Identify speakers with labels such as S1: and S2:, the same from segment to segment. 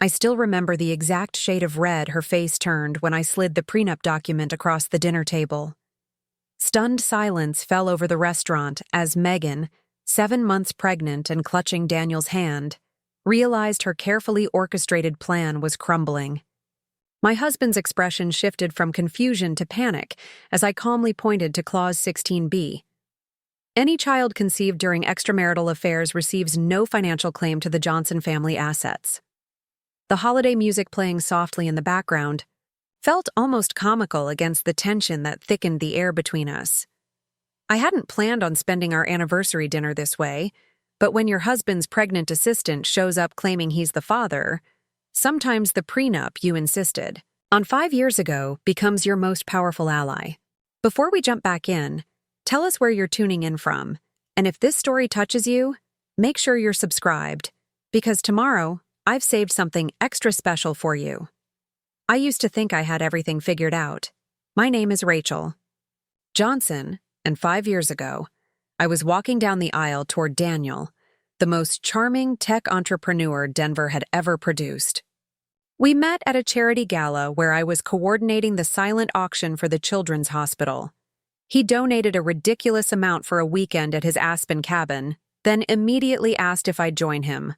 S1: I still remember the exact shade of red her face turned when I slid the prenup document across the dinner table. Stunned silence fell over the restaurant as Megan, 7 months pregnant and clutching Daniel's hand, realized her carefully orchestrated plan was crumbling. My husband's expression shifted from confusion to panic as I calmly pointed to Clause 16b. Any child conceived during extramarital affairs receives no financial claim to the Johnson family assets. The holiday music playing softly in the background felt almost comical against the tension that thickened the air between us. I hadn't planned on spending our anniversary dinner this way, but when your husband's pregnant assistant shows up claiming he's the father, sometimes the prenup you insisted on 5 years ago becomes your most powerful ally. Before we jump back in, tell us where you're tuning in from, and if this story touches you, make sure you're subscribed, because tomorrow I've saved something extra special for you. I used to think I had everything figured out. My name is Rachel Johnson, and 5 years ago, I was walking down the aisle toward Daniel, the most charming tech entrepreneur Denver had ever produced. We met at a charity gala where I was coordinating the silent auction for the Children's Hospital. He donated a ridiculous amount for a weekend at his Aspen cabin, then immediately asked if I'd join him.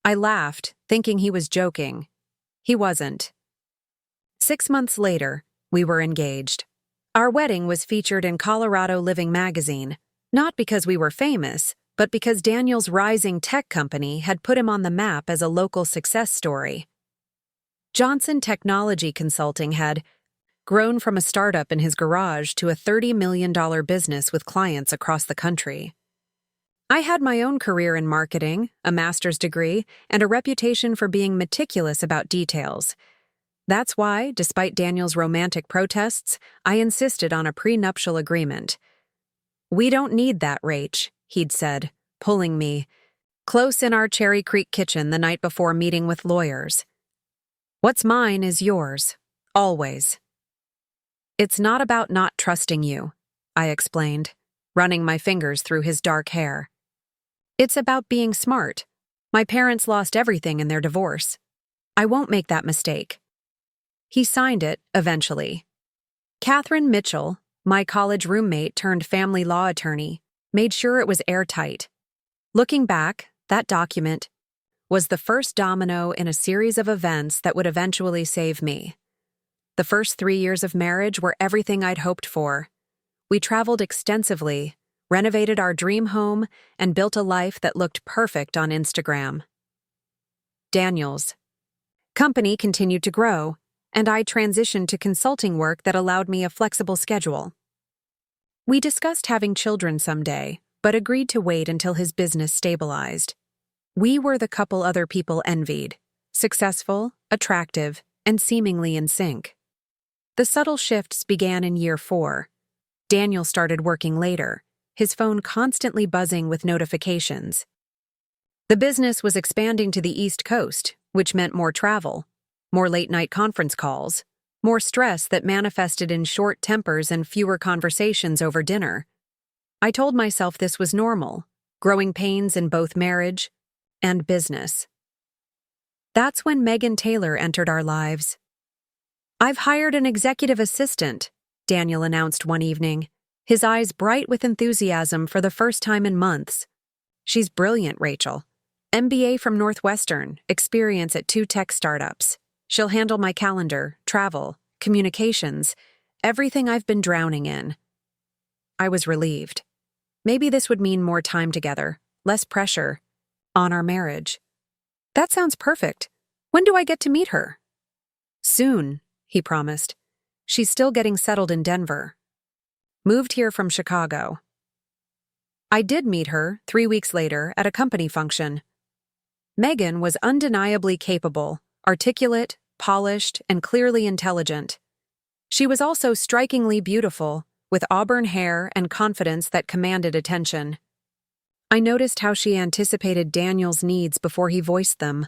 S1: I laughed, thinking he was joking. He wasn't. 6 months later, we were engaged. Our wedding was featured in Colorado Living magazine, not because we were famous, but because Daniel's rising tech company had put him on the map as a local success story. Johnson Technology Consulting had grown from a startup in his garage to a $30 million business with clients across the country. I had my own career in marketing, a master's degree, and a reputation for being meticulous about details. That's why, despite Daniel's romantic protests, I insisted on a prenuptial agreement. "We don't need that, Rach," he'd said, pulling me close in our Cherry Creek kitchen the night before meeting with lawyers. "What's mine is yours, always." "It's not about not trusting you," I explained, running my fingers through his dark hair. "It's about being smart. My parents lost everything in their divorce. I won't make that mistake." He signed it, eventually. Catherine Mitchell, my college roommate turned family law attorney, made sure it was airtight. Looking back, that document was the first domino in a series of events that would eventually save me. The first 3 years of marriage were everything I'd hoped for. We traveled extensively, renovated our dream home, and built a life that looked perfect on Instagram. Daniel's company continued to grow, and I transitioned to consulting work that allowed me a flexible schedule. We discussed having children someday, but agreed to wait until his business stabilized. We were the couple other people envied, successful, attractive, and seemingly in sync. The subtle shifts began in year 4. Daniel started working later, his phone constantly buzzing with notifications. The business was expanding to the East Coast, which meant more travel, more late-night conference calls, more stress that manifested in short tempers and fewer conversations over dinner. I told myself this was normal, growing pains in both marriage and business. That's when Megan Taylor entered our lives. "I've hired an executive assistant," Daniel announced one evening, his eyes bright with enthusiasm for the first time in months. "She's brilliant, Rachel. MBA from Northwestern, experience at 2 tech startups. She'll handle my calendar, travel, communications, everything I've been drowning in." I was relieved. Maybe this would mean more time together, less pressure on our marriage. "That sounds perfect. When do I get to meet her?" "Soon," he promised. "She's still getting settled in Denver. Moved here from Chicago." I did meet her 3 weeks later at a company function. Megan was undeniably capable, articulate, polished, and clearly intelligent. She was also strikingly beautiful, with auburn hair and confidence that commanded attention. I noticed how she anticipated Daniel's needs before he voiced them,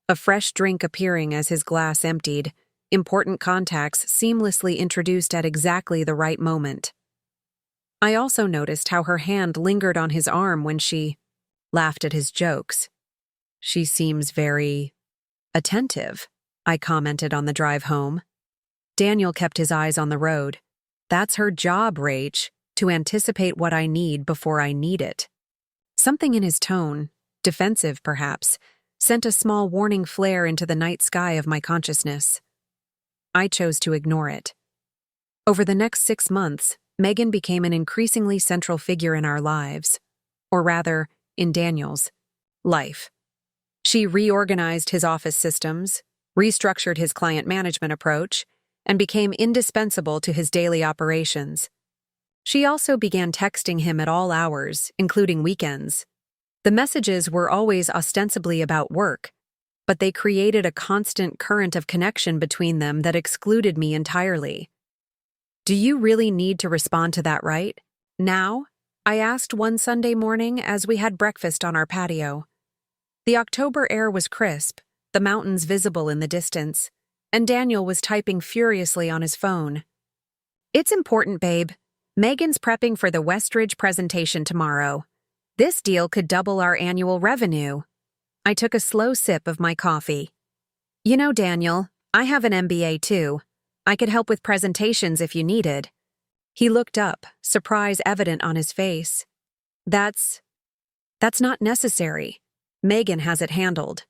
S1: a fresh drink appearing as his glass emptied, important contacts seamlessly introduced at exactly the right moment. I also noticed how her hand lingered on his arm when she laughed at his jokes. "She seems very Attentive, I commented on the drive home. Daniel kept his eyes on the road. That's her job, Rach, to anticipate what I need before I need it. Something in his tone, defensive perhaps, sent a small warning flare into the night sky of my consciousness. I chose to ignore it. Over the next 6 months, Megan became an increasingly central figure in our lives, or rather, in Daniel's life. She reorganized his office systems, restructured his client management approach, and became indispensable to his daily operations. She also began texting him at all hours, including weekends. The messages were always ostensibly about work, but they created a constant current of connection between them that excluded me entirely. "Do you really need to respond to that right now?" I asked one Sunday morning as we had breakfast on our patio. The October air was crisp, the mountains visible in the distance, and Daniel was typing furiously on his phone. "It's important, babe. Megan's prepping for the Westridge presentation tomorrow. This deal could double our annual revenue." I took a slow sip of my coffee. "You know, Daniel, I have an MBA too. I could help with presentations if you needed." He looked up, surprise evident on his face. That's not necessary. Megan has it handled."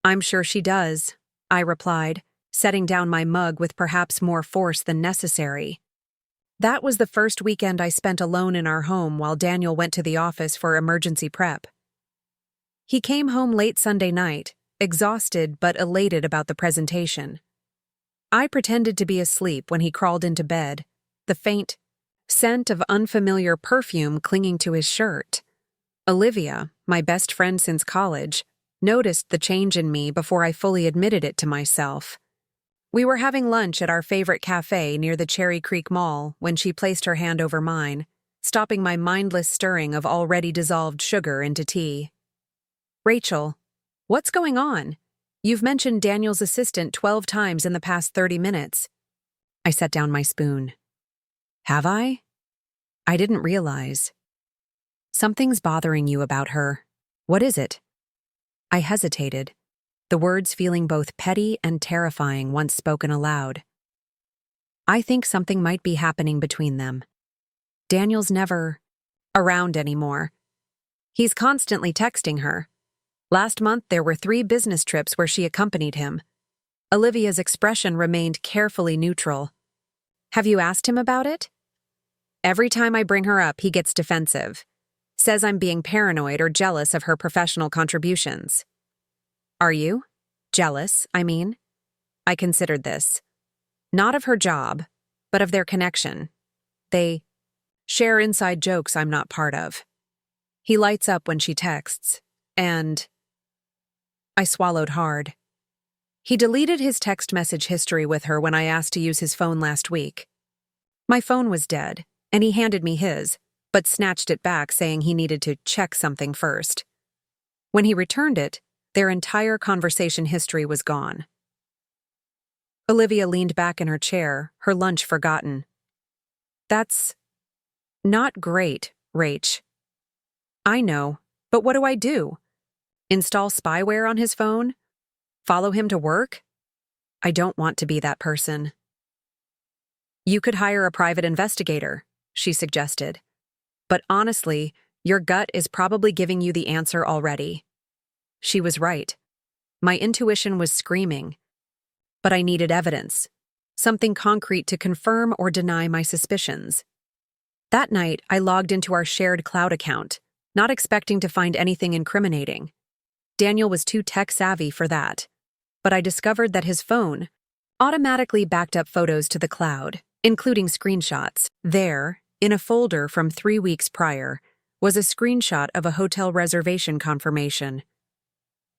S1: "I'm sure she does," I replied, setting down my mug with perhaps more force than necessary. That was the first weekend I spent alone in our home while Daniel went to the office for emergency prep. He came home late Sunday night, exhausted but elated about the presentation. I pretended to be asleep when he crawled into bed, the faint scent of unfamiliar perfume clinging to his shirt. Olivia, my best friend since college, noticed the change in me before I fully admitted it to myself. We were having lunch at our favorite cafe near the Cherry Creek Mall when she placed her hand over mine, stopping my mindless stirring of already dissolved sugar into tea. "Rachel, what's going on? You've mentioned Daniel's assistant 12 times in the past 30 minutes. I set down my spoon. "Have I? I didn't realize." "Something's bothering you about her. What is it?" I hesitated, the words feeling both petty and terrifying once spoken aloud. "I think something might be happening between them. Daniel's never around anymore. He's constantly texting her. Last month there were 3 business trips where she accompanied him." Olivia's expression remained carefully neutral. "Have you asked him about it?" "Every time I bring her up, he gets defensive. Says I'm being paranoid or jealous of her professional contributions." "Are you? Jealous, I mean?" I considered this. Not of her job, but of their connection. They share inside jokes I'm not part of. He lights up when she texts, and I swallowed hard. He deleted his text message history with her when I asked to use his phone last week. My phone was dead, and he handed me his, but snatched it back saying he needed to check something first. When he returned it, their entire conversation history was gone. Olivia leaned back in her chair, her lunch forgotten. "That's not great, Rach." "I know, but what do I do? Install spyware on his phone? Follow him to work? I don't want to be that person." "You could hire a private investigator," she suggested. "But honestly, your gut is probably giving you the answer already." She was right. My intuition was screaming. But I needed evidence, something concrete to confirm or deny my suspicions. That night, I logged into our shared cloud account, not expecting to find anything incriminating. Daniel was too tech-savvy for that. But I discovered that his phone automatically backed up photos to the cloud, including screenshots. There, in a folder from 3 weeks prior, was a screenshot of a hotel reservation confirmation.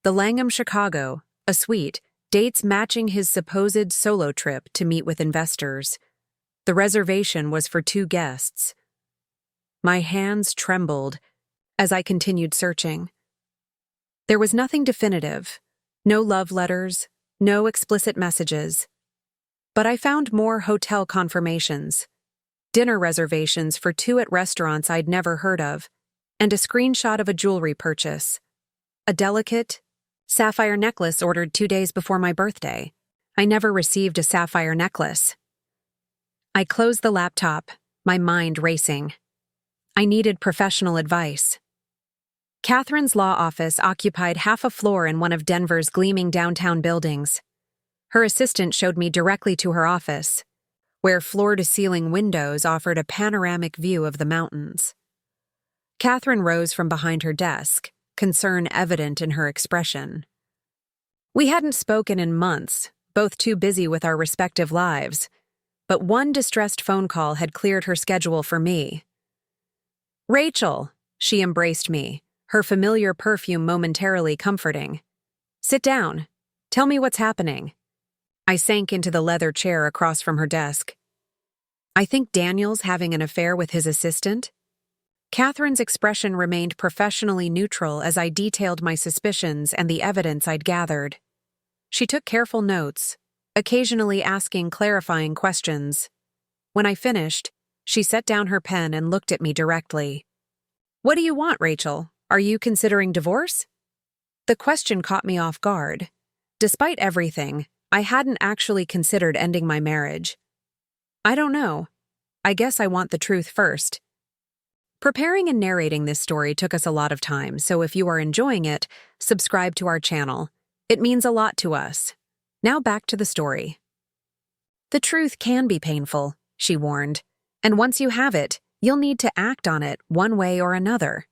S1: The Langham, Chicago, a suite, dates matching his supposed solo trip to meet with investors. The reservation was for 2 guests. My hands trembled as I continued searching. There was nothing definitive, no love letters, no explicit messages. But I found more hotel confirmations, dinner reservations for 2 at restaurants I'd never heard of, and a screenshot of a jewelry purchase. A delicate, Sapphire necklace ordered 2 days before my birthday. I never received a sapphire necklace. I closed the laptop, my mind racing. I needed professional advice. Catherine's law office occupied half a floor in one of Denver's gleaming downtown buildings. Her assistant showed me directly to her office, where floor-to-ceiling windows offered a panoramic view of the mountains. Catherine rose from behind her desk, concern evident in her expression. We hadn't spoken in months, both too busy with our respective lives, but one distressed phone call had cleared her schedule for me. "Rachel," she embraced me, her familiar perfume momentarily comforting. "Sit down. Tell me what's happening." I sank into the leather chair across from her desk. "I think Daniel's having an affair with his assistant." Catherine's expression remained professionally neutral as I detailed my suspicions and the evidence I'd gathered. She took careful notes, occasionally asking clarifying questions. When I finished, she set down her pen and looked at me directly. "What do you want, Rachel? Are you considering divorce?" The question caught me off guard. Despite everything, I hadn't actually considered ending my marriage. "I don't know. I guess I want the truth first." Preparing and narrating this story took us a lot of time, so if you are enjoying it, subscribe to our channel. It means a lot to us. Now back to the story. "The truth can be painful," she warned, "and once you have it, you'll need to act on it one way or another."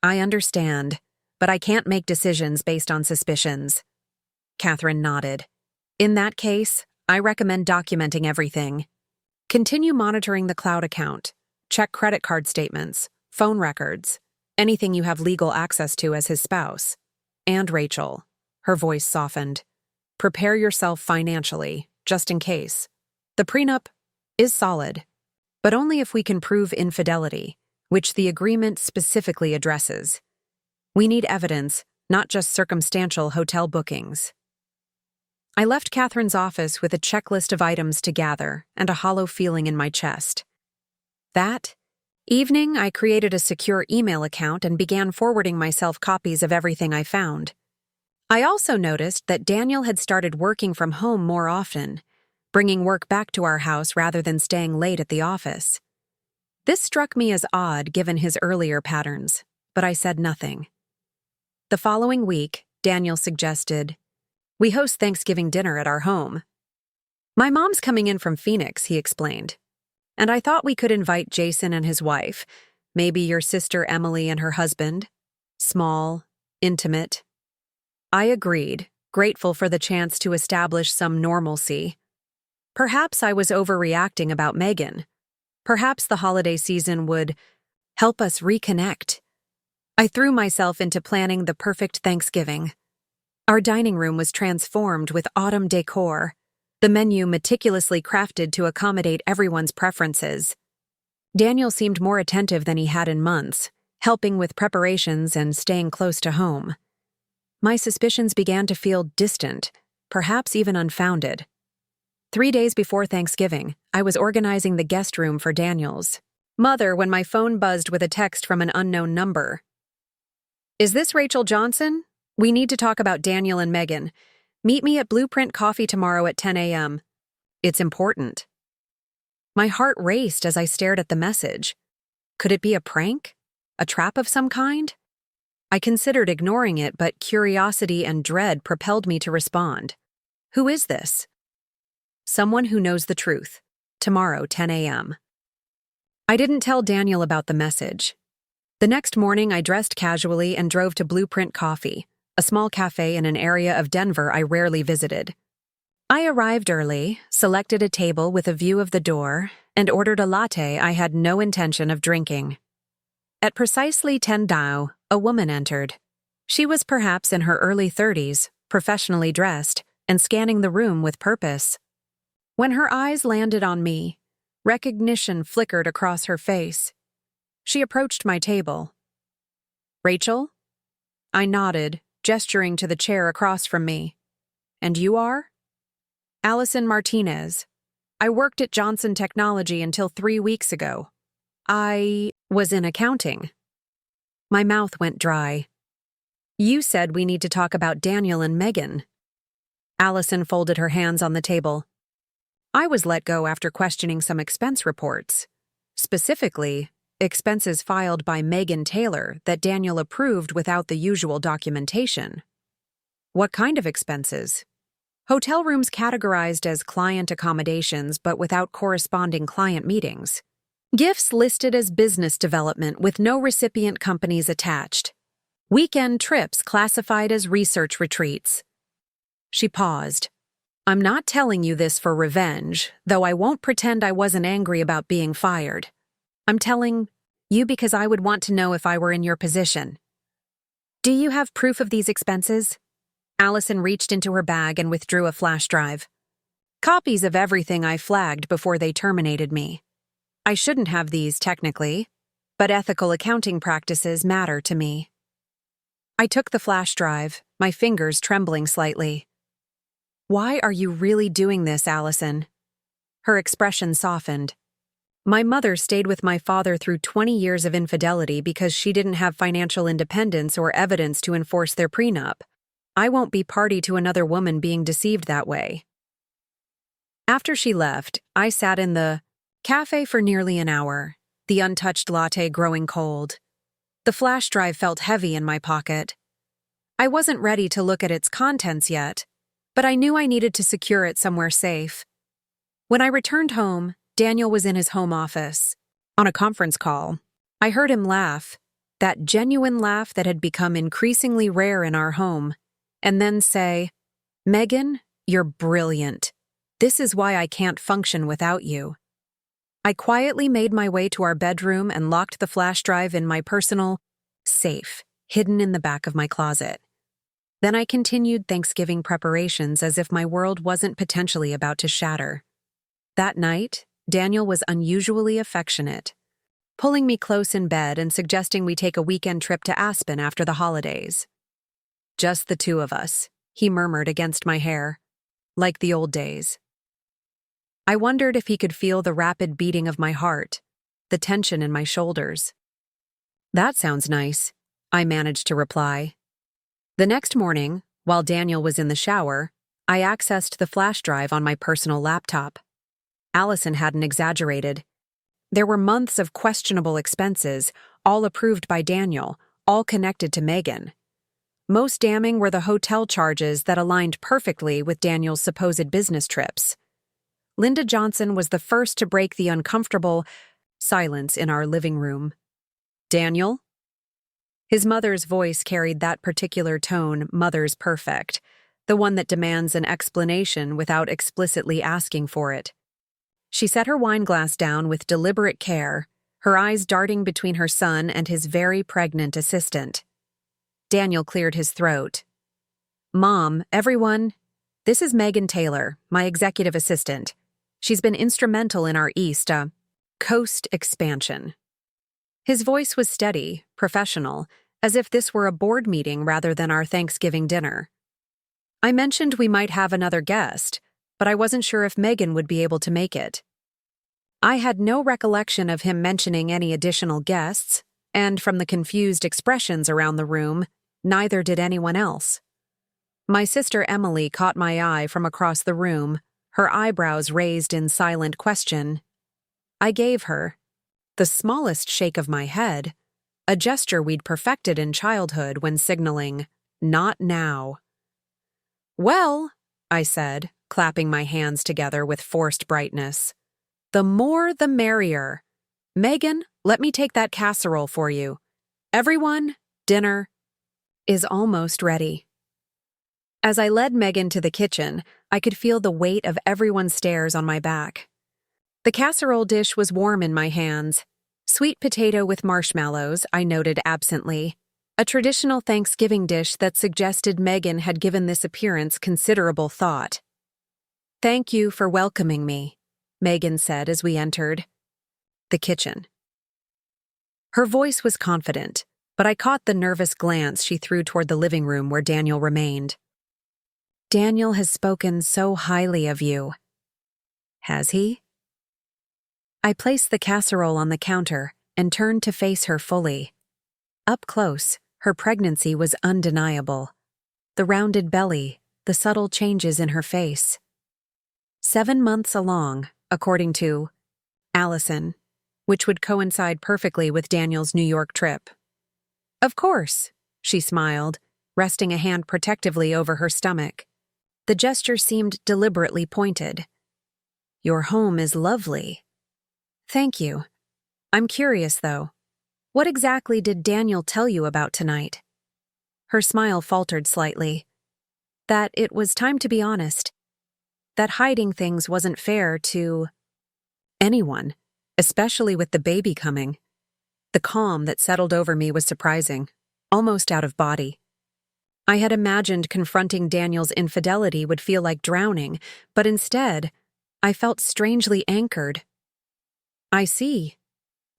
S1: "I understand, but I can't make decisions based on suspicions." Catherine nodded. "In that case, I recommend documenting everything. Continue monitoring the cloud account. Check credit card statements, phone records, anything you have legal access to as his spouse. And Rachel," her voice softened, "prepare yourself financially, just in case. The prenup is solid, but only if we can prove infidelity, which the agreement specifically addresses. We need evidence, not just circumstantial hotel bookings." I left Catherine's office with a checklist of items to gather and a hollow feeling in my chest. That evening, I created a secure email account and began forwarding myself copies of everything I found. I also noticed that Daniel had started working from home more often, bringing work back to our house rather than staying late at the office. This struck me as odd given his earlier patterns, but I said nothing. The following week, Daniel suggested, "We host Thanksgiving dinner at our home." "My mom's coming in from Phoenix," he explained, "and I thought we could invite Jason and his wife, maybe your sister Emily and her husband. Small, intimate." I agreed, grateful for the chance to establish some normalcy. Perhaps I was overreacting about Megan. Perhaps the holiday season would help us reconnect. I threw myself into planning the perfect Thanksgiving. Our dining room was transformed with autumn decor, the menu meticulously crafted to accommodate everyone's preferences. Daniel seemed more attentive than he had in months, helping with preparations and staying close to home. My suspicions began to feel distant, perhaps even unfounded. 3 days before Thanksgiving, I was organizing the guest room for Daniel's mother when my phone buzzed with a text from an unknown number. "Is this Rachel Johnson? We need to talk about Daniel and Megan. Meet me at Blueprint Coffee tomorrow at 10 a.m. It's important." My heart raced as I stared at the message. Could it be a prank? A trap of some kind? I considered ignoring it, but curiosity and dread propelled me to respond. "Who is this?" "Someone who knows the truth. Tomorrow, 10 a.m. I didn't tell Daniel about the message. The next morning, I dressed casually and drove to Blueprint Coffee, a small cafe in an area of Denver I rarely visited. I arrived early, selected a table with a view of the door, and ordered a latte I had no intention of drinking. At precisely 10 Dao, a woman entered. She was perhaps in her early 30s, professionally dressed, and scanning the room with purpose. When her eyes landed on me, recognition flickered across her face. She approached my table. "Rachel?" I nodded, gesturing to the chair across from me. "And you are?" "Allison Martinez. I worked at Johnson Technology until 3 weeks ago. I was in accounting." My mouth went dry. You said we need to talk about Daniel and Megan. Allison folded her hands on the table. I was let go after questioning some expense reports. Specifically, expenses filed by Megan Taylor that Daniel approved without the usual documentation. What kind of expenses? Hotel rooms categorized as client accommodations but without corresponding client meetings. Gifts listed as business development with no recipient companies attached. Weekend trips classified as research retreats. She paused. I'm not telling you this for revenge, though I won't pretend I wasn't angry about being fired. I'm telling you because I would want to know if I were in your position. Do you have proof of these expenses? Allison reached into her bag and withdrew a flash drive. Copies of everything I flagged before they terminated me. I shouldn't have these technically, but ethical accounting practices matter to me. I took the flash drive, my fingers trembling slightly. Why are you really doing this, Allison? Her expression softened. My mother stayed with my father through 20 years of infidelity because she didn't have financial independence or evidence to enforce their prenup. I won't be party to another woman being deceived that way. After she left, I sat in the cafe for nearly an hour, the untouched latte growing cold. The flash drive felt heavy in my pocket. I wasn't ready to look at its contents yet, but I knew I needed to secure it somewhere safe. When I returned home, Daniel was in his home office. On a conference call, I heard him laugh, that genuine laugh that had become increasingly rare in our home, and then say, Megan, you're brilliant. This is why I can't function without you. I quietly made my way to our bedroom and locked the flash drive in my personal safe, hidden in the back of my closet. Then I continued Thanksgiving preparations as if my world wasn't potentially about to shatter. That night, Daniel was unusually affectionate, pulling me close in bed and suggesting we take a weekend trip to Aspen after the holidays. Just the two of us, he murmured against my hair, like the old days. I wondered if he could feel the rapid beating of my heart, the tension in my shoulders. That sounds nice, I managed to reply. The next morning, while Daniel was in the shower, I accessed the flash drive on my personal laptop. Allison hadn't exaggerated. There were months of questionable expenses, all approved by Daniel, all connected to Megan. Most damning were the hotel charges that aligned perfectly with Daniel's supposed business trips. Linda Johnson was the first to break the uncomfortable silence in our living room. Daniel? His mother's voice carried that particular tone, mother's perfect, the one that demands an explanation without explicitly asking for it. She set her wine glass down with deliberate care, her eyes darting between her son and his very pregnant assistant. Daniel cleared his throat. Mom, everyone, this is Megan Taylor, my executive assistant. She's been instrumental in our East Coast expansion. His voice was steady, professional, as if this were a board meeting rather than our Thanksgiving dinner. I mentioned we might have another guest, but I wasn't sure if Megan would be able to make it. I had no recollection of him mentioning any additional guests, and from the confused expressions around the room, neither did anyone else. My sister Emily caught my eye from across the room, her eyebrows raised in silent question. I gave her, the smallest shake of my head, a gesture we'd perfected in childhood when signaling, not now. Well, I said, clapping my hands together with forced brightness. The more the merrier. Megan, let me take that casserole for you. Everyone, dinner is almost ready. As I led Megan to the kitchen, I could feel the weight of everyone's stares on my back. The casserole dish was warm in my hands. Sweet potato with marshmallows, I noted absently. A traditional Thanksgiving dish that suggested Megan had given this appearance considerable thought. Thank you for welcoming me, Megan said as we entered the kitchen. Her voice was confident, but I caught the nervous glance she threw toward the living room where Daniel remained. Daniel has spoken so highly of you. Has he? I placed the casserole on the counter and turned to face her fully. Up close, Her pregnancy was undeniable. The rounded belly, the subtle changes in her face. 7 months along, according to Allison, which would coincide perfectly with Daniel's New York trip. Of course, she smiled, resting a hand protectively over her stomach. The gesture seemed deliberately pointed. Your home is lovely. Thank you. I'm curious, though. What exactly did Daniel tell you about tonight? Her smile faltered slightly. That it was time to be honest. That hiding things wasn't fair to anyone, especially with the baby coming. The calm that settled over me was surprising, almost out of body. I had imagined confronting Daniel's infidelity would feel like drowning, but instead, I felt strangely anchored. I see.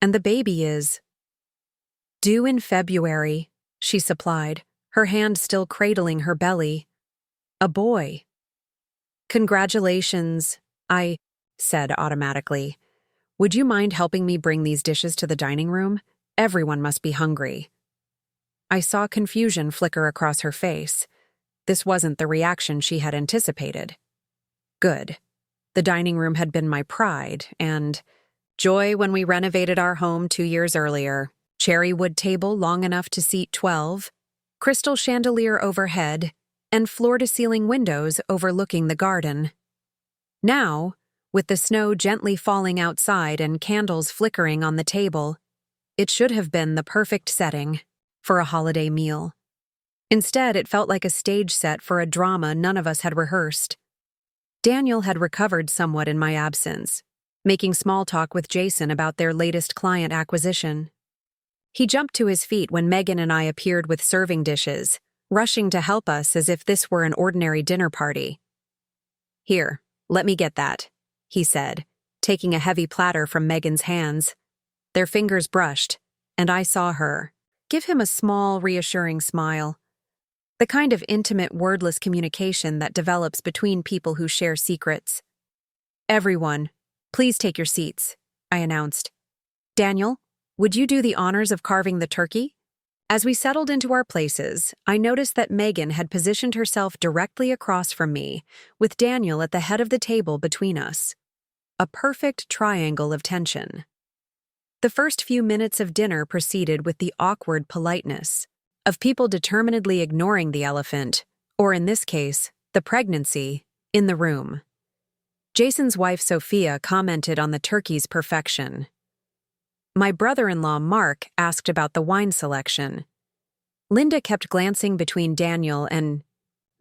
S1: And the baby is due in February, she supplied, her hand still cradling her belly. A boy. Congratulations, I said automatically. Would you mind helping me bring these dishes to the dining room? Everyone must be hungry. I saw confusion flicker across her face. This wasn't the reaction she had anticipated. Good. The dining room had been my pride, and joy when we renovated our home 2 years earlier. Cherry wood table long enough to seat 12, crystal chandelier overhead, and floor-to-ceiling windows overlooking the garden. Now, with the snow gently falling outside and candles flickering on the table, it should have been the perfect setting for a holiday meal. Instead, it felt like a stage set for a drama none of us had rehearsed. Daniel had recovered somewhat in my absence, making small talk with Jason about their latest client acquisition. He jumped to his feet when Megan and I appeared with serving dishes, rushing to help us as if this were an ordinary dinner party. Here, let me get that, he said, taking a heavy platter from Megan's hands. Their fingers brushed, and I saw her give him a small, reassuring smile. The kind of intimate, wordless communication that develops between people who share secrets. Everyone, please take your seats, I announced. Daniel, would you do the honors of carving the turkey? As we settled into our places, I noticed that Megan had positioned herself directly across from me, with Daniel at the head of the table between us. A perfect triangle of tension. The first few minutes of dinner proceeded with the awkward politeness of people determinedly ignoring the elephant, or in this case, the pregnancy, in the room. Jason's wife Sophia commented on the turkey's perfection. My brother-in-law Mark asked about the wine selection. Linda kept glancing between Daniel and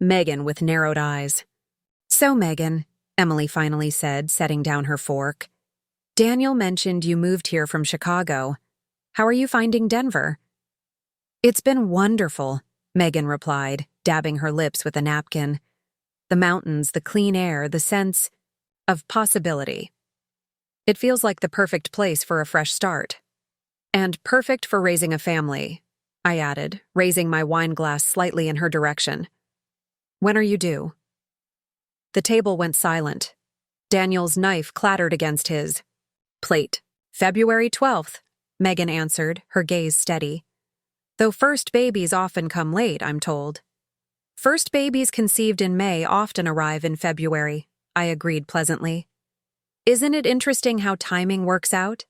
S1: Megan with narrowed eyes. So, Megan, Emily finally said, setting down her fork. Daniel mentioned you moved here from Chicago. How are you finding Denver? It's been wonderful, Megan replied, dabbing her lips with a napkin. The mountains, the clean air, the sense of possibility. It feels like the perfect place for a fresh start. And perfect for raising a family, I added, raising my wine glass slightly in her direction. When are you due? The table went silent. Daniel's knife clattered against his plate. February 12th, Megan answered, her gaze steady. Though first babies often come late, I'm told. First babies conceived in May often arrive in February, I agreed pleasantly. Isn't it interesting how timing works out?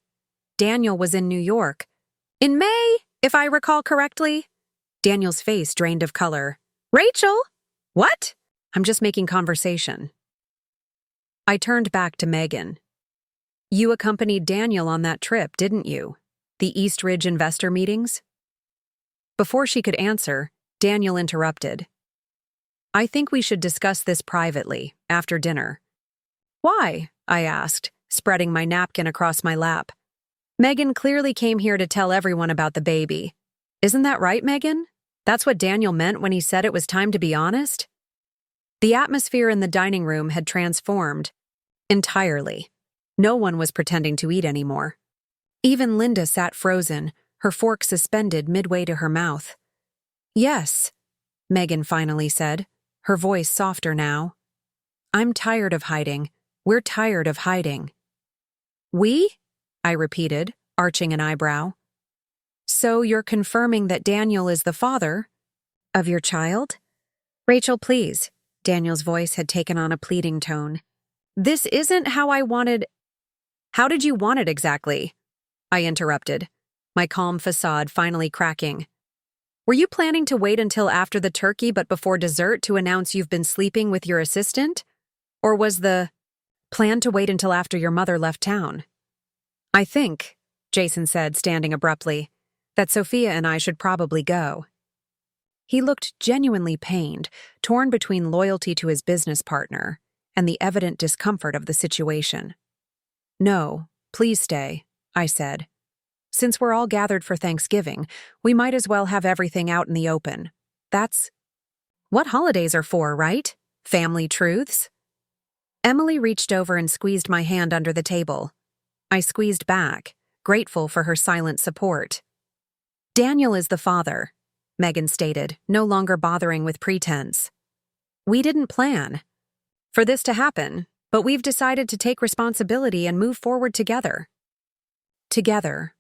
S1: Daniel was in New York. In May, if I recall correctly. Daniel's face drained of color. Rachel? What? I'm just making conversation. I turned back to Megan. You accompanied Daniel on that trip, didn't you? The East Ridge investor meetings? Before she could answer, Daniel interrupted. I think we should discuss this privately, after dinner. Why? I asked, spreading my napkin across my lap. Megan clearly came here to tell everyone about the baby. Isn't that right, Megan? That's what Daniel meant when he said it was time to be honest? The atmosphere in the dining room had transformed. Entirely. No one was pretending to eat anymore. Even Linda sat frozen, her fork suspended midway to her mouth. Yes, Megan finally said, her voice softer now. I'm tired of hiding. We're tired of hiding. We? I repeated, arching an eyebrow. So you're confirming that Daniel is the father of your child? Rachel, please. Daniel's voice had taken on a pleading tone. This isn't how I wanted. How did you want it exactly? I interrupted, my calm facade finally cracking. Were you planning to wait until after the turkey but before dessert to announce you've been sleeping with your assistant? Or was the plan to wait until after your mother left town? I think, Jason said, standing abruptly, that Sophia and I should probably go. He looked genuinely pained, torn between loyalty to his business partner and the evident discomfort of the situation. No, please stay, I said. Since we're all gathered for Thanksgiving, we might as well have everything out in the open. That's what holidays are for, right? Family truths? Emily reached over and squeezed my hand under the table. I squeezed back, grateful for her silent support. Daniel is the father, Megan stated, no longer bothering with pretense. We didn't plan for this to happen, but we've decided to take responsibility and move forward together. Together,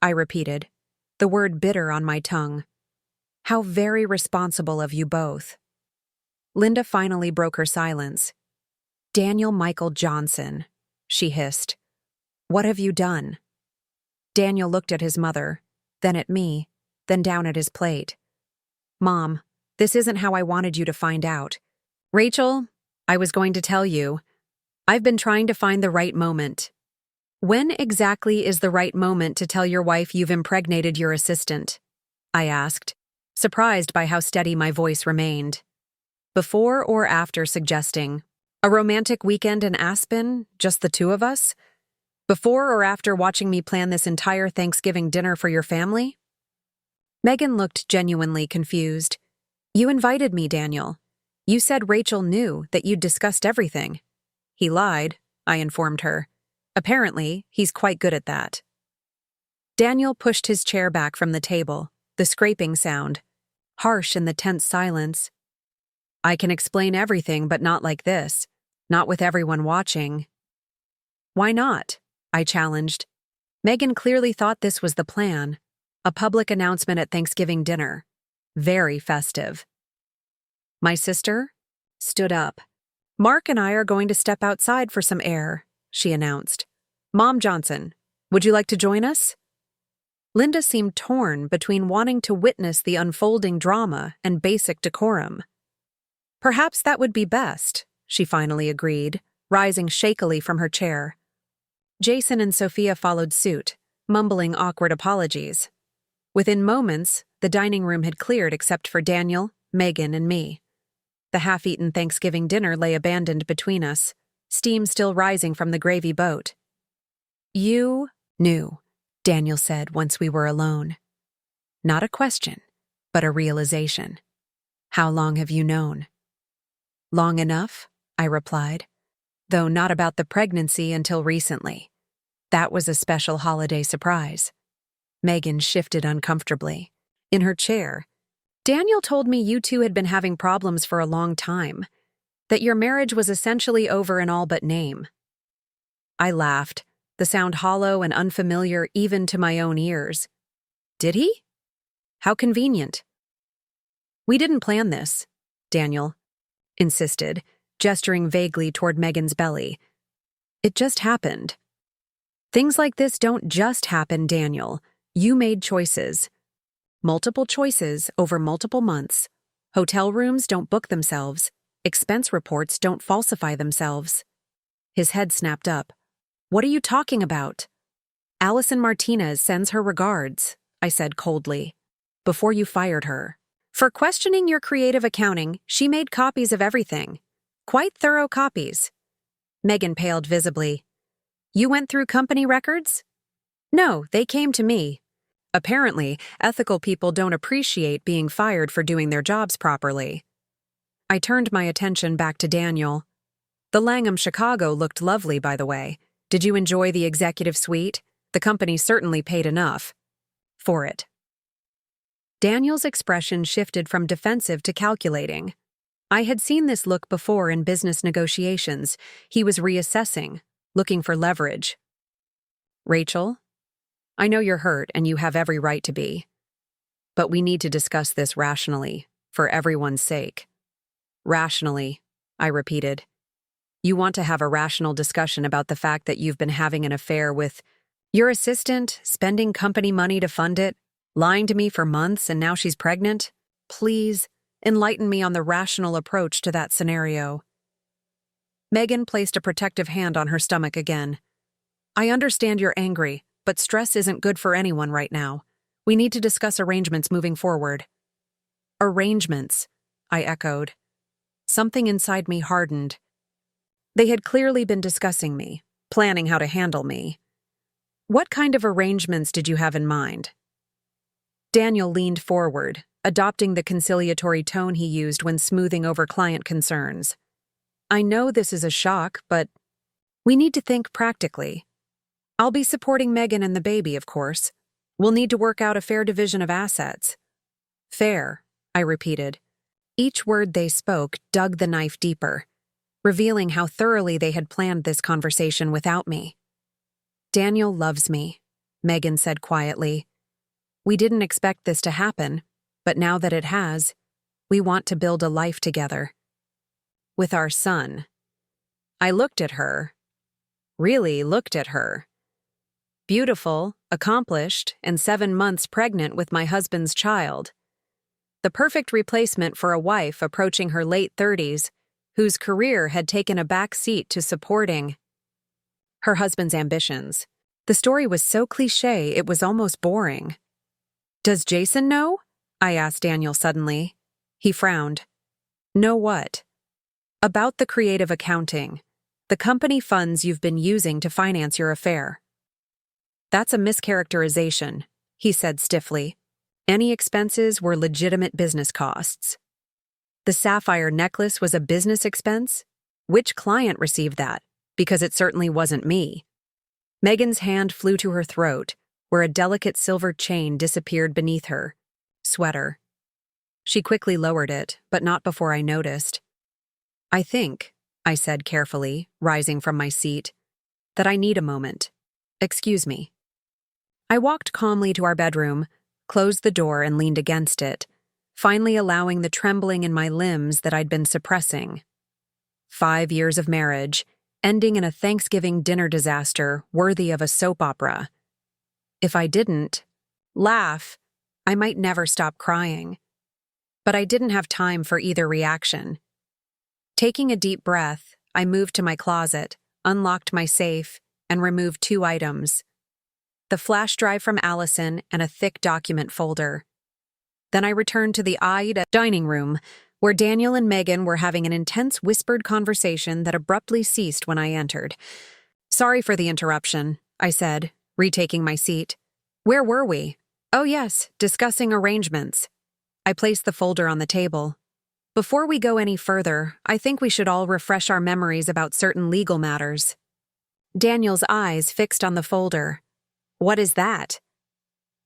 S1: I repeated, the word bitter on my tongue. How very responsible of you both. Linda finally broke her silence. Daniel Michael Johnson, she hissed. What have you done? Daniel looked at his mother, then at me, then down at his plate. Mom, this isn't how I wanted you to find out. Rachel, I was going to tell you. I've been trying to find the right moment. When exactly is the right moment to tell your wife you've impregnated your assistant? I asked, surprised by how steady my voice remained. Before or after suggesting, a romantic weekend in Aspen, just the two of us? Before or after watching me plan this entire Thanksgiving dinner for your family? Megan looked genuinely confused. You invited me, Daniel. You said Rachel knew that you'd discussed everything. He lied, I informed her. Apparently, he's quite good at that. Daniel pushed his chair back from the table, the scraping sound, harsh in the tense silence. I can explain everything, but not like this, not with everyone watching. Why not? I challenged. Megan clearly thought this was the plan, a public announcement at Thanksgiving dinner. Very festive. My sister stood up. Mark and I are going to step outside for some air, she announced. Mom Johnson, would you like to join us? Linda seemed torn between wanting to witness the unfolding drama and basic decorum. Perhaps that would be best, she finally agreed, rising shakily from her chair. Jason and Sophia followed suit, mumbling awkward apologies. Within moments, the dining room had cleared except for Daniel, Megan, and me. The half-eaten Thanksgiving dinner lay abandoned between us, steam still rising from the gravy boat. You knew, Daniel said once we were alone. Not a question, but a realization. How long have you known? Long enough, I replied, though not about the pregnancy until recently. That was a special holiday surprise. Megan shifted uncomfortably. In her chair, Daniel told me you two had been having problems for a long time, that your marriage was essentially over in all but name. I laughed, the sound hollow and unfamiliar even to my own ears. Did he? How convenient. We didn't plan this, Daniel insisted, gesturing vaguely toward Megan's belly. It just happened. Things like this don't just happen, Daniel. You made choices. Multiple choices over multiple months. Hotel rooms don't book themselves. Expense reports don't falsify themselves. His head snapped up. What are you talking about? Allison Martinez sends her regards, I said coldly, before you fired her. For questioning your creative accounting, she made copies of everything. Quite thorough copies. Megan paled visibly. You went through company records? No, they came to me. Apparently, ethical people don't appreciate being fired for doing their jobs properly. I turned my attention back to Daniel. The Langham Chicago looked lovely, by the way. Did you enjoy the executive suite? The company certainly paid enough for it. Daniel's expression shifted from defensive to calculating. I had seen this look before in business negotiations. He was reassessing, looking for leverage. Rachel? I know you're hurt and you have every right to be. But we need to discuss this rationally, for everyone's sake. Rationally, I repeated. You want to have a rational discussion about the fact that you've been having an affair with your assistant, spending company money to fund it, lying to me for months, and now she's pregnant? Please, enlighten me on the rational approach to that scenario. Megan placed a protective hand on her stomach again. I understand you're angry, but stress isn't good for anyone right now. We need to discuss arrangements moving forward. Arrangements, I echoed. Something inside me hardened. They had clearly been discussing me, planning how to handle me. What kind of arrangements did you have in mind? Daniel leaned forward, adopting the conciliatory tone he used when smoothing over client concerns. I know this is a shock, but we need to think practically. I'll be supporting Megan and the baby, of course. We'll need to work out a fair division of assets. Fair, I repeated. Each word they spoke dug the knife deeper, revealing how thoroughly they had planned this conversation without me. Daniel loves me, Megan said quietly. We didn't expect this to happen, but now that it has, we want to build a life together. With our son. I looked at her. Really looked at her. Beautiful, accomplished, and 7 months pregnant with my husband's child. The perfect replacement for a wife approaching her late 30s, whose career had taken a back seat to supporting her husband's ambitions. The story was so cliché it was almost boring. Does Jason know? I asked Daniel suddenly. He frowned. Know what? About the creative accounting, the company funds you've been using to finance your affair. That's a mischaracterization, he said stiffly. Any expenses were legitimate business costs. The sapphire necklace was a business expense? Which client received that? Because it certainly wasn't me. Megan's hand flew to her throat, where a delicate silver chain disappeared beneath her sweater. She quickly lowered it, but not before I noticed. I think, I said carefully, rising from my seat, that I need a moment. Excuse me. I walked calmly to our bedroom, closed the door and leaned against it, finally allowing the trembling in my limbs that I'd been suppressing. 5 years of marriage, ending in a Thanksgiving dinner disaster worthy of a soap opera. If I didn't laugh, I might never stop crying. But I didn't have time for either reaction. Taking a deep breath, I moved to my closet, unlocked my safe, and removed 2 items: the flash drive from Allison and a thick document folder. Then I returned to the dining room, where Daniel and Megan were having an intense whispered conversation that abruptly ceased when I entered. Sorry for the interruption, I said, retaking my seat. Where were we? Oh yes, discussing arrangements. I placed the folder on the table. Before we go any further, I think we should all refresh our memories about certain legal matters. Daniel's eyes fixed on the folder. What is that?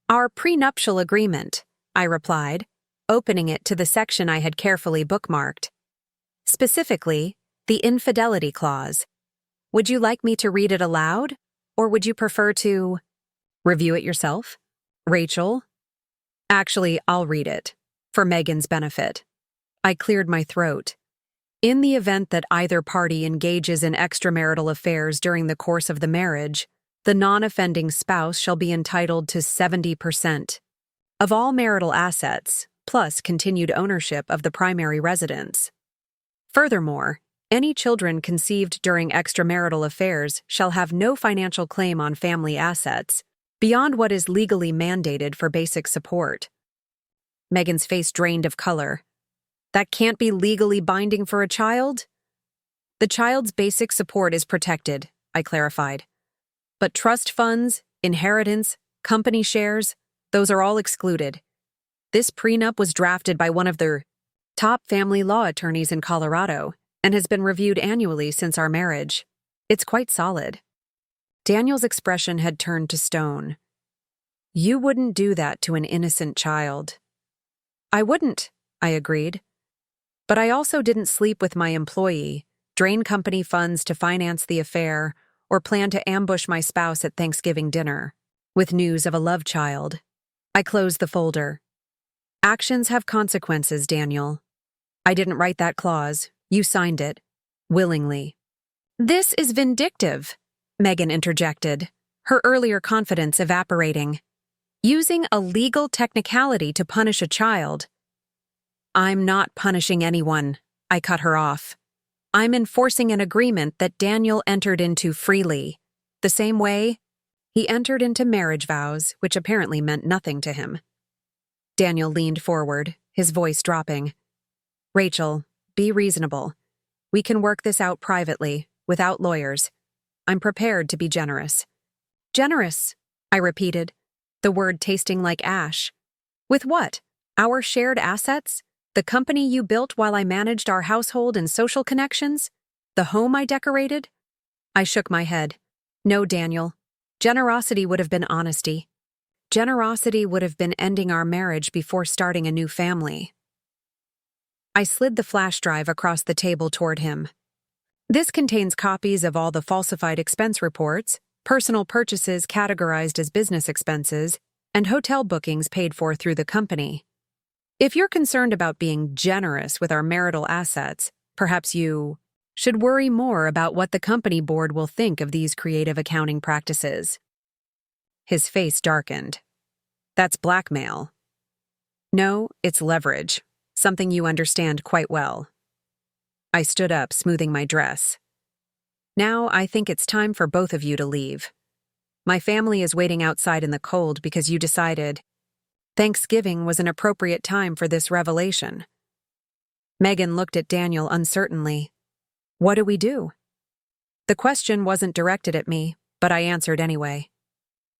S1: Our prenuptial agreement, I replied, opening it to the section I had carefully bookmarked. Specifically, the infidelity clause. Would you like me to read it aloud, or would you prefer to review it yourself? Rachel? Actually, I'll read it, for Megan's benefit. I cleared my throat. In the event that either party engages in extramarital affairs during the course of the marriage, the non-offending spouse shall be entitled to 70% of all marital assets, plus continued ownership of the primary residence. Furthermore, any children conceived during extramarital affairs shall have no financial claim on family assets, beyond what is legally mandated for basic support. Megan's face drained of color. That can't be legally binding for a child? The child's basic support is protected, I clarified. But trust funds, inheritance, company shares, those are all excluded. This prenup was drafted by one of the top family law attorneys in Colorado and has been reviewed annually since our marriage. It's quite solid. Daniel's expression had turned to stone. You wouldn't do that to an innocent child. I wouldn't, I agreed. But I also didn't sleep with my employee, drain company funds to finance the affair, or plan to ambush my spouse at Thanksgiving dinner. with news of a love child. I closed the folder. Actions have consequences, Daniel. I didn't write that clause. You signed it. Willingly. This is vindictive, Megan interjected, her earlier confidence evaporating. Using a legal technicality to punish a child. I'm not punishing anyone, I cut her off. I'm enforcing an agreement that Daniel entered into freely. The same way he entered into marriage vows, which apparently meant nothing to him. Daniel leaned forward, his voice dropping. Rachel, be reasonable. We can work this out privately, without lawyers. I'm prepared to be generous. Generous, I repeated, the word tasting like ash. With what? Our shared assets? The company you built while I managed our household and social connections? The home I decorated? I shook my head. No, Daniel. Generosity would have been honesty. Generosity would have been ending our marriage before starting a new family. I slid the flash drive across the table toward him. This contains copies of all the falsified expense reports, personal purchases categorized as business expenses, and hotel bookings paid for through the company. If you're concerned about being generous with our marital assets, perhaps you should worry more about what the company board will think of these creative accounting practices. His face darkened. That's blackmail. No, it's leverage, something you understand quite well. I stood up, smoothing my dress. Now I think it's time for both of you to leave. My family is waiting outside in the cold because you decided Thanksgiving was an appropriate time for this revelation. Megan looked at Daniel uncertainly. What do we do? The question wasn't directed at me, but I answered anyway.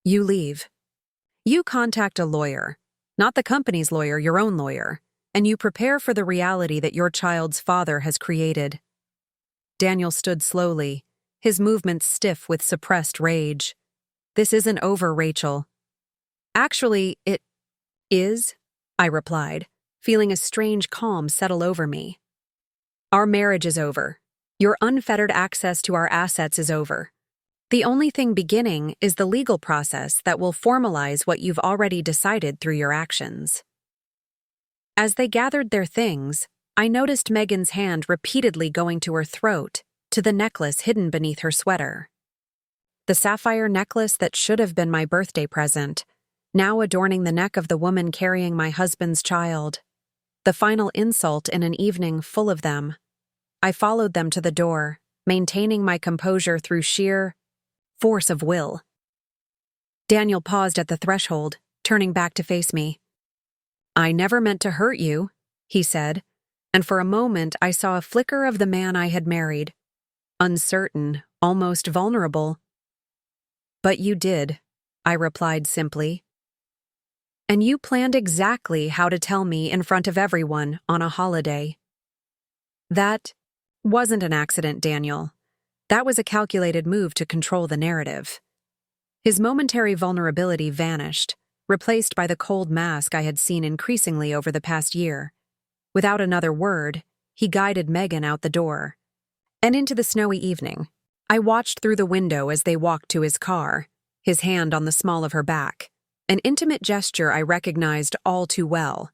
S1: You leave. You contact a lawyer, not the company's lawyer, your own lawyer, and you prepare for the reality that your child's father has created. Daniel stood slowly, his movements stiff with suppressed rage. This isn't over, Rachel. Actually, it is, I replied, feeling a strange calm settle over me. Our marriage is over. Your unfettered access to our assets is over. The only thing beginning is the legal process that will formalize what you've already decided through your actions. As they gathered their things, I noticed Megan's hand repeatedly going to her throat, to the necklace hidden beneath her sweater. The sapphire necklace that should have been my birthday present, now adorning the neck of the woman carrying my husband's child. The final insult in an evening full of them. I followed them to the door, maintaining my composure through sheer force of will. Daniel paused at the threshold, turning back to face me. I never meant to hurt you, he said, and for a moment I saw a flicker of the man I had married. Uncertain, almost vulnerable. But you did, I replied simply. And you planned exactly how to tell me in front of everyone on a holiday. That wasn't an accident, Daniel. That was a calculated move to control the narrative. His momentary vulnerability vanished, replaced by the cold mask I had seen increasingly over the past year. Without another word, he guided Megan out the door. And into the snowy evening. I watched through the window as they walked to his car, his hand on the small of her back, an intimate gesture I recognized all too well.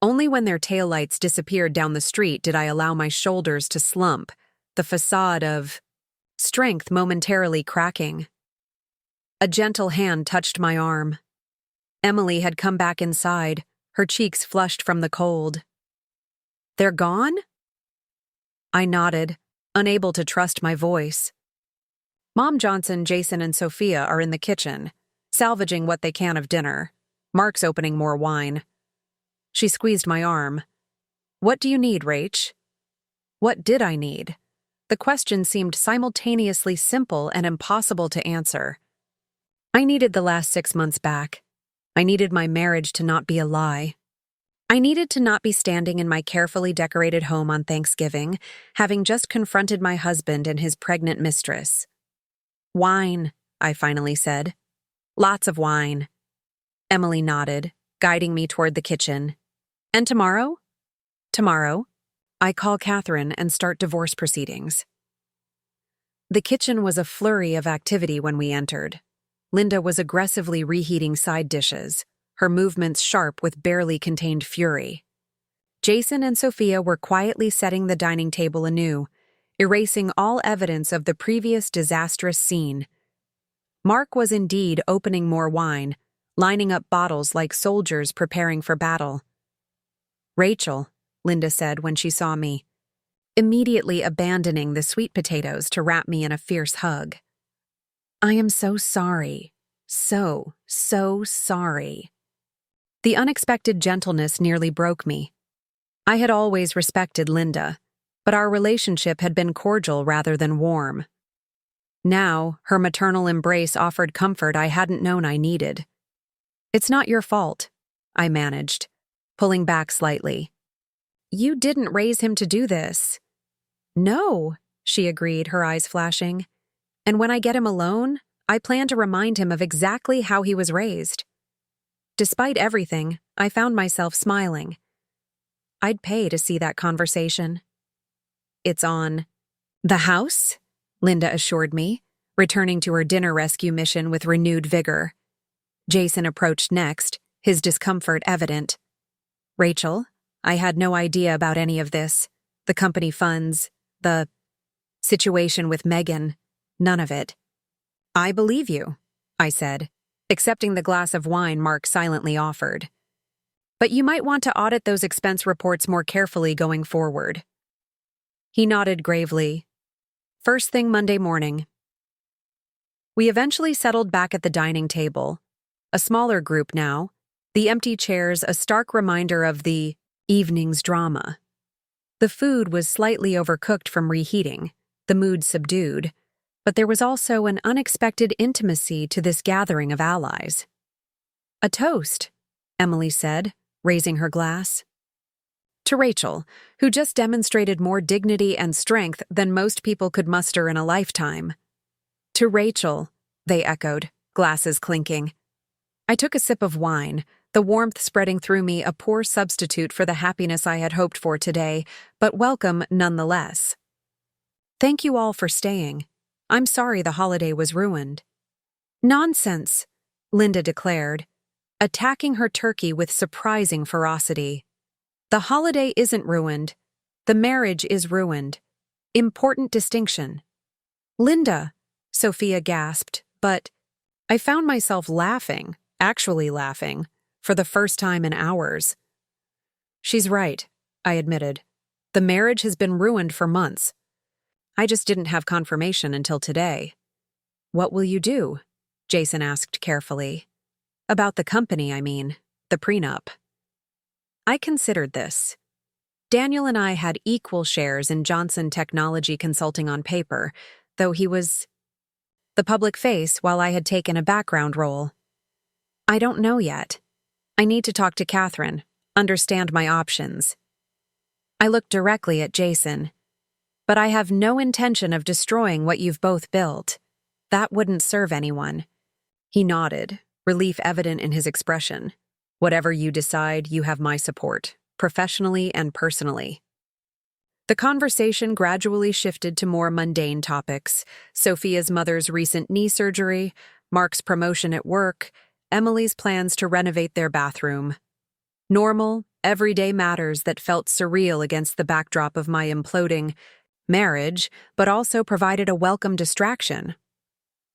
S1: Only when their taillights disappeared down the street did I allow my shoulders to slump, the facade of strength momentarily cracking. A gentle hand touched my arm. Emily had come back inside, her cheeks flushed from the cold. They're gone? I nodded, unable to trust my voice. Mom Johnson, Jason, and Sophia are in the kitchen, salvaging what they can of dinner. Mark's opening more wine. She squeezed my arm. What do you need, Rach? What did I need? The question seemed simultaneously simple and impossible to answer. I needed the last 6 months back. I needed my marriage to not be a lie. I needed to not be standing in my carefully decorated home on Thanksgiving, having just confronted my husband and his pregnant mistress. Wine, I finally said. Lots of wine. Emily nodded, guiding me toward the kitchen. And tomorrow? Tomorrow, I call Catherine and start divorce proceedings. The kitchen was a flurry of activity when we entered. Linda was aggressively reheating side dishes, her movements sharp with barely contained fury. Jason and Sophia were quietly setting the dining table anew, erasing all evidence of the previous disastrous scene. Mark was indeed opening more wine, lining up bottles like soldiers preparing for battle. "Rachel," Linda said when she saw me, immediately abandoning the sweet potatoes to wrap me in a fierce hug. "I am so sorry. So sorry." The unexpected gentleness nearly broke me. I had always respected Linda, but our relationship had been cordial rather than warm. Now, her maternal embrace offered comfort I hadn't known I needed. "It's not your fault," I managed, pulling back slightly. "You didn't raise him to do this." "No," she agreed, her eyes flashing. "And when I get him alone, I plan to remind him of exactly how he was raised." Despite everything, I found myself smiling. I'd pay to see that conversation. "It's on the house," Linda assured me, returning to her dinner rescue mission with renewed vigor. Jason approached next, his discomfort evident. "Rachel, I had no idea about any of this. The company funds, the situation with Megan, none of it." "I believe you," I said, accepting the glass of wine Mark silently offered. "But you might want to audit those expense reports more carefully going forward." He nodded gravely. First thing Monday morning. We eventually settled back at the dining table. A smaller group now, the empty chairs a stark reminder of the evening's drama. The food was slightly overcooked from reheating, the mood subdued, but there was also an unexpected intimacy to this gathering of allies. "A toast," Emily said, raising her glass. "To Rachel, who just demonstrated more dignity and strength than most people could muster in a lifetime." "To Rachel," they echoed, glasses clinking. I took a sip of wine, the warmth spreading through me a poor substitute for the happiness I had hoped for today, but welcome nonetheless. "Thank you all for staying. I'm sorry the holiday was ruined." "Nonsense," Linda declared, attacking her turkey with surprising ferocity. "The holiday isn't ruined. The marriage is ruined. Important distinction." "Linda," Sophia gasped, but I found myself laughing, actually laughing, for the first time in hours. "She's right," I admitted. "The marriage has been ruined for months. I just didn't have confirmation until today." "What will you do?" Jason asked carefully. "About the company, I mean, the prenup." I considered this. Daniel and I had equal shares in Johnson Technology Consulting on paper, though he was the public face while I had taken a background role. "I don't know yet. I need to talk to Catherine, understand my options." I looked directly at Jason. "But I have no intention of destroying what you've both built. That wouldn't serve anyone." He nodded, relief evident in his expression. "Whatever you decide, you have my support, professionally and personally." The conversation gradually shifted to more mundane topics: Sophia's mother's recent knee surgery, Mark's promotion at work, Emily's plans to renovate their bathroom. Normal, everyday matters that felt surreal against the backdrop of my imploding marriage, but also provided a welcome distraction.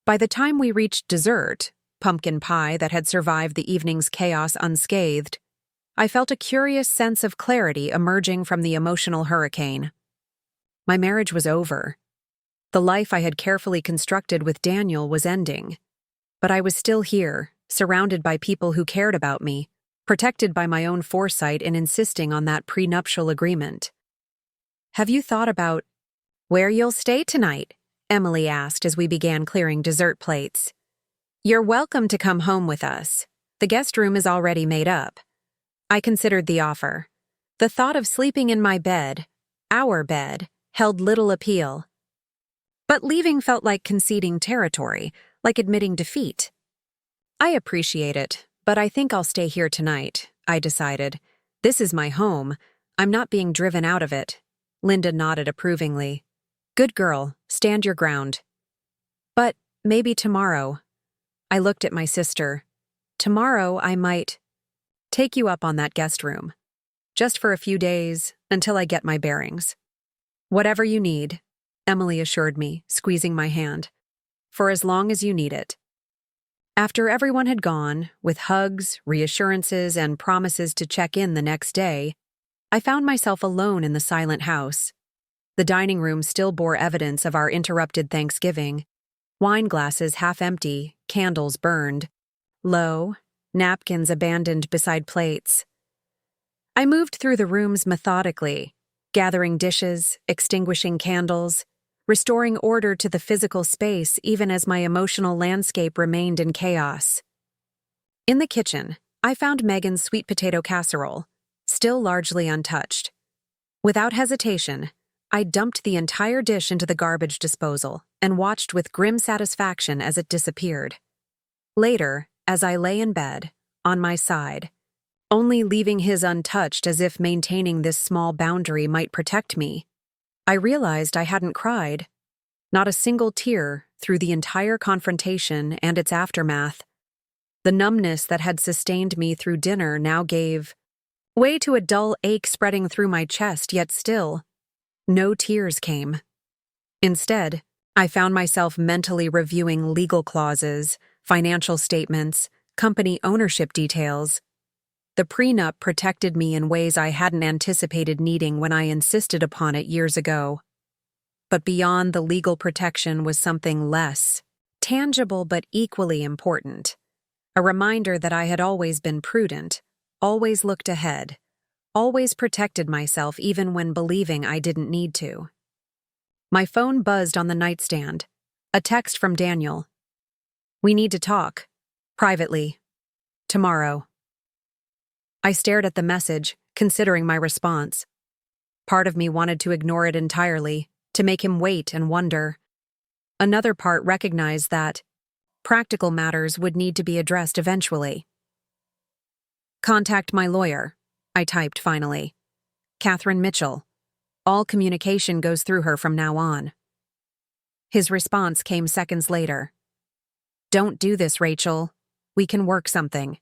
S1: By the time we reached dessert, pumpkin pie that had survived the evening's chaos unscathed, I felt a curious sense of clarity emerging from the emotional hurricane. My marriage was over. The life I had carefully constructed with Daniel was ending. But I was still here, surrounded by people who cared about me, protected by my own foresight in insisting on that prenuptial agreement. "Have you thought about where you'll stay tonight?" Emily asked as we began clearing dessert plates. "You're welcome to come home with us. The guest room is already made up." I considered the offer. The thought of sleeping in my bed, our bed, held little appeal. But leaving felt like conceding territory, like admitting defeat. "I appreciate it, but I think I'll stay here tonight," I decided. "This is my home. I'm not being driven out of it." Linda nodded approvingly. "Good girl, stand your ground." "But maybe tomorrow." I looked at my sister. Tomorrow I might take you up on that guest room. Just for a few days, until I get my bearings. Whatever you need, Emily assured me, squeezing my hand. For as long as you need it. After everyone had gone, with hugs, reassurances, and promises to check in the next day, I found myself alone in the silent house. The dining room still bore evidence of our interrupted Thanksgiving. Wine glasses half empty, candles burned. Low, napkins abandoned beside plates. I moved through the rooms methodically, gathering dishes, extinguishing candles, restoring order to the physical space even as my emotional landscape remained in chaos. In the kitchen, I found Megan's sweet potato casserole, still largely untouched. Without hesitation, I dumped the entire dish into the garbage disposal and watched with grim satisfaction as it disappeared. Later, as I lay in bed, on my side, only leaving his untouched as if maintaining this small boundary might protect me, I realized I hadn't cried. Not a single tear through the entire confrontation and its aftermath. The numbness that had sustained me through dinner now gave way to a dull ache spreading through my chest, yet still, no tears came. Instead, I found myself mentally reviewing legal clauses, financial statements, company ownership details. The prenup protected me in ways I hadn't anticipated needing when I insisted upon it years ago. But beyond the legal protection was something less, tangible but equally important. A reminder that I had always been prudent, always looked ahead, always protected myself even when believing I didn't need to. My phone buzzed on the nightstand. A text from Daniel. "We need to talk. Privately. Tomorrow." I stared at the message, considering my response. Part of me wanted to ignore it entirely, to make him wait and wonder. Another part recognized that practical matters would need to be addressed eventually. "Contact my lawyer," I typed finally. "Catherine Mitchell. All communication goes through her from now on." His response came seconds later. "Don't do this, Rachel. We can work something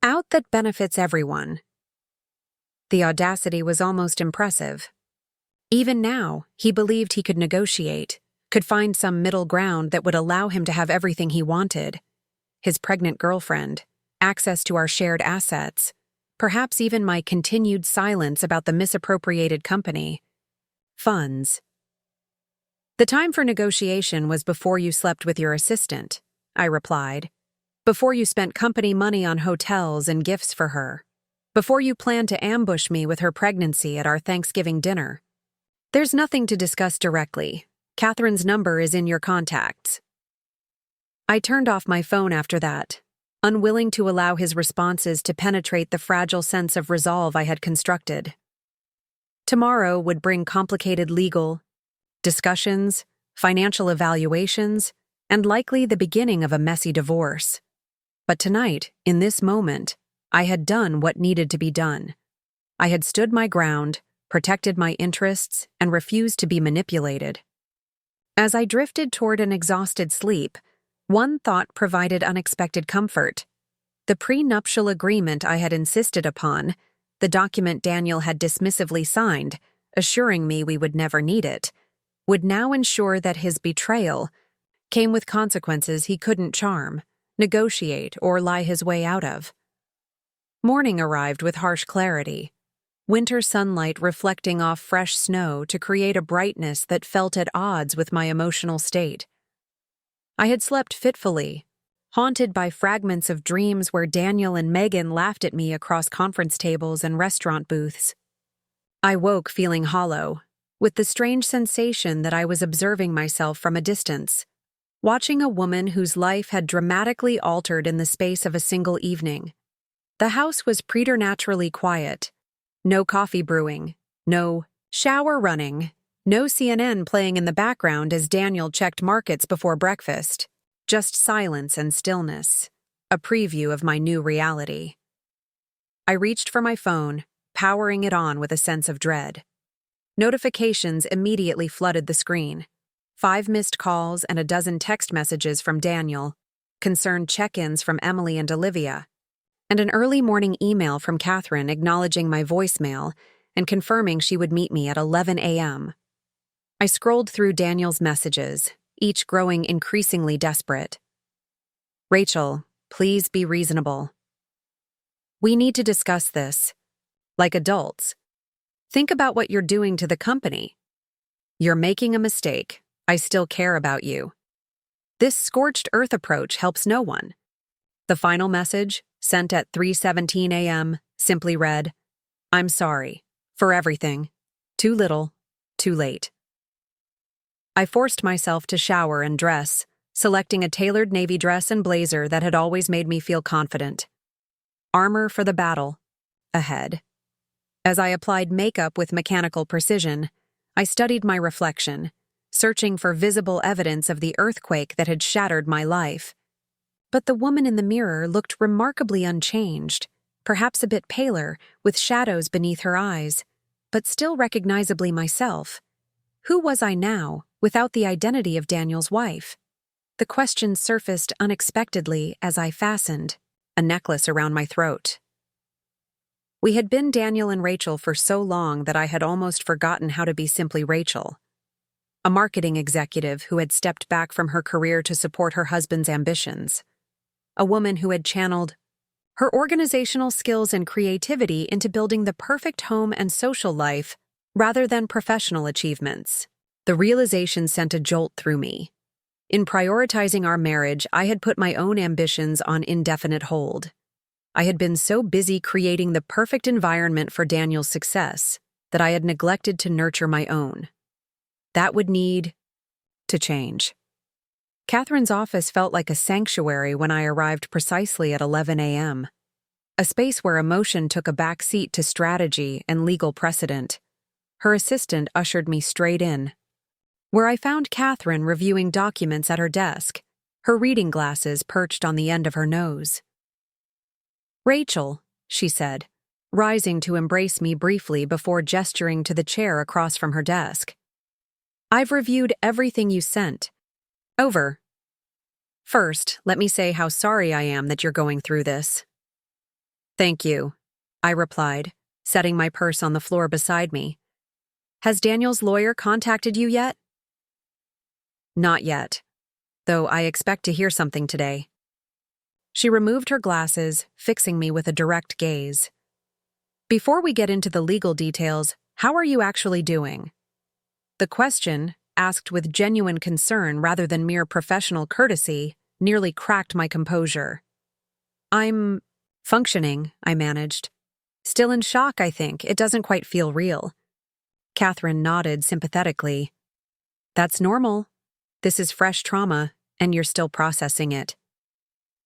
S1: out that benefits everyone." The audacity was almost impressive. Even now, he believed he could negotiate, could find some middle ground that would allow him to have everything he wanted. His pregnant girlfriend, access to our shared assets, perhaps even my continued silence about the misappropriated company. Funds. "The time for negotiation was before you slept with your assistant," I replied. "Before you spent company money on hotels and gifts for her. Before you planned to ambush me with her pregnancy at our Thanksgiving dinner. There's nothing to discuss directly. Catherine's number is in your contacts." I turned off my phone after that, unwilling to allow his responses to penetrate the fragile sense of resolve I had constructed. Tomorrow would bring complicated legal discussions, financial evaluations, and likely the beginning of a messy divorce. But tonight, in this moment, I had done what needed to be done. I had stood my ground, protected my interests, and refused to be manipulated. As I drifted toward an exhausted sleep, one thought provided unexpected comfort. The prenuptial agreement I had insisted upon, the document Daniel had dismissively signed, assuring me we would never need it, would now ensure that his betrayal came with consequences he couldn't charm, negotiate, or lie his way out of. Morning arrived with harsh clarity, winter sunlight reflecting off fresh snow to create a brightness that felt at odds with my emotional state. I had slept fitfully, haunted by fragments of dreams where Daniel and Megan laughed at me across conference tables and restaurant booths. I woke feeling hollow, with the strange sensation that I was observing myself from a distance, watching a woman whose life had dramatically altered in the space of a single evening. The house was preternaturally quiet. No coffee brewing, no shower running, no CNN playing in the background as Daniel checked markets before breakfast. Just silence and stillness, a preview of my new reality. I reached for my phone, powering it on with a sense of dread. Notifications immediately flooded the screen. 5 missed calls and a dozen text messages from Daniel. concerned check-ins from Emily and Olivia, and an early morning email from Catherine acknowledging my voicemail and confirming she would meet me at 11 a.m. I scrolled through Daniel's messages, each growing increasingly desperate. Rachel, please be reasonable. We need to discuss this. Like adults. Think about what you're doing to the company. You're making a mistake. I still care about you. This scorched earth approach helps no one. The final message, sent at 3:17 a.m., simply read, I'm sorry. For everything. Too little. Too late. I forced myself to shower and dress, selecting a tailored navy dress and blazer that had always made me feel confident. Armor for the battle. Ahead. As I applied makeup with mechanical precision, I studied my reflection, searching for visible evidence of the earthquake that had shattered my life. But the woman in the mirror looked remarkably unchanged, perhaps a bit paler, with shadows beneath her eyes, but still recognizably myself. Who was I now, without the identity of Daniel's wife? The question surfaced unexpectedly as I fastened a necklace around my throat. We had been Daniel and Rachel for so long that I had almost forgotten how to be simply Rachel. A marketing executive who had stepped back from her career to support her husband's ambitions. A woman who had channeled her organizational skills and creativity into building the perfect home and social life rather than professional achievements. The realization sent a jolt through me. In prioritizing our marriage, I had put my own ambitions on indefinite hold. I had been so busy creating the perfect environment for Daniel's success that I had neglected to nurture my own. That would need to change. Catherine's office felt like a sanctuary when I arrived precisely at 11 a.m., a space where emotion took a back seat to strategy and legal precedent. Her assistant ushered me straight in, where I found Catherine reviewing documents at her desk, her reading glasses perched on the end of her nose. Rachel, she said, rising to embrace me briefly before gesturing to the chair across from her desk. I've reviewed everything you sent. Over. First, let me say how sorry I am that you're going through this. Thank you, I replied, setting my purse on the floor beside me. Has Daniel's lawyer contacted you yet? Not yet, though I expect to hear something today. She removed her glasses, fixing me with a direct gaze. Before we get into the legal details, how are you actually doing? The question, asked with genuine concern rather than mere professional courtesy, nearly cracked my composure. I'm functioning, I managed. Still in shock, I think. It doesn't quite feel real. Catherine nodded sympathetically. That's normal. This is fresh trauma, and you're still processing it.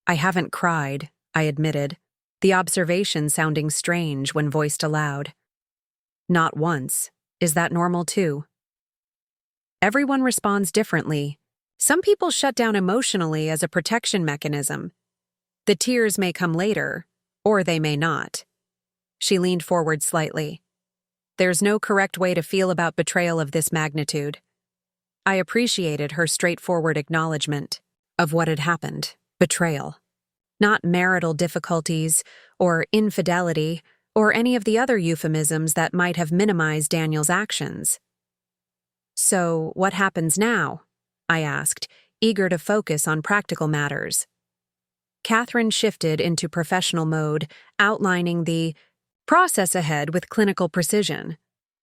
S1: I haven't cried, I admitted, the observation sounding strange when voiced aloud. Not once. Is that normal too? Everyone responds differently. Some people shut down emotionally as a protection mechanism. The tears may come later, or they may not. She leaned forward slightly. There's no correct way to feel about betrayal of this magnitude. I appreciated her straightforward acknowledgement of what had happened. Betrayal. Not marital difficulties, or infidelity, or any of the other euphemisms that might have minimized Daniel's actions. So, what happens now? I asked, eager to focus on practical matters. Catherine shifted into professional mode, outlining the process ahead with clinical precision.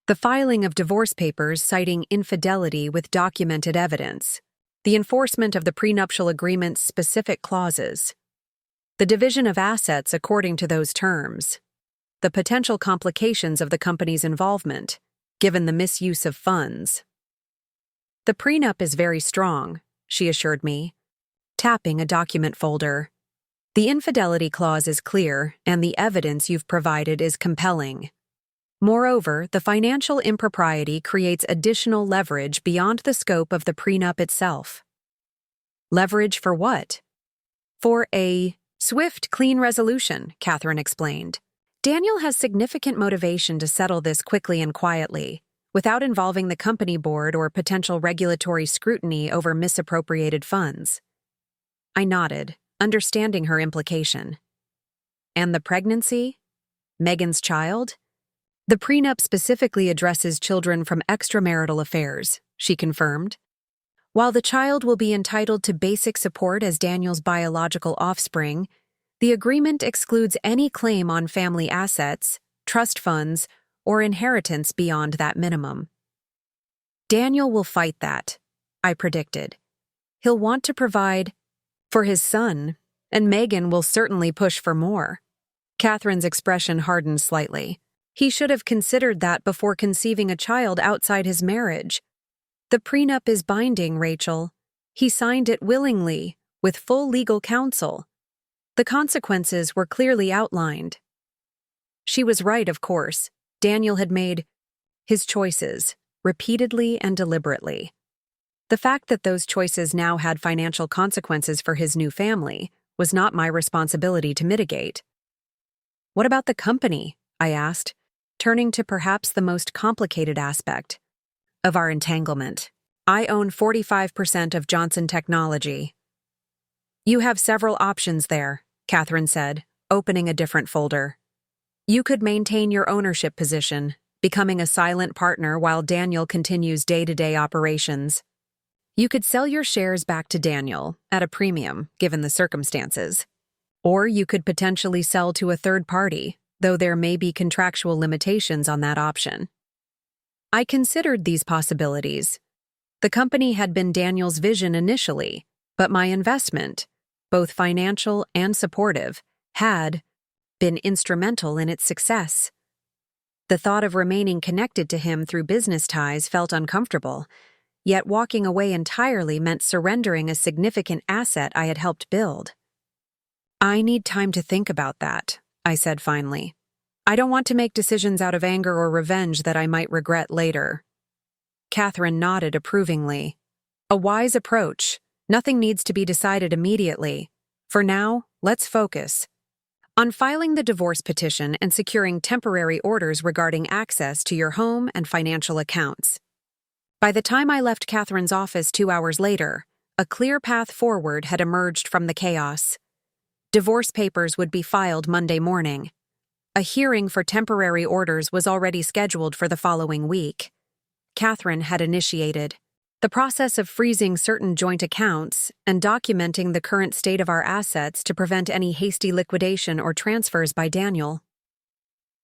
S1: The filing of divorce papers citing infidelity with documented evidence. The enforcement of the prenuptial agreement's specific clauses. The division of assets according to those terms. The potential complications of the company's involvement, given the misuse of funds. The prenup is very strong, she assured me, tapping a document folder. The infidelity clause is clear, and the evidence you've provided is compelling. Moreover, the financial impropriety creates additional leverage beyond the scope of the prenup itself. Leverage for what? For a swift, clean resolution, Catherine explained. Daniel has significant motivation to settle this quickly and quietly, without involving the company board or potential regulatory scrutiny over misappropriated funds. I nodded, understanding her implication. And the pregnancy? Megan's child? The prenup specifically addresses children from extramarital affairs, she confirmed. While the child will be entitled to basic support as Daniel's biological offspring, the agreement excludes any claim on family assets, trust funds, or inheritance beyond that minimum. Daniel will fight that, I predicted. He'll want to provide for his son, and Megan will certainly push for more. Catherine's expression hardened slightly. He should have considered that before conceiving a child outside his marriage. The prenup is binding, Rachel. He signed it willingly, with full legal counsel. The consequences were clearly outlined. She was right, of course. Daniel had made his choices, repeatedly and deliberately. The fact that those choices now had financial consequences for his new family was not my responsibility to mitigate. What about the company? I asked, turning to perhaps the most complicated aspect of our entanglement. I own 45% of Johnson Technology. You have several options there, Catherine said, opening a different folder. You could maintain your ownership position, becoming a silent partner while Daniel continues day-to-day operations. You could sell your shares back to Daniel at a premium, given the circumstances. Or you could potentially sell to a third party, though there may be contractual limitations on that option. I considered these possibilities. The company had been Daniel's vision initially, but my investment, both financial and supportive, had been instrumental in its success. The thought of remaining connected to him through business ties felt uncomfortable, yet walking away entirely meant surrendering a significant asset I had helped build. I need time to think about that, I said finally. I don't want to make decisions out of anger or revenge that I might regret later. Catherine nodded approvingly. A wise approach. Nothing needs to be decided immediately. For now, let's focus on filing the divorce petition and securing temporary orders regarding access to your home and financial accounts. By the time I left Catherine's office 2 hours later, a clear path forward had emerged from the chaos. Divorce papers would be filed Monday morning. A hearing for temporary orders was already scheduled for the following week. Catherine had initiated the process of freezing certain joint accounts and documenting the current state of our assets to prevent any hasty liquidation or transfers by Daniel.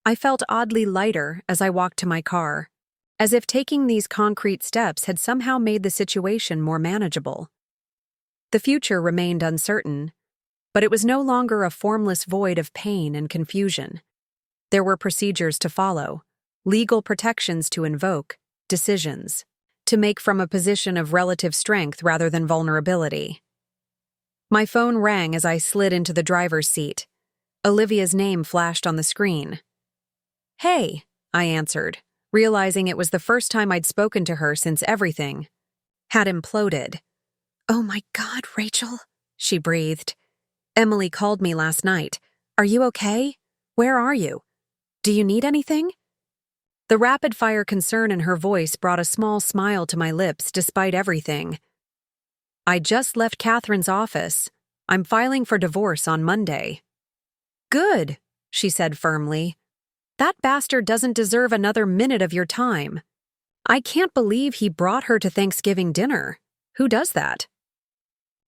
S1: I felt oddly lighter as I walked to my car, as if taking these concrete steps had somehow made the situation more manageable. The future remained uncertain, but it was no longer a formless void of pain and confusion. There were procedures to follow, legal protections to invoke, decisions to make from a position of relative strength rather than vulnerability. My phone rang as I slid into the driver's seat. Olivia's name flashed on the screen. "Hey," I answered, realizing it was the first time I'd spoken to her since everything had imploded. "Oh my God, Rachel," she breathed. "Emily called me last night. Are you okay? Where are you? Do you need anything?" The rapid-fire concern in her voice brought a small smile to my lips despite everything. "I just left Catherine's office. I'm filing for divorce on Monday." "Good," she said firmly. "That bastard doesn't deserve another minute of your time. I can't believe he brought her to Thanksgiving dinner. Who does that?"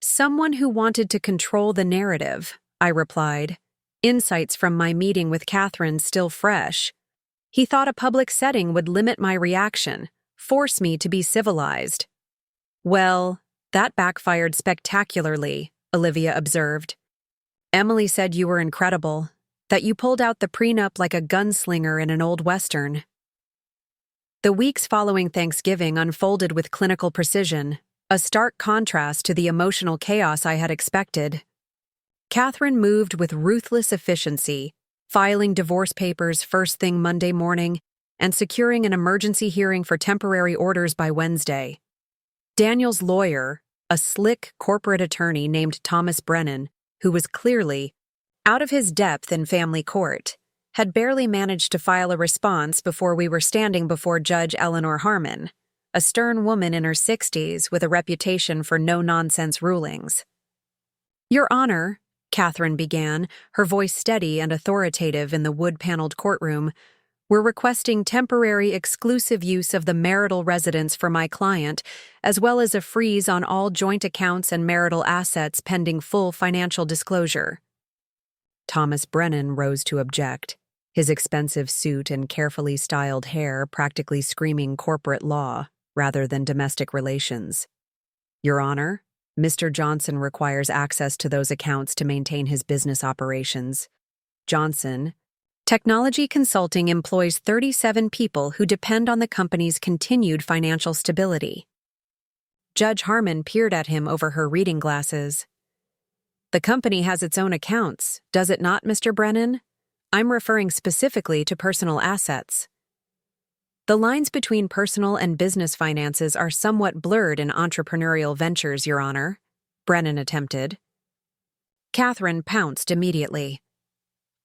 S1: "Someone who wanted to control the narrative," I replied, insights from my meeting with Catherine still fresh. He thought a public setting would limit my reaction, force me to be civilized. "Well, that backfired spectacularly," Olivia observed. "Emily said you were incredible, that you pulled out the prenup like a gunslinger in an old Western." The weeks following Thanksgiving unfolded with clinical precision, a stark contrast to the emotional chaos I had expected. Catherine moved with ruthless efficiency, filing divorce papers first thing Monday morning and securing an emergency hearing for temporary orders by Wednesday. Daniel's lawyer, a slick corporate attorney named Thomas Brennan, who was clearly out of his depth in family court, had barely managed to file a response before we were standing before Judge Eleanor Harmon, a stern woman in her 60s with a reputation for no-nonsense rulings. Your Honor, Catherine began, her voice steady and authoritative in the wood-paneled courtroom, we're requesting temporary exclusive use of the marital residence for my client, as well as a freeze on all joint accounts and marital assets pending full financial disclosure. Thomas Brennan rose to object, his expensive suit and carefully styled hair practically screaming corporate law rather than domestic relations. Your Honor, Mr. Johnson requires access to those accounts to maintain his business operations. Johnson, Technology Consulting employs 37 people who depend on the company's continued financial stability. Judge Harmon peered at him over her reading glasses. The company has its own accounts, does it not, Mr. Brennan? I'm referring specifically to personal assets. The lines between personal and business finances are somewhat blurred in entrepreneurial ventures, Your Honor, Brennan attempted. Catherine pounced immediately.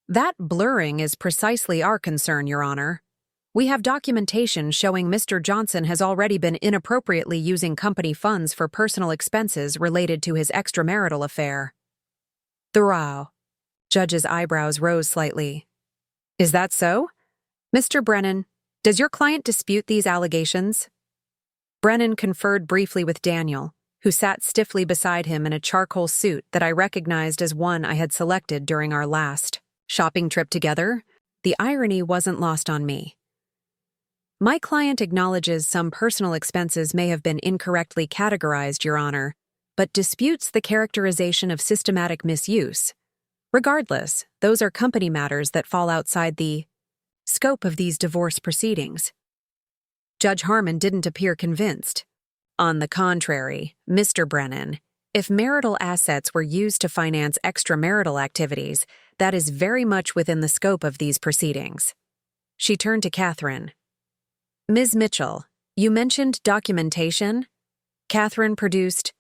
S1: That blurring is precisely our concern, Your Honor. We have documentation showing Mr. Johnson has already been inappropriately using company funds for personal expenses related to his extramarital affair. The row. Judge's eyebrows rose slightly. Is that so? Mr. Brennan, does your client dispute these allegations? Brennan conferred briefly with Daniel, who sat stiffly beside him in a charcoal suit that I recognized as one I had selected during our last shopping trip together. The irony wasn't lost on me. My client acknowledges some personal expenses may have been incorrectly categorized, Your Honor, but disputes the characterization of systematic misuse. Regardless, those are company matters that fall outside the scope of these divorce proceedings. Judge Harmon didn't appear convinced. On the contrary, Mr. Brennan, if marital assets were used to finance extramarital activities, that is very much within the scope of these proceedings. She turned to Catherine. Ms. Mitchell, you mentioned documentation? Catherine produced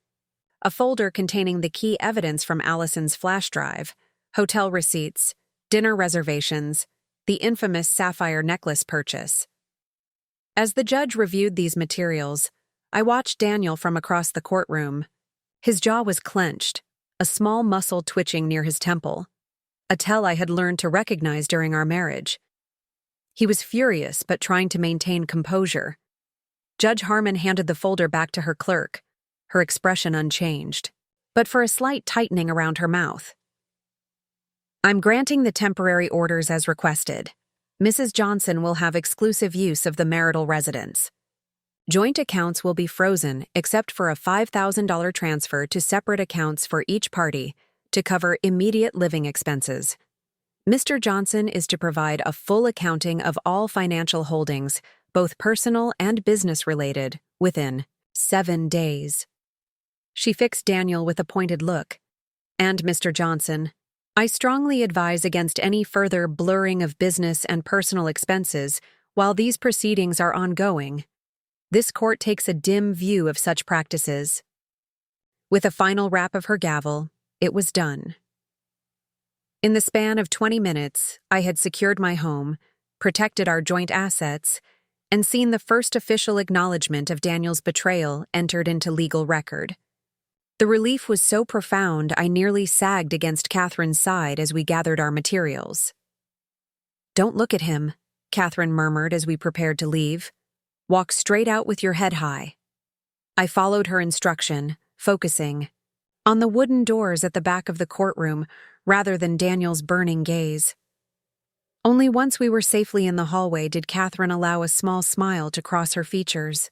S1: a folder containing the key evidence from Allison's flash drive, hotel receipts, dinner reservations, the infamous sapphire necklace purchase. As the judge reviewed these materials, I watched Daniel from across the courtroom. His jaw was clenched, a small muscle twitching near his temple, a tell I had learned to recognize during our marriage. He was furious but trying to maintain composure. Judge Harmon handed the folder back to her clerk, her expression unchanged, but for a slight tightening around her mouth. I'm granting the temporary orders as requested. Mrs. Johnson will have exclusive use of the marital residence. Joint accounts will be frozen except for a $5,000 transfer to separate accounts for each party to cover immediate living expenses. Mr. Johnson is to provide a full accounting of all financial holdings, both personal and business-related, within 7 days. She fixed Daniel with a pointed look. And Mr. Johnson, I strongly advise against any further blurring of business and personal expenses while these proceedings are ongoing. This court takes a dim view of such practices. With a final rap of her gavel, it was done. In the span of 20 minutes, I had secured my home, protected our joint assets, and seen the first official acknowledgement of Daniel's betrayal entered into legal record. The relief was so profound I nearly sagged against Catherine's side as we gathered our materials. Don't look at him, Catherine murmured as we prepared to leave. Walk straight out with your head high. I followed her instruction, focusing on the wooden doors at the back of the courtroom rather than Daniel's burning gaze. Only once we were safely in the hallway did Catherine allow a small smile to cross her features.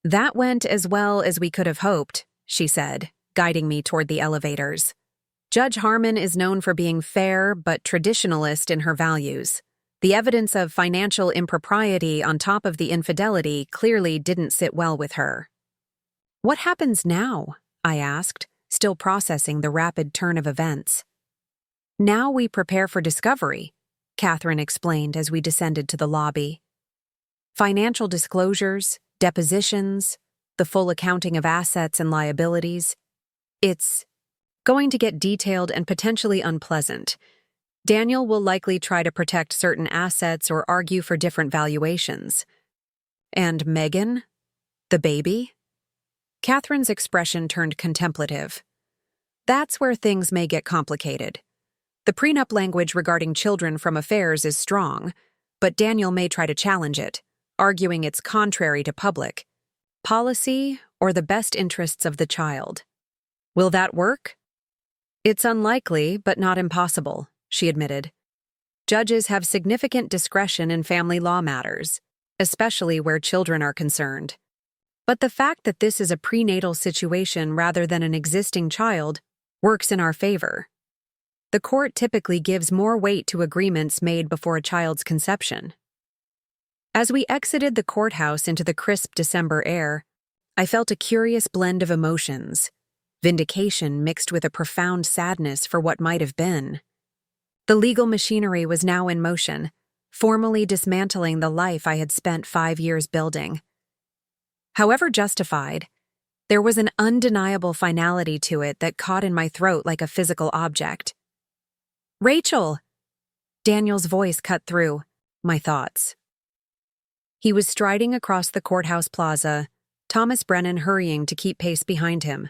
S1: That went as well as we could have hoped, she said, guiding me toward the elevators. Judge Harmon is known for being fair but traditionalist in her values. The evidence of financial impropriety on top of the infidelity clearly didn't sit well with her. What happens now? I asked, still processing the rapid turn of events. Now we prepare for discovery, Catherine explained as we descended to the lobby. Financial disclosures, depositions, the full accounting of assets and liabilities. It's going to get detailed and potentially unpleasant. Daniel will likely try to protect certain assets or argue for different valuations. And Megan? The baby? Catherine's expression turned contemplative. That's where things may get complicated. The prenup language regarding children from affairs is strong, but Daniel may try to challenge it, arguing it's contrary to public policy or the best interests of the child. Will that work? It's unlikely, but not impossible, she admitted. Judges have significant discretion in family law matters, especially where children are concerned. But the fact that this is a prenatal situation rather than an existing child works in our favor. The court typically gives more weight to agreements made before a child's conception. As we exited the courthouse into the crisp December air, I felt a curious blend of emotions, vindication mixed with a profound sadness for what might have been. The legal machinery was now in motion, formally dismantling the life I had spent 5 years building. However justified, there was an undeniable finality to it that caught in my throat like a physical object. "Rachel!" Daniel's voice cut through my thoughts. He was striding across the courthouse plaza, Thomas Brennan hurrying to keep pace behind him.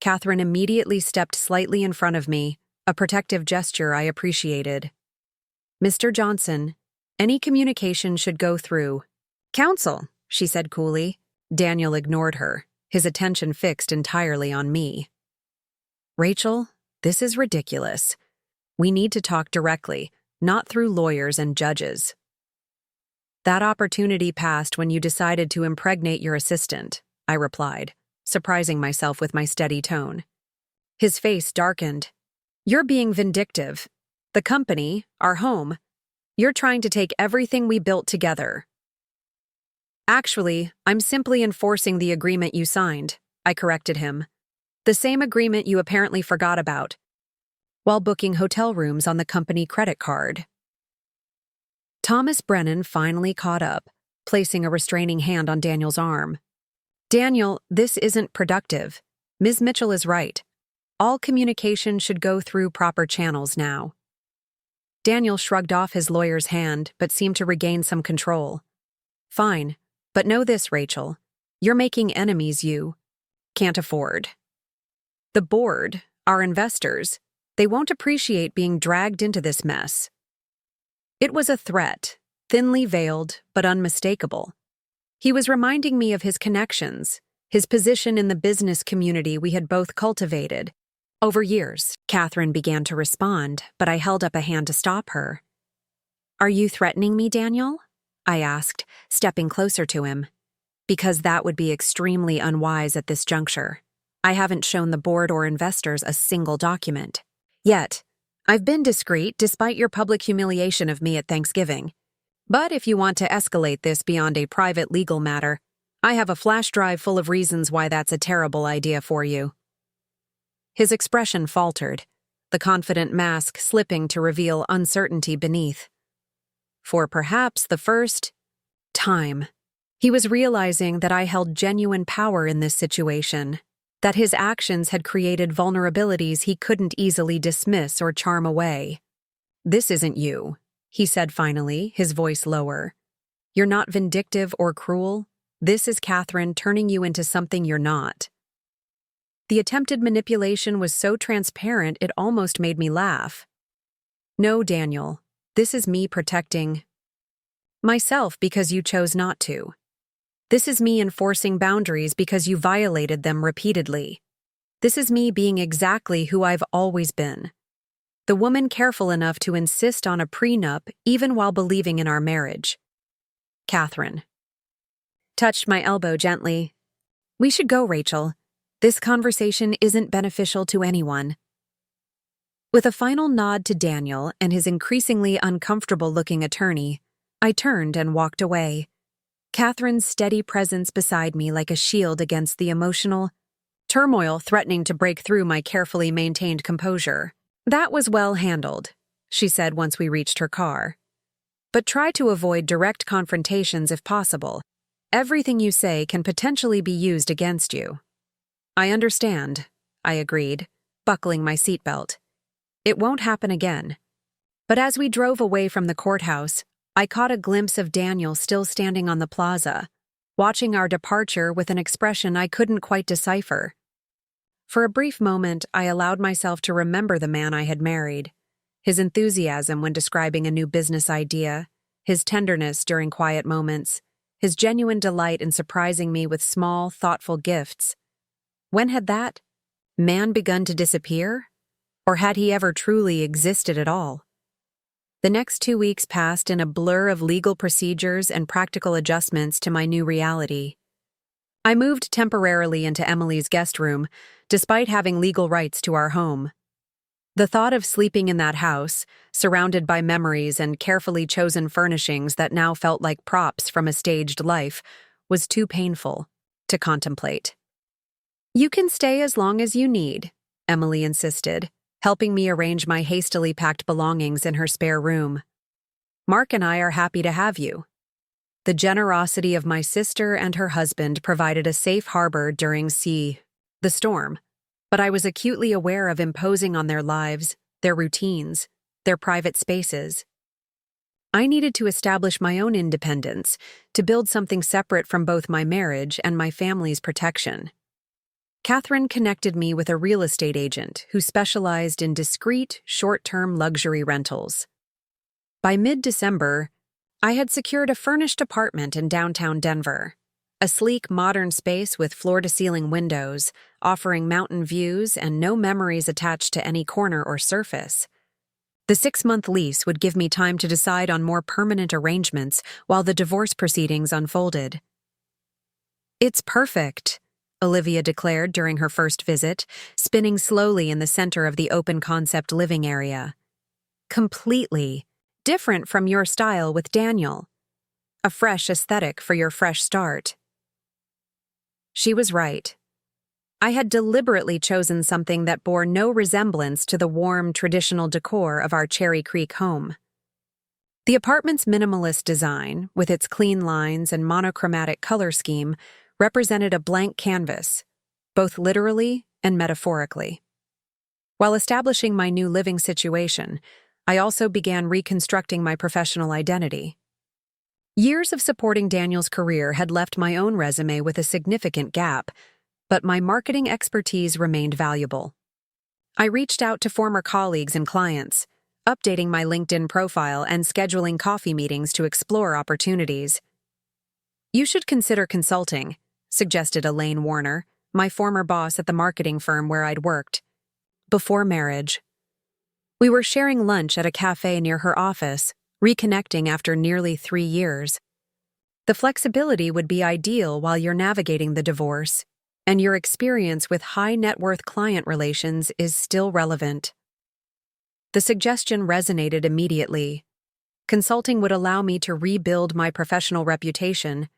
S1: Catherine immediately stepped slightly in front of me, a protective gesture I appreciated. "Mr. Johnson, any communication should go through counsel," she said coolly. Daniel ignored her, his attention fixed entirely on me. "Rachel, this is ridiculous. We need to talk directly, not through lawyers and judges." "That opportunity passed when you decided to impregnate your assistant," I replied, surprising myself with my steady tone. His face darkened. "You're being vindictive. The company, our home, you're trying to take everything we built together." "Actually, I'm simply enforcing the agreement you signed," I corrected him. "The same agreement you apparently forgot about, while booking hotel rooms on the company credit card." Thomas Brennan finally caught up, placing a restraining hand on Daniel's arm. "Daniel, this isn't productive. Ms. Mitchell is right. All communication should go through proper channels now." Daniel shrugged off his lawyer's hand but seemed to regain some control. "Fine, but know this, Rachel. You're making enemies you can't afford. The board, our investors, they won't appreciate being dragged into this mess." It was a threat, thinly veiled but unmistakable. He was reminding me of his connections, his position in the business community we had both cultivated over years. Catherine began to respond, but I held up a hand to stop her. "Are you threatening me, Daniel?" I asked, stepping closer to him. "Because that would be extremely unwise at this juncture. I haven't shown the board or investors a single document. Yet, I've been discreet despite your public humiliation of me at Thanksgiving. But if you want to escalate this beyond a private legal matter, I have a flash drive full of reasons why that's a terrible idea for you." His expression faltered, the confident mask slipping to reveal uncertainty beneath. For perhaps the first time, he was realizing that I held genuine power in this situation, that his actions had created vulnerabilities he couldn't easily dismiss or charm away. "This isn't you," he said finally, his voice lower. "You're not vindictive or cruel. This is Catherine turning you into something you're not." The attempted manipulation was so transparent it almost made me laugh. "No, Daniel, this is me protecting myself because you chose not to. This is me enforcing boundaries because you violated them repeatedly. This is me being exactly who I've always been. The woman careful enough to insist on a prenup even while believing in our marriage." Catherine touched my elbow gently. "We should go, Rachel. This conversation isn't beneficial to anyone." With a final nod to Daniel and his increasingly uncomfortable-looking attorney, I turned and walked away. Catherine's steady presence beside me like a shield against the emotional turmoil threatening to break through my carefully maintained composure. "That was well handled," she said once we reached her car. "But try to avoid direct confrontations if possible. Everything you say can potentially be used against you." "I understand," I agreed, buckling my seatbelt. "It won't happen again." But as we drove away from the courthouse, I caught a glimpse of Daniel still standing on the plaza, watching our departure with an expression I couldn't quite decipher. For a brief moment, I allowed myself to remember the man I had married. His enthusiasm when describing a new business idea, his tenderness during quiet moments, his genuine delight in surprising me with small, thoughtful gifts. When had that man begun to disappear? Or had he ever truly existed at all? The next 2 weeks passed in a blur of legal procedures and practical adjustments to my new reality. I moved temporarily into Emily's guest room, despite having legal rights to our home. The thought of sleeping in that house, surrounded by memories and carefully chosen furnishings that now felt like props from a staged life, was too painful to contemplate. "You can stay as long as you need," Emily insisted, helping me arrange my hastily packed belongings in her spare room. "Mark and I are happy to have you." The generosity of my sister and her husband provided a safe harbor during the storm, but I was acutely aware of imposing on their lives, their routines, their private spaces. I needed to establish my own independence, to build something separate from both my marriage and my family's protection. Catherine connected me with a real estate agent who specialized in discreet, short-term luxury rentals. By mid-December, I had secured a furnished apartment in downtown Denver, a sleek, modern space with floor-to-ceiling windows, offering mountain views and no memories attached to any corner or surface. The 6-month lease would give me time to decide on more permanent arrangements while the divorce proceedings unfolded. "It's perfect," Olivia declared during her first visit, spinning slowly in the center of the open-concept living area. "Completely different from your style with Daniel. A fresh aesthetic for your fresh start." She was right. I had deliberately chosen something that bore no resemblance to the warm, traditional decor of our Cherry Creek home. The apartment's minimalist design, with its clean lines and monochromatic color scheme, represented a blank canvas, both literally and metaphorically. While establishing my new living situation, I also began reconstructing my professional identity. Years of supporting Daniel's career had left my own resume with a significant gap, but my marketing expertise remained valuable. I reached out to former colleagues and clients, updating my LinkedIn profile and scheduling coffee meetings to explore opportunities. "You should consider consulting," suggested Elaine Warner, my former boss at the marketing firm where I'd worked. Before marriage. We were sharing lunch at a cafe near her office, reconnecting after nearly 3 years. "The flexibility would be ideal while you're navigating the divorce, and your experience with high-net-worth client relations is still relevant." The suggestion resonated immediately. Consulting would allow me to rebuild my professional reputation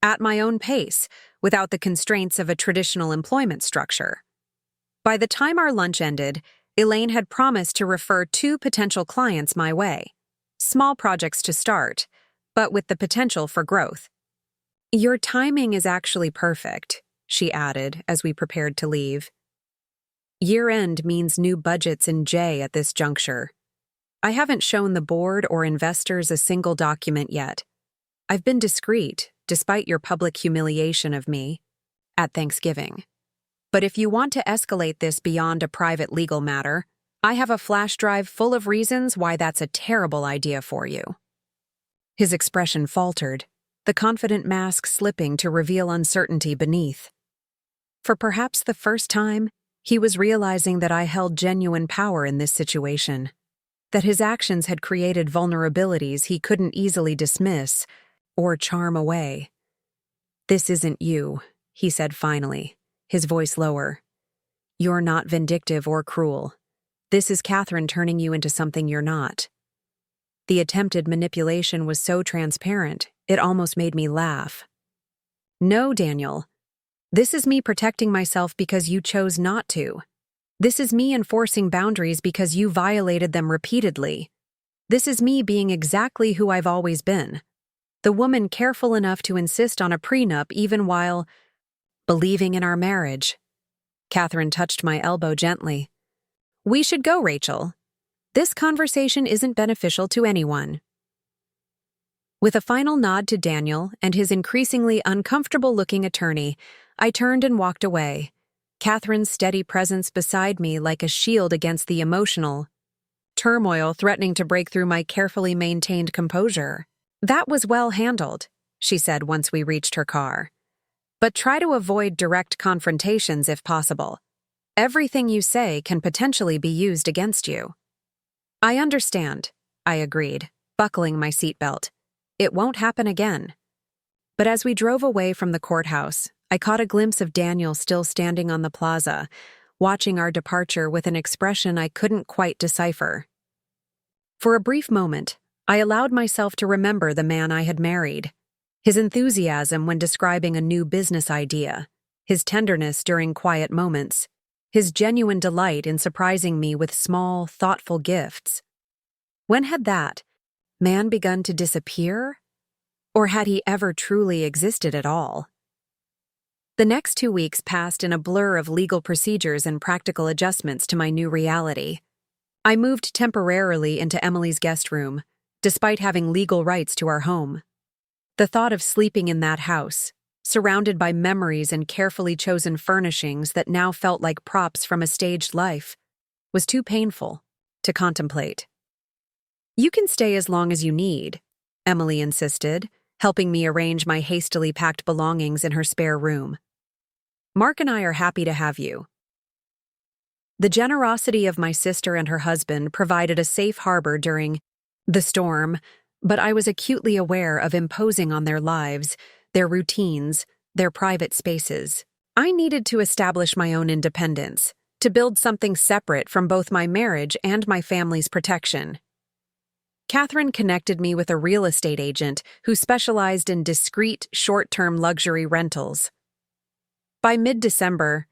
S1: at my own pace, without the constraints of a traditional employment structure. By the time our lunch ended, Elaine had promised to refer 2 potential clients my way. Small projects to start, but with the potential for growth. "Your timing is actually perfect," she added as we prepared to leave. "Year-end means new budgets in J at this juncture. I haven't shown the board or investors a single document yet. I've been discreet, despite your public humiliation of me, at Thanksgiving. But if you want to escalate this beyond a private legal matter, I have a flash drive full of reasons why that's a terrible idea for you." His expression faltered, the confident mask slipping to reveal uncertainty beneath. For perhaps the first time, he was realizing that I held genuine power in this situation, that his actions had created vulnerabilities he couldn't easily dismiss or charm away. "This isn't you," he said finally, his voice lower. "You're not vindictive or cruel. This is Catherine turning you into something you're not." The attempted manipulation was so transparent, it almost made me laugh. "No, Daniel. This is me protecting myself because you chose not to. This is me enforcing boundaries because you violated them repeatedly. This is me being exactly who I've always been. The woman careful enough to insist on a prenup even while believing in our marriage." Catherine touched my elbow gently. "We should go, Rachel. This conversation isn't beneficial to anyone." With a final nod to Daniel and his increasingly uncomfortable-looking attorney, I turned and walked away. Catherine's steady presence beside me like a shield against the emotional turmoil threatening to break through my carefully maintained composure. "That was well handled," she said once we reached her car. "But try to avoid direct confrontations if possible. Everything you say can potentially be used against you." "I understand," I agreed, buckling my seatbelt. "It won't happen again." But as we drove away from the courthouse, I caught a glimpse of Daniel still standing on the plaza, watching our departure with an expression I couldn't quite decipher. For a brief moment, I allowed myself to remember the man I had married. His enthusiasm when describing a new business idea, his tenderness during quiet moments, his genuine delight in surprising me with small, thoughtful gifts. When had that man begun to disappear? Or had he ever truly existed at all? The next 2 weeks passed in a blur of legal procedures and practical adjustments to my new reality. I moved temporarily into Emily's guest room, despite having legal rights to our home. The thought of sleeping in that house, surrounded by memories and carefully chosen furnishings that now felt like props from a staged life, was too painful to contemplate. "You can stay as long as you need," Emily insisted, helping me arrange my hastily packed belongings in her spare room. "Mark and I are happy to have you." The generosity of my sister and her husband provided a safe harbor during the storm, but I was acutely aware of imposing on their lives, their routines, their private spaces. I needed to establish my own independence, to build something separate from both my marriage and my family's protection. Catherine connected me with a real estate agent who specialized in discreet, short-term luxury rentals. By mid-December,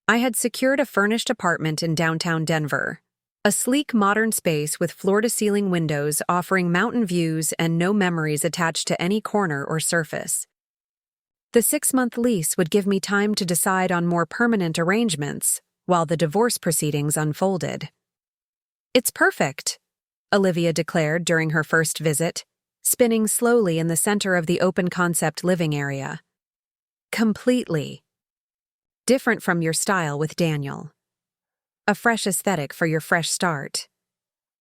S1: I had secured a furnished apartment in downtown Denver, a sleek modern space with floor-to-ceiling windows offering mountain views and no memories attached to any corner or surface. The 6-month lease would give me time to decide on more permanent arrangements while the divorce proceedings unfolded. "It's perfect," Olivia declared during her first visit, spinning slowly in the center of the open-concept living area. "Completely different from your style with Daniel. A fresh aesthetic for your fresh start."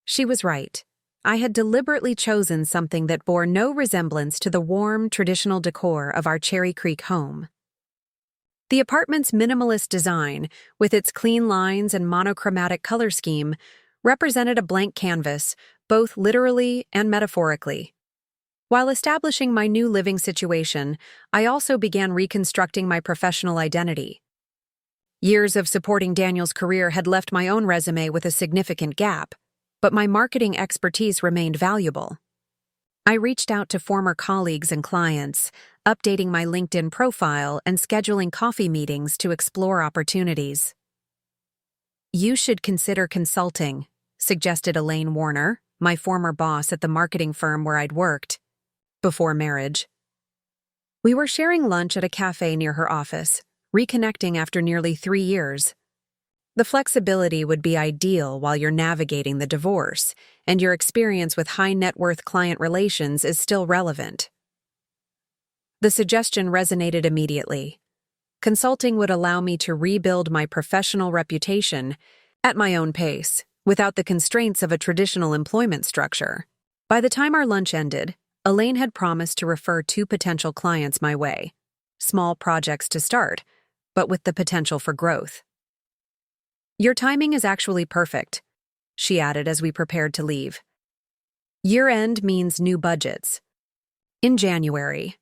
S1: She was right. I had deliberately chosen something that bore no resemblance to the warm, traditional decor of our Cherry Creek home. The apartment's minimalist design, with its clean lines and monochromatic color scheme, represented a blank canvas, both literally and metaphorically. While establishing my new living situation, I also began reconstructing my professional identity. Years of supporting Daniel's career had left my own resume with a significant gap, but my marketing expertise remained valuable. I reached out to former colleagues and clients, updating my LinkedIn profile and scheduling coffee meetings to explore opportunities. "You should consider consulting," suggested Elaine Warner, my former boss at the marketing firm where I'd worked before marriage. We were sharing lunch at a cafe near her office, reconnecting after nearly 3 years. "The flexibility would be ideal while you're navigating the divorce, and your experience with high-net-worth client relations is still relevant." The suggestion resonated immediately. Consulting would allow me to rebuild my professional reputation at my own pace, without the constraints of a traditional employment structure. By the time our lunch ended, Elaine had promised to refer 2 potential clients my way. Small projects to start, but with the potential for growth. "Your timing is actually perfect," she added as we prepared to leave. "Year-end means new budgets. In January,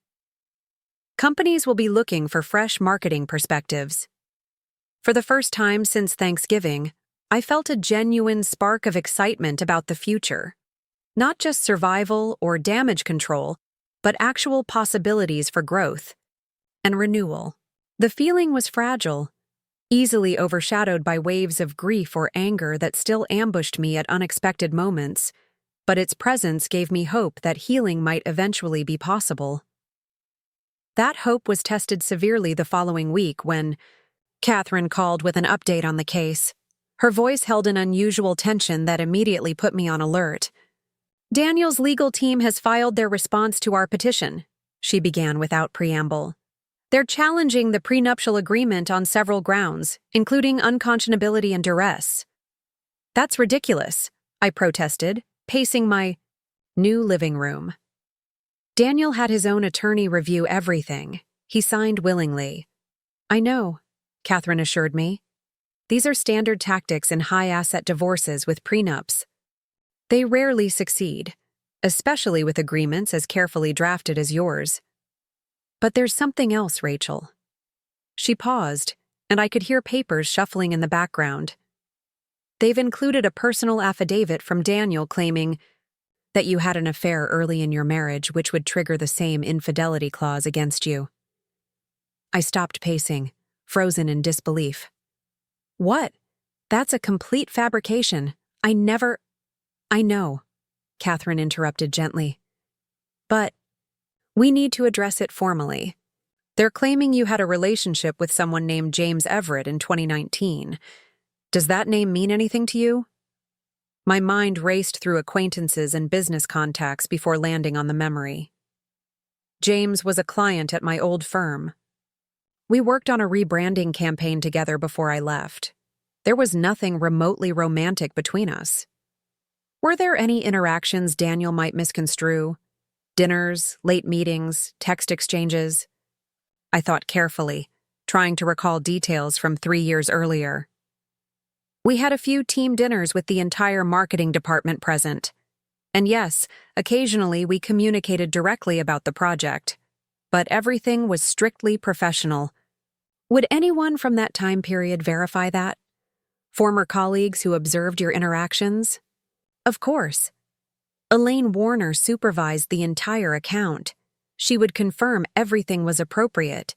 S1: companies will be looking for fresh marketing perspectives." For the first time since Thanksgiving, I felt a genuine spark of excitement about the future. Not just survival or damage control, but actual possibilities for growth and renewal. The feeling was fragile, easily overshadowed by waves of grief or anger that still ambushed me at unexpected moments, but its presence gave me hope that healing might eventually be possible. That hope was tested severely the following week when Catherine called with an update on the case. Her voice held an unusual tension that immediately put me on alert. "Daniel's legal team has filed their response to our petition," she began without preamble. They're challenging the prenuptial agreement on several grounds, including unconscionability and duress. That's ridiculous, I protested, pacing my new living room. Daniel had his own attorney review everything. He signed willingly. I know, Catherine assured me. These are standard tactics in high-asset divorces with prenups. They rarely succeed, especially with agreements as carefully drafted as yours. But there's something else, Rachel. She paused, and I could hear papers shuffling in the background. They've included a personal affidavit from Daniel claiming that you had an affair early in your marriage which would trigger the same infidelity clause against you. I stopped pacing, frozen in disbelief. What? That's a complete fabrication. I know, Catherine interrupted gently. But we need to address it formally. They're claiming you had a relationship with someone named James Everett in 2019. Does that name mean anything to you? My mind raced through acquaintances and business contacts before landing on the memory. James was a client at my old firm. We worked on a rebranding campaign together before I left. There was nothing remotely romantic between us. Were there any interactions Daniel might misconstrue? Dinners, late meetings, text exchanges? I thought carefully, trying to recall details from 3 years earlier. We had a few team dinners with the entire marketing department present. And yes, occasionally we communicated directly about the project. But everything was strictly professional. Would anyone from that time period verify that? Former colleagues who observed your interactions? Of course. Elaine Warner supervised the entire account. She would confirm everything was appropriate.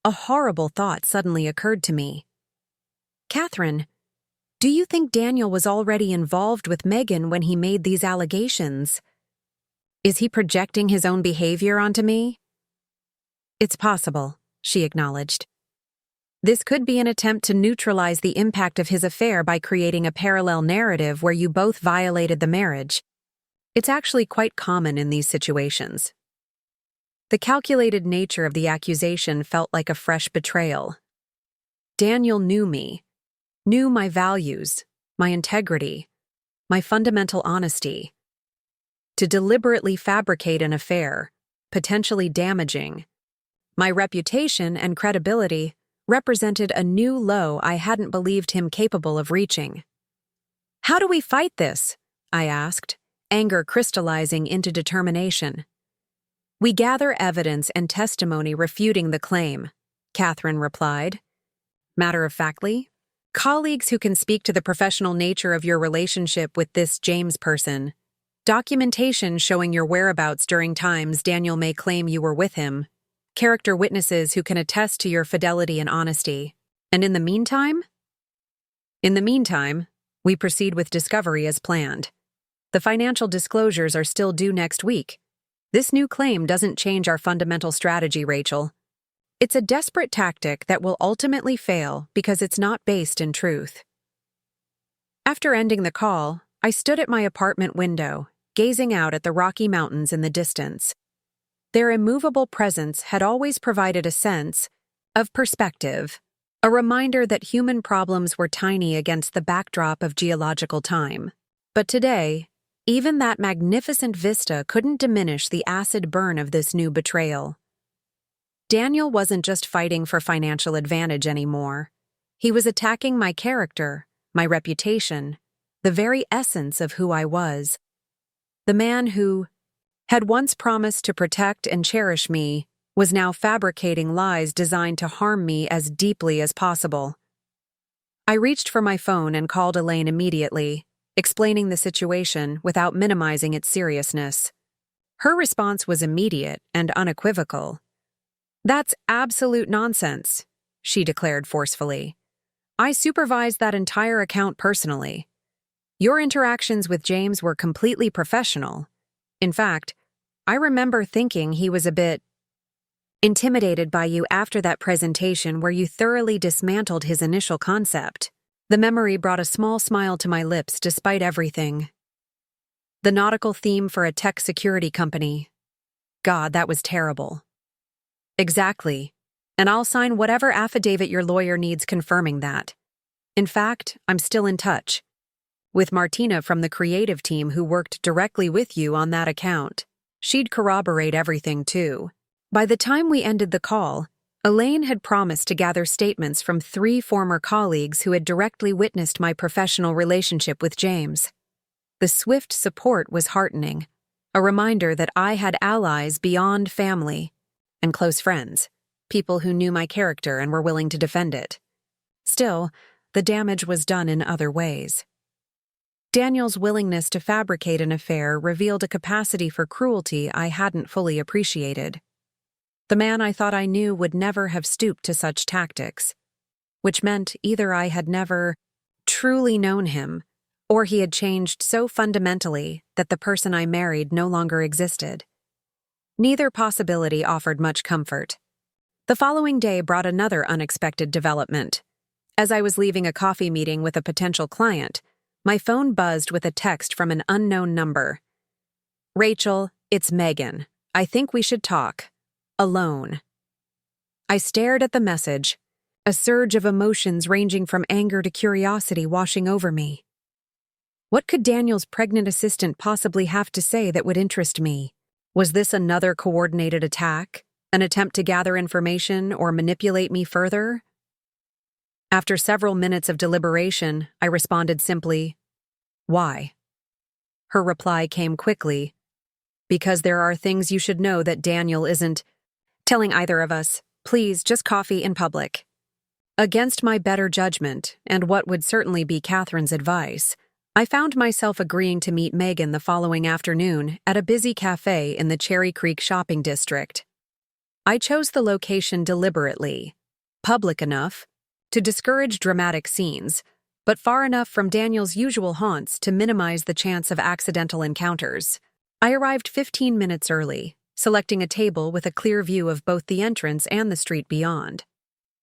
S1: A horrible thought suddenly occurred to me. Catherine, do you think Daniel was already involved with Megan when he made these allegations? Is he projecting his own behavior onto me? It's possible, she acknowledged. This could be an attempt to neutralize the impact of his affair by creating a parallel narrative where you both violated the marriage. It's actually quite common in these situations. The calculated nature of the accusation felt like a fresh betrayal. Daniel knew me. Knew my values, my integrity, my fundamental honesty. To deliberately fabricate an affair, potentially damaging, my reputation and credibility represented a new low I hadn't believed him capable of reaching. How do we fight this? I asked, anger crystallizing into determination. We gather evidence and testimony refuting the claim, Catherine replied. Matter-of-factly, colleagues who can speak to the professional nature of your relationship with this James person. Documentation showing your whereabouts during times Daniel may claim you were with him. Character witnesses who can attest to your fidelity and honesty. And in the meantime? In the meantime, we proceed with discovery as planned. The financial disclosures are still due next week. This new claim doesn't change our fundamental strategy, Rachel. It's a desperate tactic that will ultimately fail because it's not based in truth. After ending the call, I stood at my apartment window, gazing out at the Rocky Mountains in the distance. Their immovable presence had always provided a sense of perspective, a reminder that human problems were tiny against the backdrop of geological time. But today, even that magnificent vista couldn't diminish the acid burn of this new betrayal. Daniel wasn't just fighting for financial advantage anymore. He was attacking my character, my reputation, the very essence of who I was. The man who had once promised to protect and cherish me was now fabricating lies designed to harm me as deeply as possible. I reached for my phone and called Elaine immediately, explaining the situation without minimizing its seriousness. Her response was immediate and unequivocal. "That's absolute nonsense," she declared forcefully. "I supervised that entire account personally. Your interactions with James were completely professional. In fact, I remember thinking he was a bit intimidated by you after that presentation where you thoroughly dismantled his initial concept." The memory brought a small smile to my lips despite everything. The nautical theme for a tech security company. God, that was terrible. Exactly, and I'll sign whatever affidavit your lawyer needs confirming that. In fact, I'm still in touch with Martina from the creative team who worked directly with you on that account. She'd corroborate everything, too. By the time we ended the call, Elaine had promised to gather statements from 3 former colleagues who had directly witnessed my professional relationship with James. The swift support was heartening, a reminder that I had allies beyond family and close friends, people who knew my character and were willing to defend it. Still, the damage was done in other ways. Daniel's willingness to fabricate an affair revealed a capacity for cruelty I hadn't fully appreciated. The man I thought I knew would never have stooped to such tactics, which meant either I had never truly known him, or he had changed so fundamentally that the person I married no longer existed. Neither possibility offered much comfort. The following day brought another unexpected development. As I was leaving a coffee meeting with a potential client, my phone buzzed with a text from an unknown number. "Rachel, it's Megan. I think we should talk. Alone." I stared at the message, a surge of emotions ranging from anger to curiosity washing over me. What could Daniel's pregnant assistant possibly have to say that would interest me? Was this another coordinated attack, an attempt to gather information or manipulate me further? After several minutes of deliberation, I responded simply, "Why?" Her reply came quickly, "Because there are things you should know that Daniel isn't telling either of us. Please, just coffee in public." Against my better judgment, and what would certainly be Catherine's advice, I found myself agreeing to meet Megan the following afternoon at a busy cafe in the Cherry Creek shopping district. I chose the location deliberately, public enough to discourage dramatic scenes, but far enough from Daniel's usual haunts to minimize the chance of accidental encounters. I arrived 15 minutes early, selecting a table with a clear view of both the entrance and the street beyond.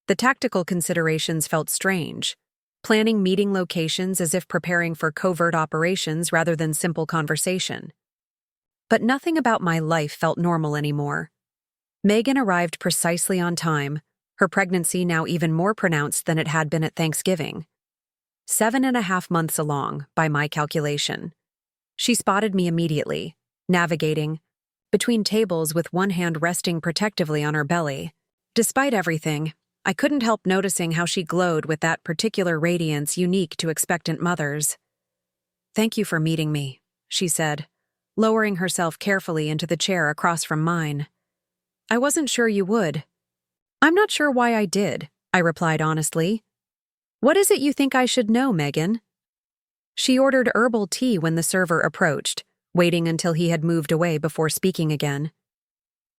S1: The tactical considerations felt strange, planning meeting locations as if preparing for covert operations rather than simple conversation. But nothing about my life felt normal anymore. Megan arrived precisely on time, her pregnancy now even more pronounced than it had been at Thanksgiving. 7.5 months along, by my calculation. She spotted me immediately, navigating between tables with one hand resting protectively on her belly. Despite everything, I couldn't help noticing how she glowed with that particular radiance unique to expectant mothers. "Thank you for meeting me," she said, lowering herself carefully into the chair across from mine. "I wasn't sure you would." "I'm not sure why I did," I replied honestly. "What is it you think I should know, Megan?" She ordered herbal tea when the server approached, waiting until he had moved away before speaking again.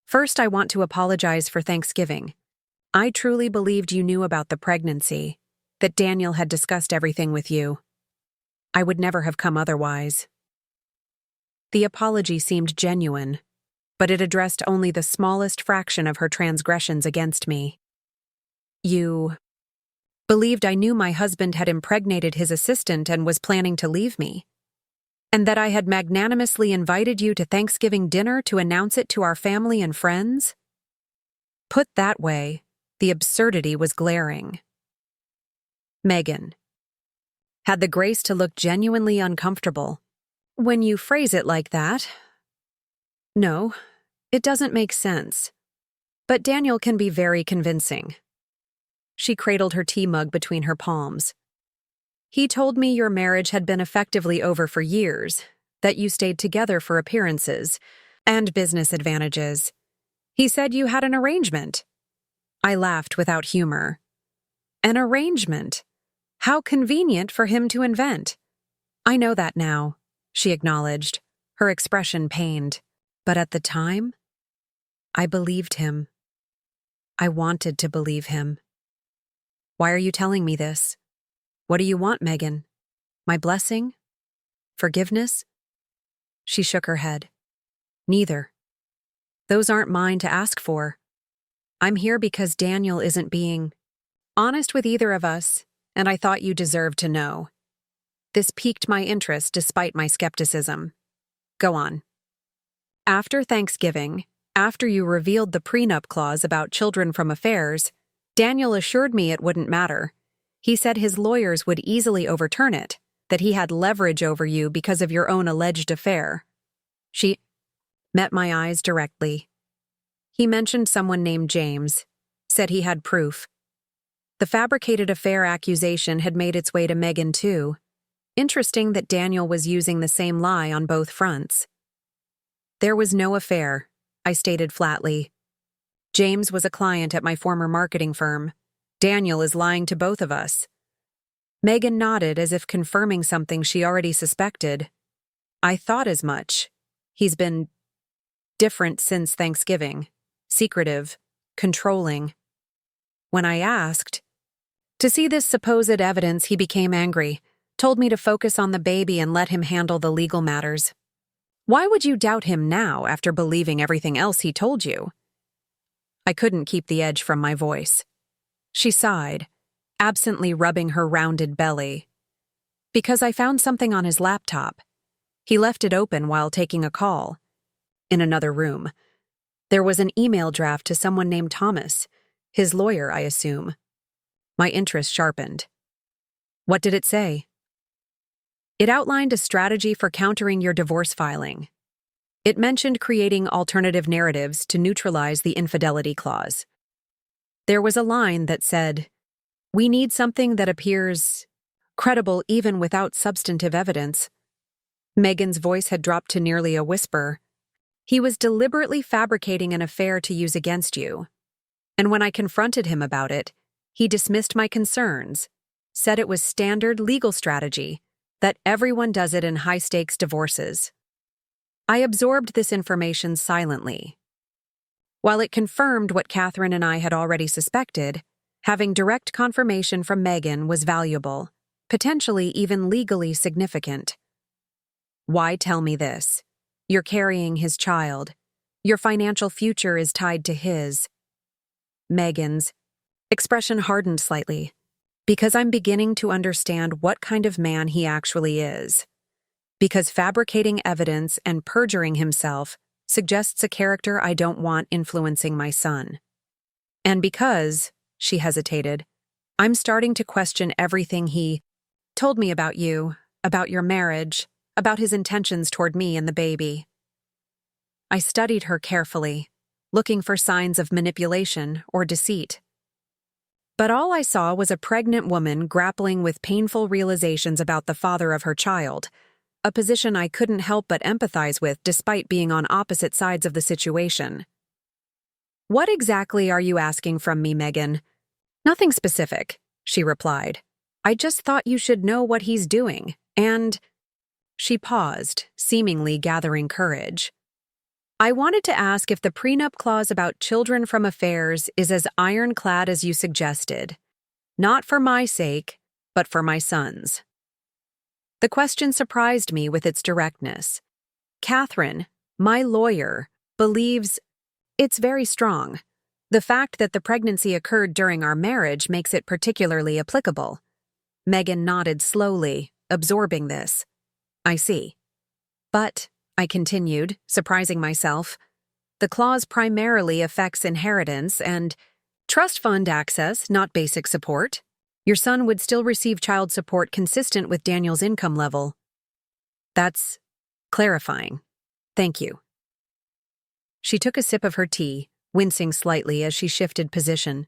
S1: "First, I want to apologize for Thanksgiving. I truly believed you knew about the pregnancy, that Daniel had discussed everything with you. I would never have come otherwise." The apology seemed genuine, but it addressed only the smallest fraction of her transgressions against me. "You believed I knew my husband had impregnated his assistant and was planning to leave me, and that I had magnanimously invited you to Thanksgiving dinner to announce it to our family and friends?" Put that way, the absurdity was glaring. Megan had the grace to look genuinely uncomfortable. "When you phrase it like that, no, it doesn't make sense. But Daniel can be very convincing." She cradled her tea mug between her palms. "He told me your marriage had been effectively over for years, that you stayed together for appearances and business advantages. He said you had an arrangement." I laughed without humor. "An arrangement? How convenient for him to invent." "I know that now," she acknowledged, her expression pained. "But at the time, I believed him. I wanted to believe him." "Why are you telling me this? What do you want, Megan? My blessing? Forgiveness?" She shook her head. "Neither. Those aren't mine to ask for. I'm here because Daniel isn't being honest with either of us, and I thought you deserved to know. This piqued my interest despite my skepticism. Go on." After Thanksgiving, After you revealed the prenup clause about children from affairs, Daniel assured me it wouldn't matter. He said his lawyers would easily overturn it, that he had leverage over you because of your own alleged affair. She met my eyes directly. He mentioned someone named James, said he had proof. The fabricated affair accusation had made its way to Megan too. Interesting that Daniel was using the same lie on both fronts. There was no affair, I stated flatly. James was a client at my former marketing firm. Daniel is lying to both of us. Megan nodded as if confirming something she already suspected. I thought as much. He's been different since Thanksgiving. Secretive. Controlling. When I asked to see this supposed evidence, he became angry, told me to focus on the baby and let him handle the legal matters. Why would you doubt him now after believing everything else he told you? I couldn't keep the edge from my voice. She sighed, absently rubbing her rounded belly. Because I found something on his laptop. He left it open while taking a call. In another room. There was an email draft to someone named Thomas, his lawyer, I assume. My interest sharpened. What did it say? It outlined a strategy for countering your divorce filing. It mentioned creating alternative narratives to neutralize the infidelity clause. There was a line that said, "We need something that appears credible even without substantive evidence." Megan's voice had dropped to nearly a whisper. He was deliberately fabricating an affair to use against you. And when I confronted him about it, he dismissed my concerns, said it was standard legal strategy, that everyone does it in high-stakes divorces. I absorbed this information silently. While it confirmed what Catherine and I had already suspected, having direct confirmation from Megan was valuable, potentially even legally significant. Why tell me this? You're carrying his child. Your financial future is tied to his. Megan's expression hardened slightly. Because I'm beginning to understand what kind of man he actually is. Because fabricating evidence and perjuring himself suggests a character I don't want influencing my son. And because, she hesitated, I'm starting to question everything he told me about you, about your marriage, about his intentions toward me and the baby. I studied her carefully, looking for signs of manipulation or deceit. But all I saw was a pregnant woman grappling with painful realizations about the father of her child, a position I couldn't help but empathize with despite being on opposite sides of the situation. What exactly are you asking from me, Megan? Nothing specific, she replied. I just thought you should know what he's doing, and… She paused, seemingly gathering courage. I wanted to ask if the prenup clause about children from affairs is as ironclad as you suggested. Not for my sake, but for my son's. The question surprised me with its directness. Catherine, my lawyer, believes it's very strong. The fact that the pregnancy occurred during our marriage makes it particularly applicable. Megan nodded slowly, absorbing this. I see. But, I continued, surprising myself, the clause primarily affects inheritance and trust fund access, not basic support. Your son would still receive child support consistent with Daniel's income level. That's clarifying. Thank you. She took a sip of her tea, wincing slightly as she shifted position.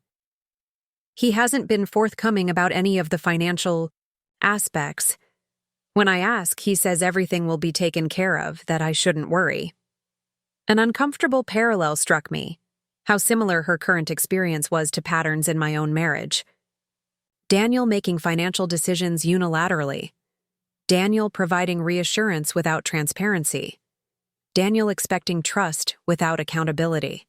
S1: He hasn't been forthcoming about any of the financial aspects. When I ask, he says everything will be taken care of, that I shouldn't worry. An uncomfortable parallel struck me, how similar her current experience was to patterns in my own marriage. Daniel making financial decisions unilaterally. Daniel providing reassurance without transparency. Daniel expecting trust without accountability.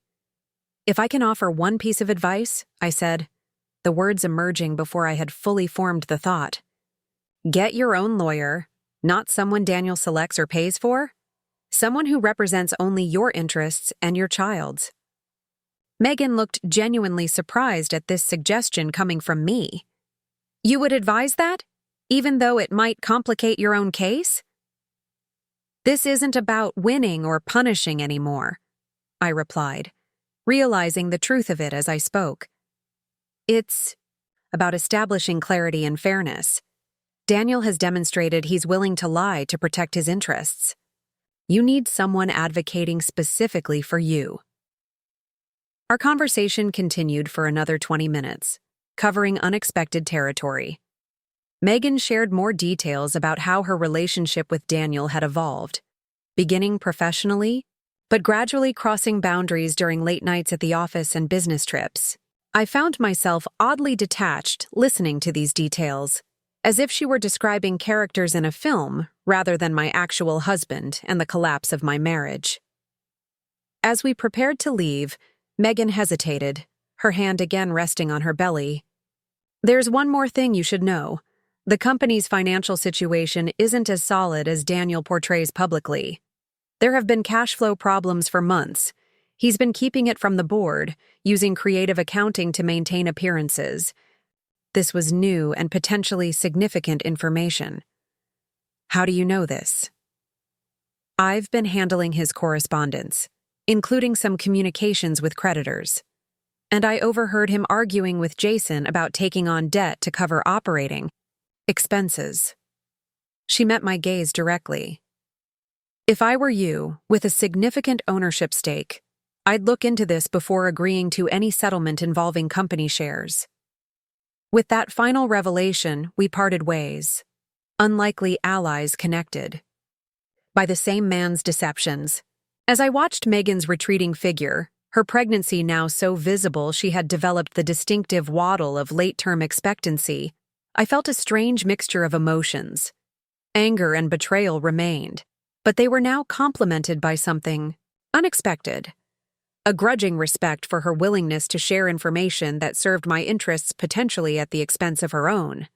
S1: If I can offer one piece of advice, I said, the words emerging before I had fully formed the thought. Get your own lawyer, not someone Daniel selects or pays for. Someone who represents only your interests and your child's. Megan looked genuinely surprised at this suggestion coming from me. You would advise that, even though it might complicate your own case? This isn't about winning or punishing anymore, I replied, realizing the truth of it as I spoke. It's about establishing clarity and fairness. Daniel has demonstrated he's willing to lie to protect his interests. You need someone advocating specifically for you. Our conversation continued for another 20 minutes, covering unexpected territory. Megan shared more details about how her relationship with Daniel had evolved, beginning professionally, but gradually crossing boundaries during late nights at the office and business trips. I found myself oddly detached listening to these details, as if she were describing characters in a film rather than my actual husband and the collapse of my marriage. As we prepared to leave, Megan hesitated, her hand again resting on her belly. There's one more thing you should know. The company's financial situation isn't as solid as Daniel portrays publicly. There have been cash flow problems for months. He's been keeping it from the board, using creative accounting to maintain appearances. This was new and potentially significant information. How do you know this? I've been handling his correspondence, including some communications with creditors. And I overheard him arguing with Jason about taking on debt to cover operating expenses. She met my gaze directly. If I were you, with a significant ownership stake, I'd look into this before agreeing to any settlement involving company shares. With that final revelation, we parted ways. Unlikely allies connected by the same man's deceptions. As I watched Megan's retreating figure, her pregnancy now so visible she had developed the distinctive waddle of late-term expectancy, I felt a strange mixture of emotions. Anger and betrayal remained, but they were now complemented by something unexpected. A grudging respect for her willingness to share information that served my interests potentially at the expense of her own.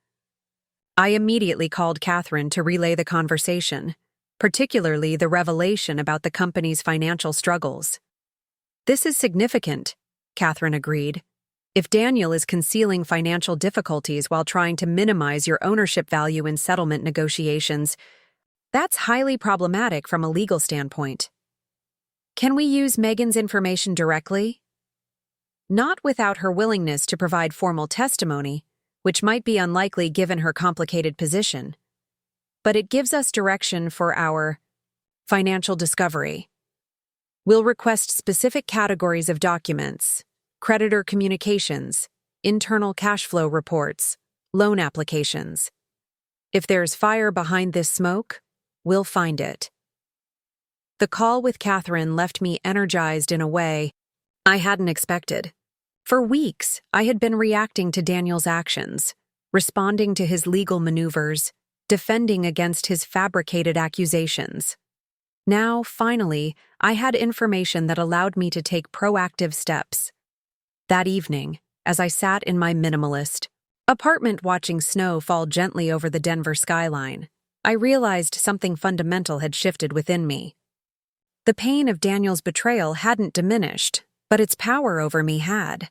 S1: I immediately called Catherine to relay the conversation, particularly the revelation about the company's financial struggles. This is significant, Catherine agreed. If Daniel is concealing financial difficulties while trying to minimize your ownership value in settlement negotiations, that's highly problematic from a legal standpoint. Can we use Megan's information directly? Not without her willingness to provide formal testimony, which might be unlikely given her complicated position. But it gives us direction for our financial discovery. We'll request specific categories of documents, creditor communications, internal cash flow reports, loan applications. If there's fire behind this smoke, we'll find it. The call with Catherine left me energized in a way I hadn't expected. For weeks, I had been reacting to Daniel's actions, responding to his legal maneuvers, defending against his fabricated accusations. Now, finally, I had information that allowed me to take proactive steps. That evening, as I sat in my minimalist apartment watching snow fall gently over the Denver skyline, I realized something fundamental had shifted within me. The pain of Daniel's betrayal hadn't diminished, but its power over me had.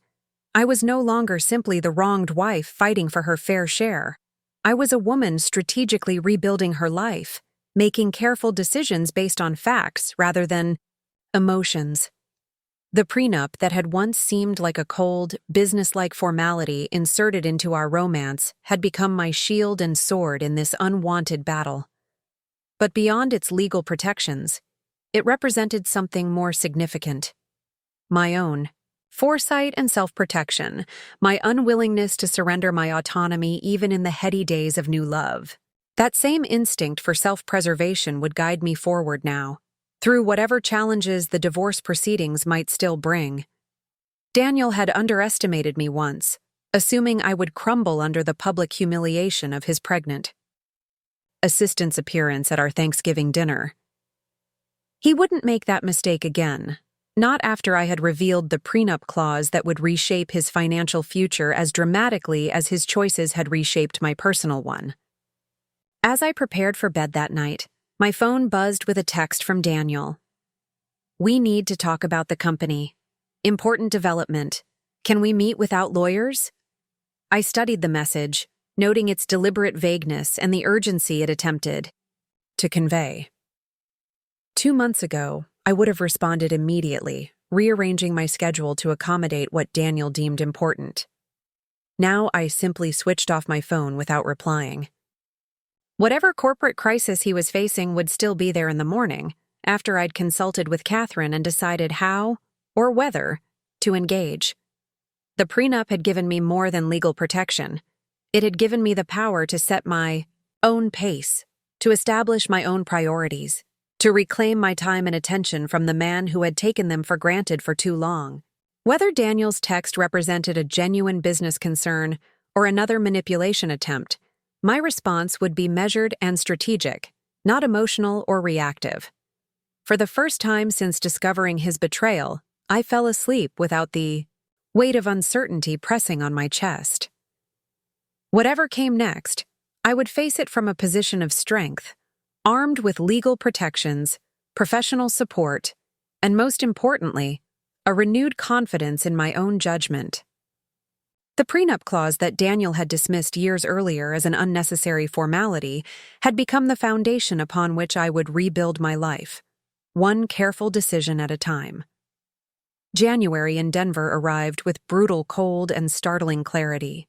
S1: I was no longer simply the wronged wife fighting for her fair share. I was a woman strategically rebuilding her life, making careful decisions based on facts rather than emotions. The prenup that had once seemed like a cold, businesslike formality inserted into our romance had become my shield and sword in this unwanted battle. But beyond its legal protections, it represented something more significant. My own foresight and self-protection, my unwillingness to surrender my autonomy even in the heady days of new love. That same instinct for self-preservation would guide me forward now, through whatever challenges the divorce proceedings might still bring. Daniel had underestimated me once, assuming I would crumble under the public humiliation of his pregnant assistant's appearance at our Thanksgiving dinner. He wouldn't make that mistake again, not after I had revealed the prenup clause that would reshape his financial future as dramatically as his choices had reshaped my personal one. As I prepared for bed that night, my phone buzzed with a text from Daniel. "We need to talk about the company. Important development. Can we meet without lawyers?" I studied the message, noting its deliberate vagueness and the urgency it attempted to convey. 2 months ago, I would have responded immediately, rearranging my schedule to accommodate what Daniel deemed important. Now I simply switched off my phone without replying. Whatever corporate crisis he was facing would still be there in the morning, after I'd consulted with Catherine and decided how, or whether, to engage. The prenup had given me more than legal protection. It had given me the power to set my own pace, to establish my own priorities, to reclaim my time and attention from the man who had taken them for granted for too long. Whether Daniel's text represented a genuine business concern or another manipulation attempt, my response would be measured and strategic, not emotional or reactive. For the first time since discovering his betrayal, I fell asleep without the weight of uncertainty pressing on my chest. Whatever came next, I would face it from a position of strength, armed with legal protections, professional support, and most importantly, a renewed confidence in my own judgment. The prenup clause that Daniel had dismissed years earlier as an unnecessary formality had become the foundation upon which I would rebuild my life, one careful decision at a time. January in Denver arrived with brutal cold and startling clarity.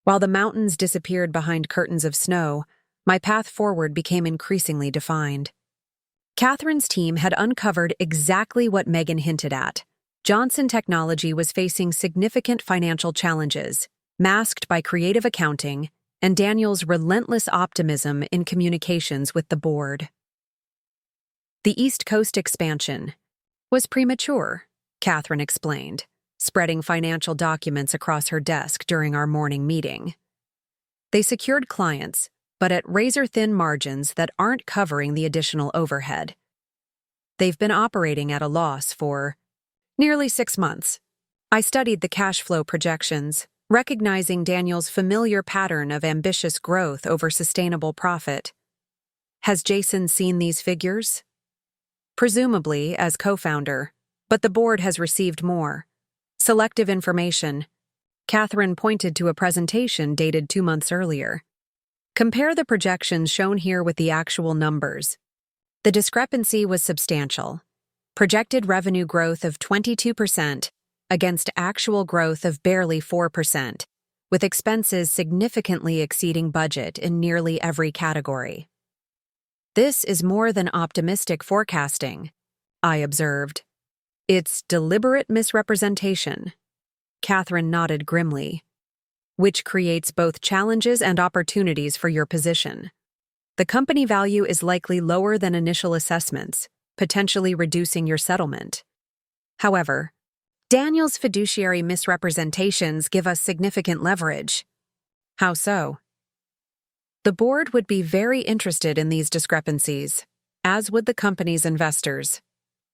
S1: While the mountains disappeared behind curtains of snow, my path forward became increasingly defined. Catherine's team had uncovered exactly what Megan hinted at. Johnson Technology was facing significant financial challenges, masked by creative accounting and Daniel's relentless optimism in communications with the board. The East Coast expansion was premature, Catherine explained, spreading financial documents across her desk during our morning meeting. They secured clients, but at razor-thin margins that aren't covering the additional overhead. They've been operating at a loss for nearly 6 months. I studied the cash flow projections, recognizing Daniel's familiar pattern of ambitious growth over sustainable profit. Has Jason seen these figures? Presumably, as co-founder, but the board has received more. Selective information. Catherine pointed to a presentation dated 2 months earlier. Compare the projections shown here with the actual numbers. The discrepancy was substantial. Projected revenue growth of 22% against actual growth of barely 4%, with expenses significantly exceeding budget in nearly every category. This is more than optimistic forecasting, I observed. It's deliberate misrepresentation. Catherine nodded grimly, which creates both challenges and opportunities for your position. The company value is likely lower than initial assessments, potentially reducing your settlement. However, Daniel's fiduciary misrepresentations give us significant leverage. How so? The board would be very interested in these discrepancies, as would the company's investors.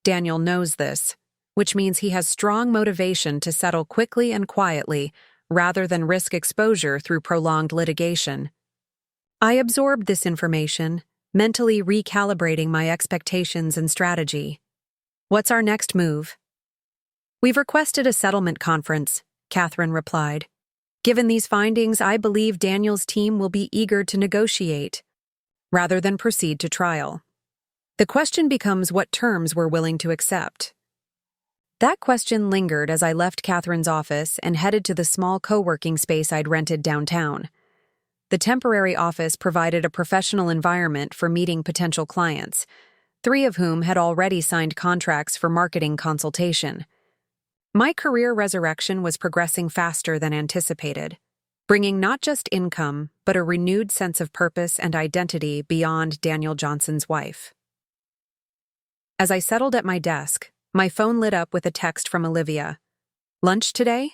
S1: Daniel knows this, which means he has strong motivation to settle quickly and quietly rather than risk exposure through prolonged litigation. I absorbed this information, mentally recalibrating my expectations and strategy. What's our next move? We've requested a settlement conference, Catherine replied. Given these findings, I believe Daniel's team will be eager to negotiate, rather than proceed to trial. The question becomes what terms we're willing to accept. That question lingered as I left Catherine's office and headed to the small co-working space I'd rented downtown. The temporary office provided a professional environment for meeting potential clients, 3 of whom had already signed contracts for marketing consultation. My career resurrection was progressing faster than anticipated, bringing not just income, but a renewed sense of purpose and identity beyond Daniel Johnson's wife. As I settled at my desk, my phone lit up with a text from Olivia. Lunch today?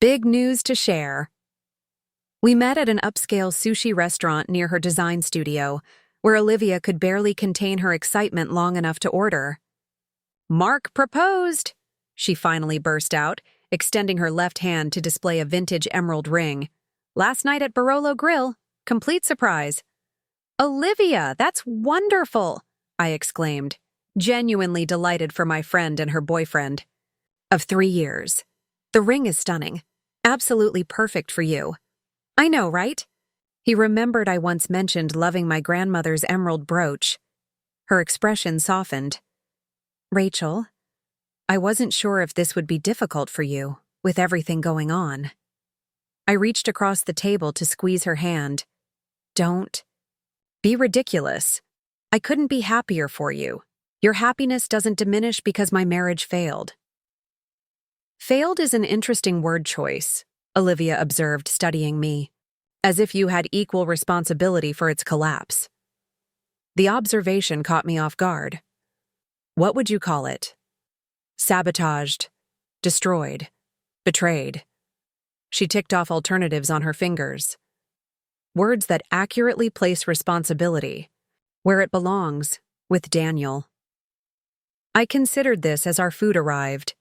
S1: Big news to share. We met at an upscale sushi restaurant near her design studio, where Olivia could barely contain her excitement long enough to order. Mark proposed, she finally burst out, extending her left hand to display a vintage emerald ring. Last night at Barolo Grill, complete surprise. Olivia, that's wonderful, I exclaimed, genuinely delighted for my friend and her boyfriend. Of 3 years. The ring is stunning. Absolutely perfect for you. I know, right? He remembered I once mentioned loving my grandmother's emerald brooch. Her expression softened. Rachel, I wasn't sure if this would be difficult for you, with everything going on. I reached across the table to squeeze her hand. Don't be ridiculous. I couldn't be happier for you. Your happiness doesn't diminish because my marriage failed. Failed is an interesting word choice, Olivia observed, studying me, as if you had equal responsibility for its collapse. The observation caught me off guard. What would you call it? Sabotaged, destroyed, betrayed. She ticked off alternatives on her fingers. Words that accurately place responsibility where it belongs, with Daniel. I considered this as our food arrived.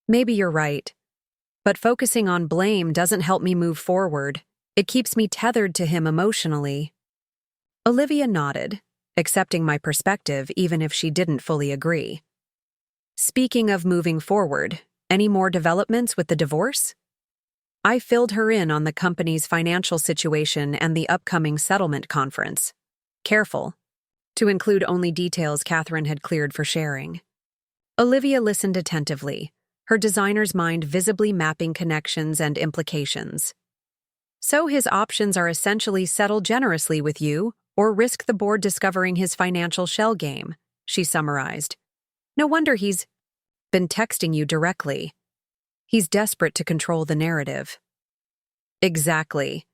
S1: Maybe you're right, but focusing on blame doesn't help me move forward. It keeps me tethered to him emotionally. Olivia nodded, accepting my perspective even if she didn't fully agree. Speaking of moving forward, any more developments with the divorce? I filled her in on the company's financial situation and the upcoming settlement conference. Careful to include only details Catherine had cleared for sharing. Olivia listened attentively, her designer's mind visibly mapping connections and implications. So his options are essentially settle generously with you or risk the board discovering his financial shell game, she summarized. No wonder he's been texting you directly. He's desperate to control the narrative. Exactly.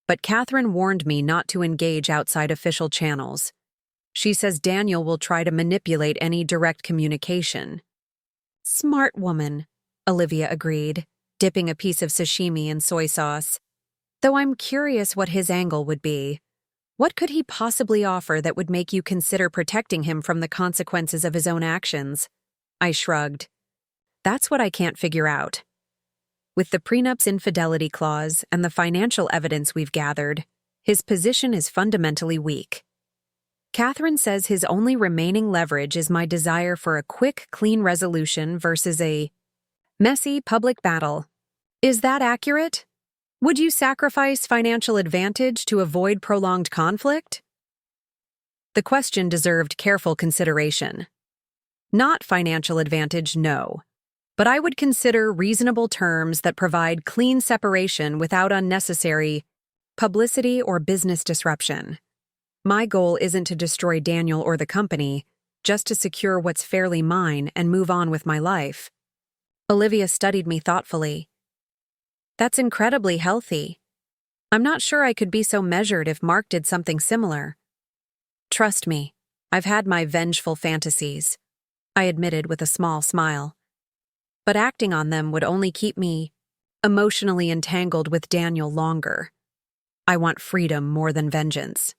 S1: But Catherine warned me not to engage outside official channels. She says Daniel will try to manipulate any direct communication. Smart woman, Olivia agreed, dipping a piece of sashimi in soy sauce. Though I'm curious what his angle would be. What could he possibly offer that would make you consider protecting him from the consequences of his own actions? I shrugged. That's what I can't figure out. With the prenup's infidelity clause and the financial evidence we've gathered, his position is fundamentally weak. Catherine says his only remaining leverage is my desire for a quick, clean resolution versus a messy public battle. Is that accurate? Would you sacrifice financial advantage to avoid prolonged conflict? The question deserved careful consideration. Not financial advantage, no. But I would consider reasonable terms that provide clean separation without unnecessary publicity or business disruption. My goal isn't to destroy Daniel or the company, just to secure what's fairly mine and move on with my life. Olivia studied me thoughtfully. That's incredibly healthy. I'm not sure I could be so measured if Mark did something similar. Trust me, I've had my vengeful fantasies, I admitted with a small smile. But acting on them would only keep me emotionally entangled with Daniel longer. I want freedom more than vengeance.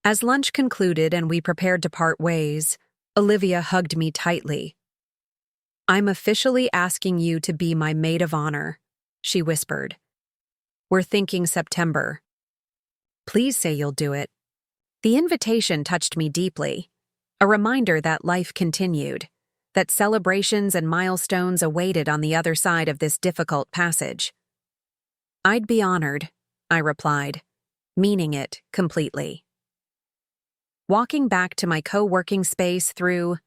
S1: As lunch concluded and we prepared to part ways, Olivia hugged me tightly. I'm officially asking you to be my maid of honor, she whispered. We're thinking September. Please say you'll do it. The invitation touched me deeply, a reminder that life continued, that celebrations and milestones awaited on the other side of this difficult passage. I'd be honored, I replied, meaning it completely. Walking back to my co-working space through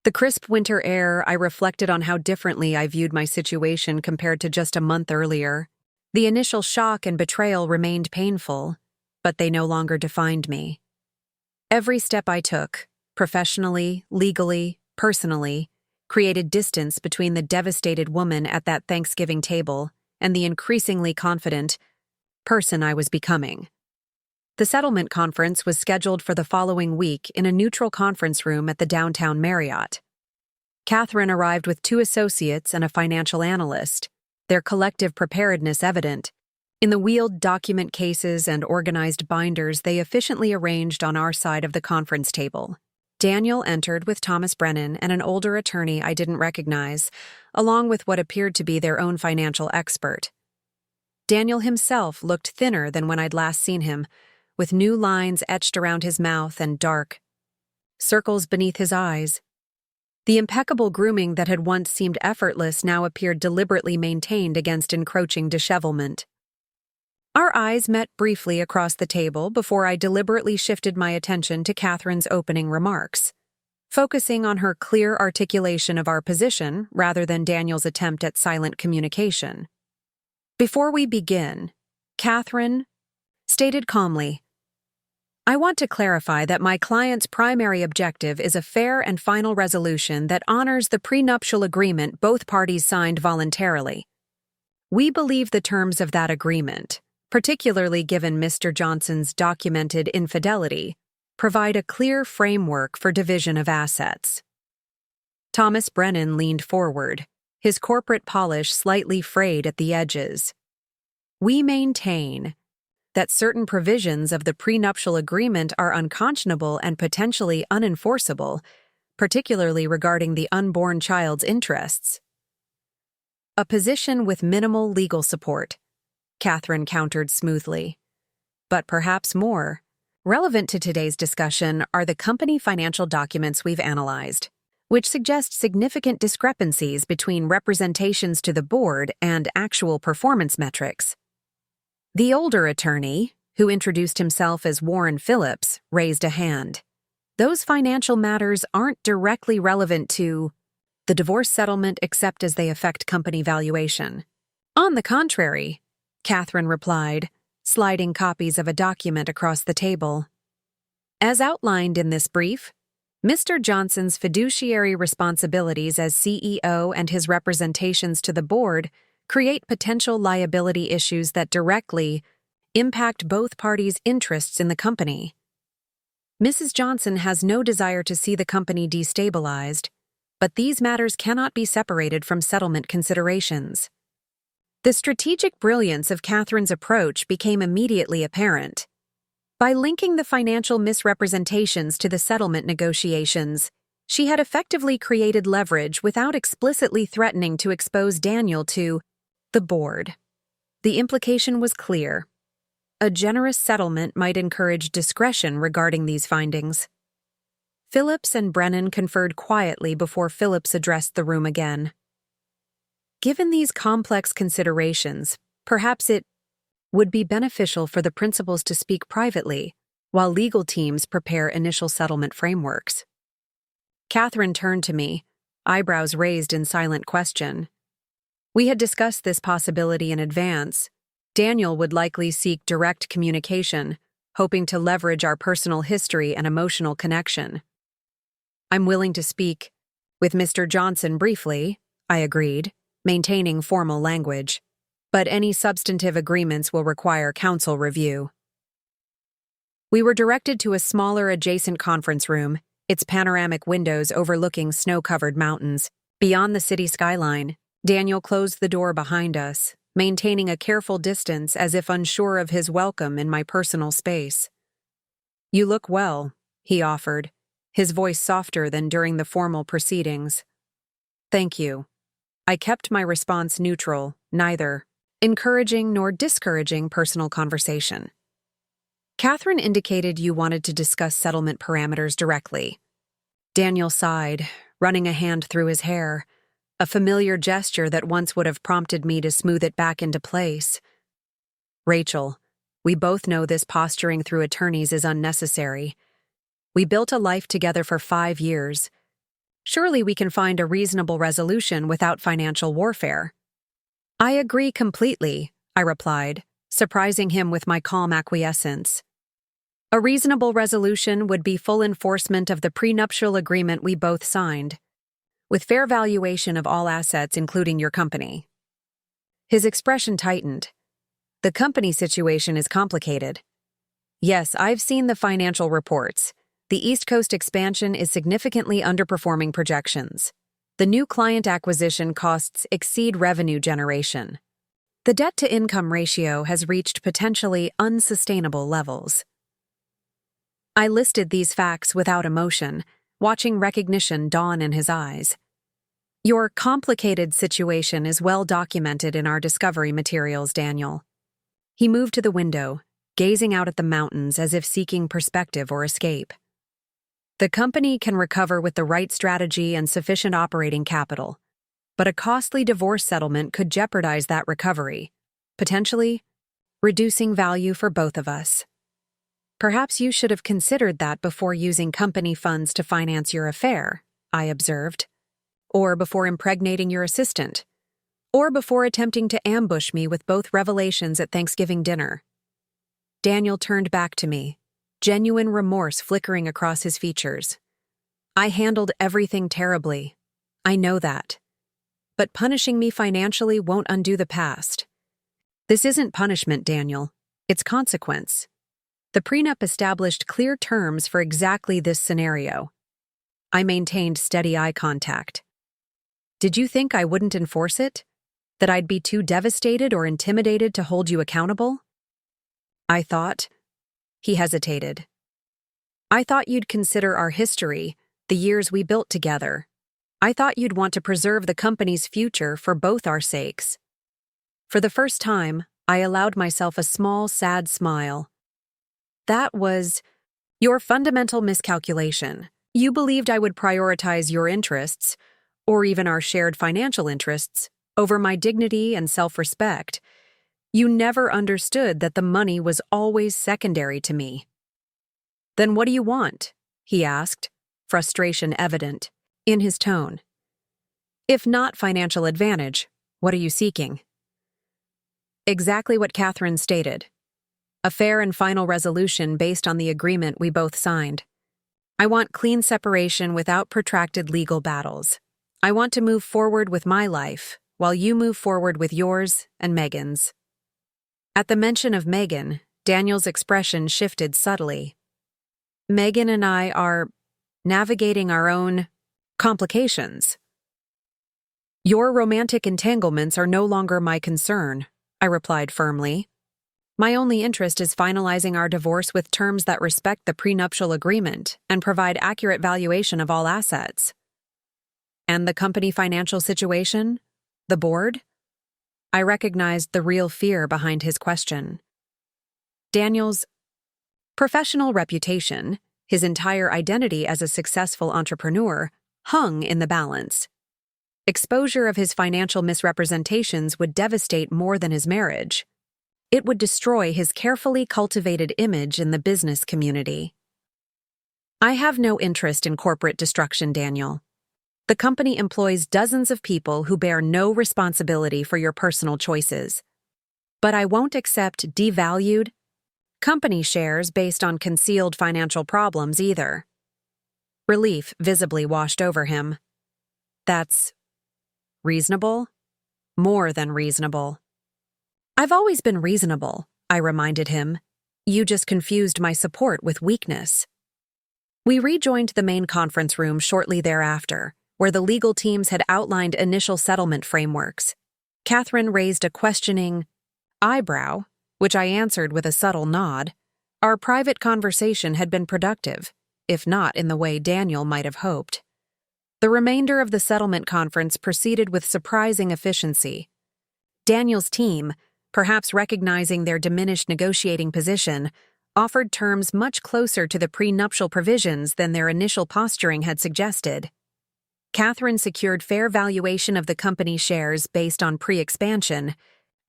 S1: the crisp winter air, I reflected on how differently I viewed my situation compared to just a month earlier. The initial shock and betrayal remained painful, but they no longer defined me. Every step I took, professionally, legally, personally, created distance between the devastated woman at that Thanksgiving table and the increasingly confident person I was becoming. The settlement conference was scheduled for the following week in a neutral conference room at the downtown Marriott. Catherine arrived with 2 associates and a financial analyst, their collective preparedness evident. In the wheeled document cases and organized binders they efficiently arranged on our side of the conference table. Daniel entered with Thomas Brennan and an older attorney I didn't recognize, along with what appeared to be their own financial expert. Daniel himself looked thinner than when I'd last seen him, with new lines etched around his mouth and dark circles beneath his eyes. The impeccable grooming that had once seemed effortless now appeared deliberately maintained against encroaching dishevelment. Our eyes met briefly across the table before I deliberately shifted my attention to Catherine's opening remarks. focusing on her clear articulation of our position rather than Daniel's attempt at silent communication. Before we begin, Catherine stated calmly, I want to clarify that my client's primary objective is a fair and final resolution that honors the prenuptial agreement both parties signed voluntarily. We believe the terms of that agreement, particularly given Mr. Johnson's documented infidelity, provide a clear framework for division of assets. Thomas Brennan leaned forward, his corporate polish slightly frayed at the edges. We maintain that certain provisions of the prenuptial agreement are unconscionable and potentially unenforceable, particularly regarding the unborn child's interests. A position with minimal legal support, Catherine countered smoothly. But perhaps more relevant to today's discussion are the company financial documents we've analyzed, which suggest significant discrepancies between representations to the board and actual performance metrics. The older attorney, who introduced himself as Warren Phillips, raised a hand. Those financial matters aren't directly relevant to the divorce settlement except as they affect company valuation. On the contrary, Catherine replied, sliding copies of a document across the table. As outlined in this brief, Mr. Johnson's fiduciary responsibilities as CEO and his representations to the board create potential liability issues that directly impact both parties' interests in the company. Mrs. Johnson has no desire to see the company destabilized, but these matters cannot be separated from settlement considerations. The strategic brilliance of Catherine's approach became immediately apparent. By linking the financial misrepresentations to the settlement negotiations, she had effectively created leverage without explicitly threatening to expose Daniel to the board. The implication was clear. A generous settlement might encourage discretion regarding these findings. Phillips and Brennan conferred quietly before Phillips addressed the room again. Given these complex considerations, perhaps it would be beneficial for the principals to speak privately while legal teams prepare initial settlement frameworks. Catherine turned to me, eyebrows raised in silent question. We had discussed this possibility in advance. Daniel would likely seek direct communication, hoping to leverage our personal history and emotional connection. I'm willing to speak with Mr. Johnson briefly, I agreed, maintaining formal language, but any substantive agreements will require counsel review. We were directed to a smaller adjacent conference room, its panoramic windows overlooking snow-covered mountains. Beyond the city skyline, Daniel closed the door behind us, maintaining a careful distance as if unsure of his welcome in my personal space. You look well, he offered, his voice softer than during the formal proceedings. Thank you. I kept my response neutral, neither encouraging nor discouraging personal conversation. Catherine indicated you wanted to discuss settlement parameters directly. Daniel sighed, running a hand through his hair, a familiar gesture that once would have prompted me to smooth it back into place. Rachel, we both know this posturing through attorneys is unnecessary. We built a life together for 5 years. Surely we can find a reasonable resolution without financial warfare. I agree completely, I replied, surprising him with my calm acquiescence. A reasonable resolution would be full enforcement of the prenuptial agreement we both signed, with fair valuation of all assets including your company. His expression tightened. The company situation is complicated. Yes, I've seen the financial reports. The East Coast expansion is significantly underperforming projections. The new client acquisition costs exceed revenue generation. The debt-to-income ratio has reached potentially unsustainable levels. I listed these facts without emotion, watching recognition dawn in his eyes. Your complicated situation is well documented in our discovery materials, Daniel. He moved to the window, gazing out at the mountains as if seeking perspective or escape. The company can recover with the right strategy and sufficient operating capital, but a costly divorce settlement could jeopardize that recovery, potentially reducing value for both of us. Perhaps you should have considered that before using company funds to finance your affair, I observed. Or before impregnating your assistant. Or before attempting to ambush me with both revelations at Thanksgiving dinner. Daniel turned back to me, genuine remorse flickering across his features. I handled everything terribly. I know that. But punishing me financially won't undo the past. This isn't punishment, Daniel. It's consequence. The prenup established clear terms for exactly this scenario. I maintained steady eye contact. Did you think I wouldn't enforce it? That I'd be too devastated or intimidated to hold you accountable? I thought. He hesitated. I thought you'd consider our history, the years we built together. I thought you'd want to preserve the company's future for both our sakes. For the first time, I allowed myself a small, sad smile. That was your fundamental miscalculation. You believed I would prioritize your interests, or even our shared financial interests, over my dignity and self-respect. You never understood that the money was always secondary to me. Then what do you want? He asked, frustration evident in his tone. If not financial advantage, what are you seeking? Exactly what Catherine stated. A fair and final resolution based on the agreement we both signed. I want clean separation without protracted legal battles. I want to move forward with my life, while you move forward with yours and Megan's. At the mention of Megan, Daniel's expression shifted subtly. Megan and I are navigating our own complications. Your romantic entanglements are no longer my concern, I replied firmly. My only interest is finalizing our divorce with terms that respect the prenuptial agreement and provide accurate valuation of all assets. And the company financial situation? The board? I recognized the real fear behind his question. Daniel's professional reputation, his entire identity as a successful entrepreneur, hung in the balance. Exposure of his financial misrepresentations would devastate more than his marriage. It would destroy his carefully cultivated image in the business community. I have no interest in corporate destruction, Daniel. The company employs dozens of people who bear no responsibility for your personal choices. But I won't accept devalued company shares based on concealed financial problems either. Relief visibly washed over him. That's reasonable? More than reasonable. I've always been reasonable, I reminded him. You just confused my support with weakness. We rejoined the main conference room shortly thereafter, where the legal teams had outlined initial settlement frameworks. Catherine raised a questioning eyebrow, which I answered with a subtle nod. Our private conversation had been productive, if not in the way Daniel might have hoped. The remainder of the settlement conference proceeded with surprising efficiency. Daniel's team, perhaps recognizing their diminished negotiating position, offered terms much closer to the prenuptial provisions than their initial posturing had suggested. Catherine secured fair valuation of the company shares based on pre-expansion,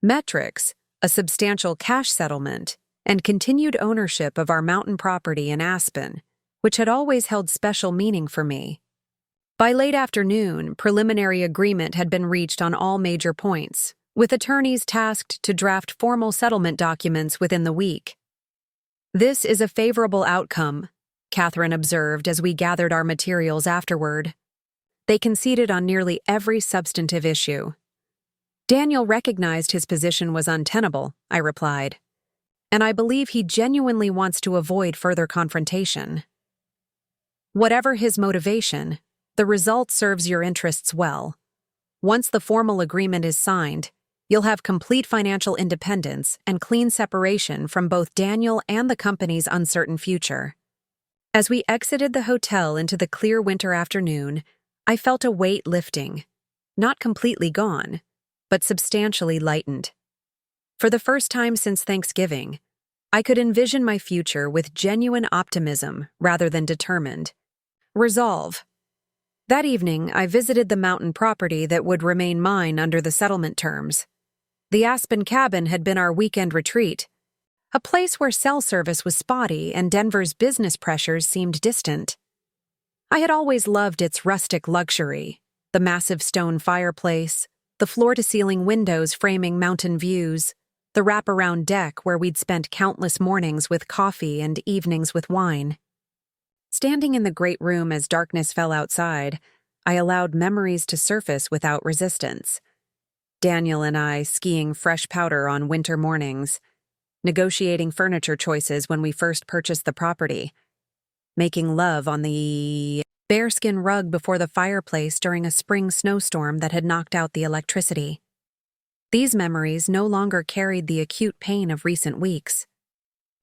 S1: metrics, a substantial cash settlement, and continued ownership of our mountain property in Aspen, which had always held special meaning for me. By late afternoon, preliminary agreement had been reached on all major points, with attorneys tasked to draft formal settlement documents within the week. This is a favorable outcome, Catherine observed as we gathered our materials afterward. They conceded on nearly every substantive issue. Daniel recognized his position was untenable, I replied, and I believe he genuinely wants to avoid further confrontation. Whatever his motivation, the result serves your interests well. Once the formal agreement is signed, you'll have complete financial independence and clean separation from both Daniel and the company's uncertain future. As we exited the hotel into the clear winter afternoon, I felt a weight lifting, not completely gone, but substantially lightened. For the first time since Thanksgiving, I could envision my future with genuine optimism rather than determined resolve. That evening, I visited the mountain property that would remain mine under the settlement terms. The Aspen cabin had been our weekend retreat, a place where cell service was spotty and Denver's business pressures seemed distant. I had always loved its rustic luxury, the massive stone fireplace, the floor-to-ceiling windows framing mountain views, the wraparound deck where we'd spent countless mornings with coffee and evenings with wine. Standing in the great room as darkness fell outside, I allowed memories to surface without resistance. Daniel and I skiing fresh powder on winter mornings, negotiating furniture choices when we first purchased the property, making love on the bearskin rug before the fireplace during a spring snowstorm that had knocked out the electricity. These memories no longer carried the acute pain of recent weeks.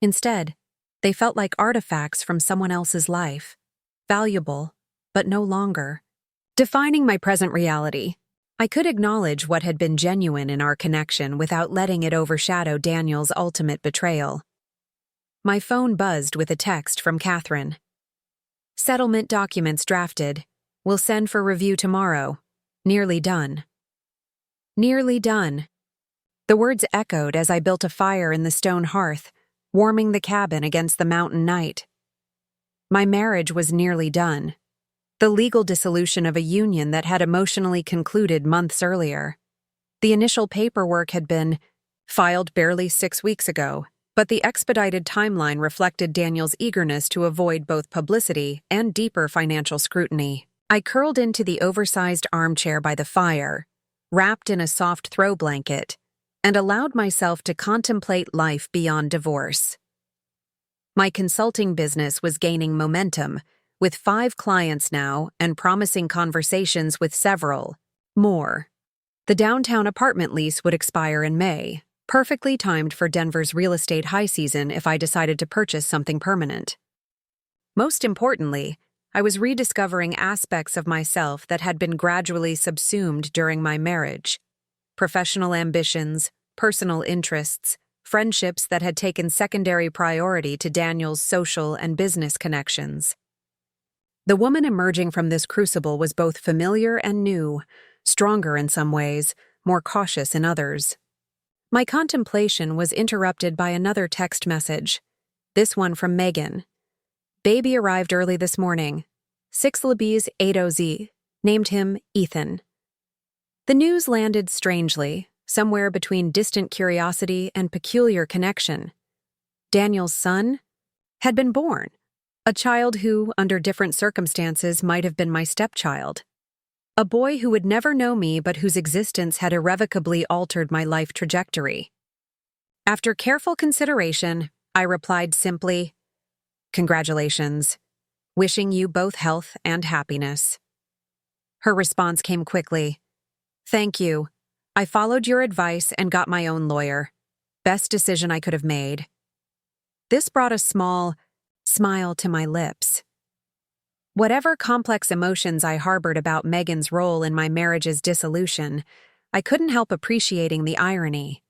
S1: Instead, they felt like artifacts from someone else's life, valuable, but no longer. Defining my present reality, I could acknowledge what had been genuine in our connection without letting it overshadow Daniel's ultimate betrayal. My phone buzzed with a text from Catherine. Settlement documents drafted. Will send for review tomorrow. Nearly done. Nearly done. The words echoed as I built a fire in the stone hearth, warming the cabin against the mountain night. My marriage was nearly done. The legal dissolution of a union that had emotionally concluded months earlier. The initial paperwork had been filed barely 6 weeks ago, but the expedited timeline reflected Daniel's eagerness to avoid both publicity and deeper financial scrutiny. I curled into the oversized armchair by the fire, wrapped in a soft throw blanket, and allowed myself to contemplate life beyond divorce. My consulting business was gaining momentum, with 5 clients now and promising conversations with several more. The downtown apartment lease would expire in May, perfectly timed for Denver's real estate high season if I decided to purchase something permanent. Most importantly, I was rediscovering aspects of myself that had been gradually subsumed during my marriage. Professional ambitions, personal interests, friendships that had taken secondary priority to Daniel's social and business connections. The woman emerging from this crucible was both familiar and new, stronger in some ways, more cautious in others. My contemplation was interrupted by another text message, this one from Megan. Baby arrived early this morning. 6 Libby's 8OZ, named him Ethan. The news landed strangely, somewhere between distant curiosity and peculiar connection. Daniel's son had been born. A child who, under different circumstances, might have been my stepchild. A boy who would never know me but whose existence had irrevocably altered my life trajectory. After careful consideration, I replied simply, "Congratulations. Wishing you both health and happiness." Her response came quickly. "Thank you. I followed your advice and got my own lawyer. Best decision I could have made." This brought a small smile to my lips. Whatever complex emotions I harbored about Megan's role in my marriage's dissolution, I couldn't help appreciating the irony.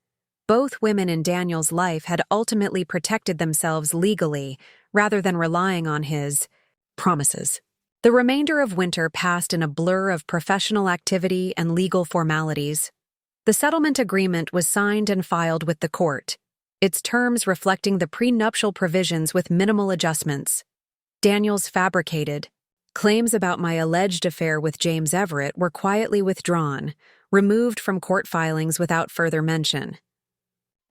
S1: Both women in Daniel's life had ultimately protected themselves legally, rather than relying on his promises. The remainder of winter passed in a blur of professional activity and legal formalities. The settlement agreement was signed and filed with the court, its terms reflecting the prenuptial provisions with minimal adjustments. Daniel's fabricated claims about my alleged affair with James Everett were quietly withdrawn, removed from court filings without further mention.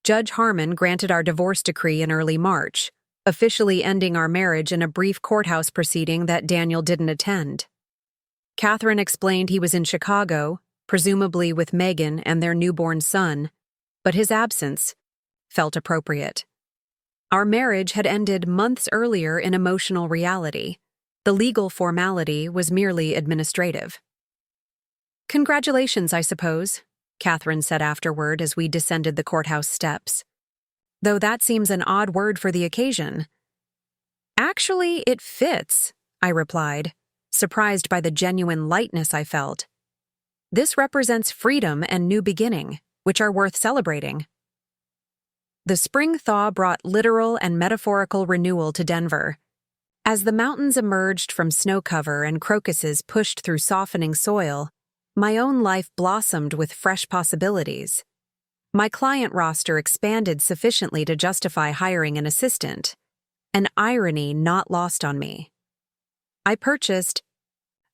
S1: Judge Harmon granted our divorce decree in early March, officially ending our marriage in a brief courthouse proceeding that Daniel didn't attend. Catherine explained he was in Chicago, presumably with Megan and their newborn son, but his absence felt appropriate. Our marriage had ended months earlier in emotional reality. The legal formality was merely administrative. "Congratulations, I suppose," Catherine said afterward as we descended the courthouse steps. "Though that seems an odd word for the occasion." "Actually, it fits," I replied, surprised by the genuine lightness I felt. "This represents freedom and new beginning, which are worth celebrating." The spring thaw brought literal and metaphorical renewal to Denver. As the mountains emerged from snow cover and crocuses pushed through softening soil, my own life blossomed with fresh possibilities. My client roster expanded sufficiently to justify hiring an assistant, an irony not lost on me. I purchased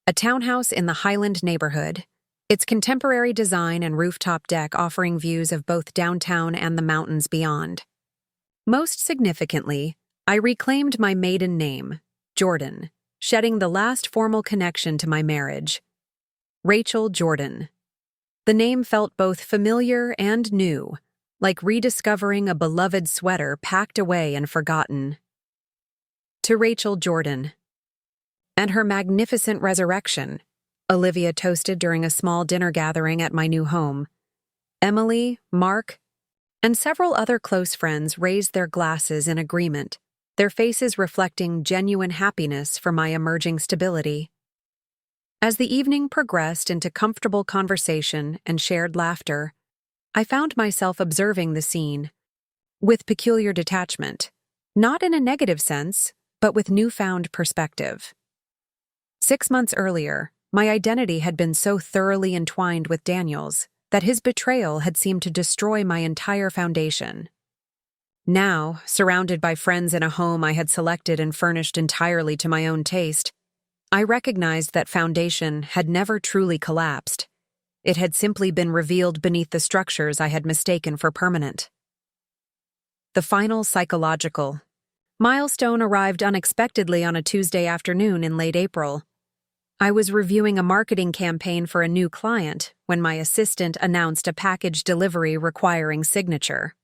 S1: a townhouse in the Highland neighborhood, its contemporary design and rooftop deck offering views of both downtown and the mountains beyond. Most significantly, I reclaimed my maiden name, Jordan, shedding the last formal connection to my marriage. Rachel Jordan. The name felt both familiar and new, like rediscovering a beloved sweater packed away and forgotten. To Rachel Jordan. And her magnificent resurrection, Olivia toasted during a small dinner gathering at my new home. Emily, Mark, and several other close friends raised their glasses in agreement, their faces reflecting genuine happiness for my emerging stability. As the evening progressed into comfortable conversation and shared laughter, I found myself observing the scene with peculiar detachment, not in a negative sense, but with newfound perspective. 6 months earlier, my identity had been so thoroughly entwined with Daniel's that his betrayal had seemed to destroy my entire foundation. Now, surrounded by friends in a home I had selected and furnished entirely to my own taste, I recognized that foundation had never truly collapsed. It had simply been revealed beneath the structures I had mistaken for permanent. The final psychological milestone arrived unexpectedly on a Tuesday afternoon in late April. I was reviewing a marketing campaign for a new client when my assistant announced a package delivery requiring signature.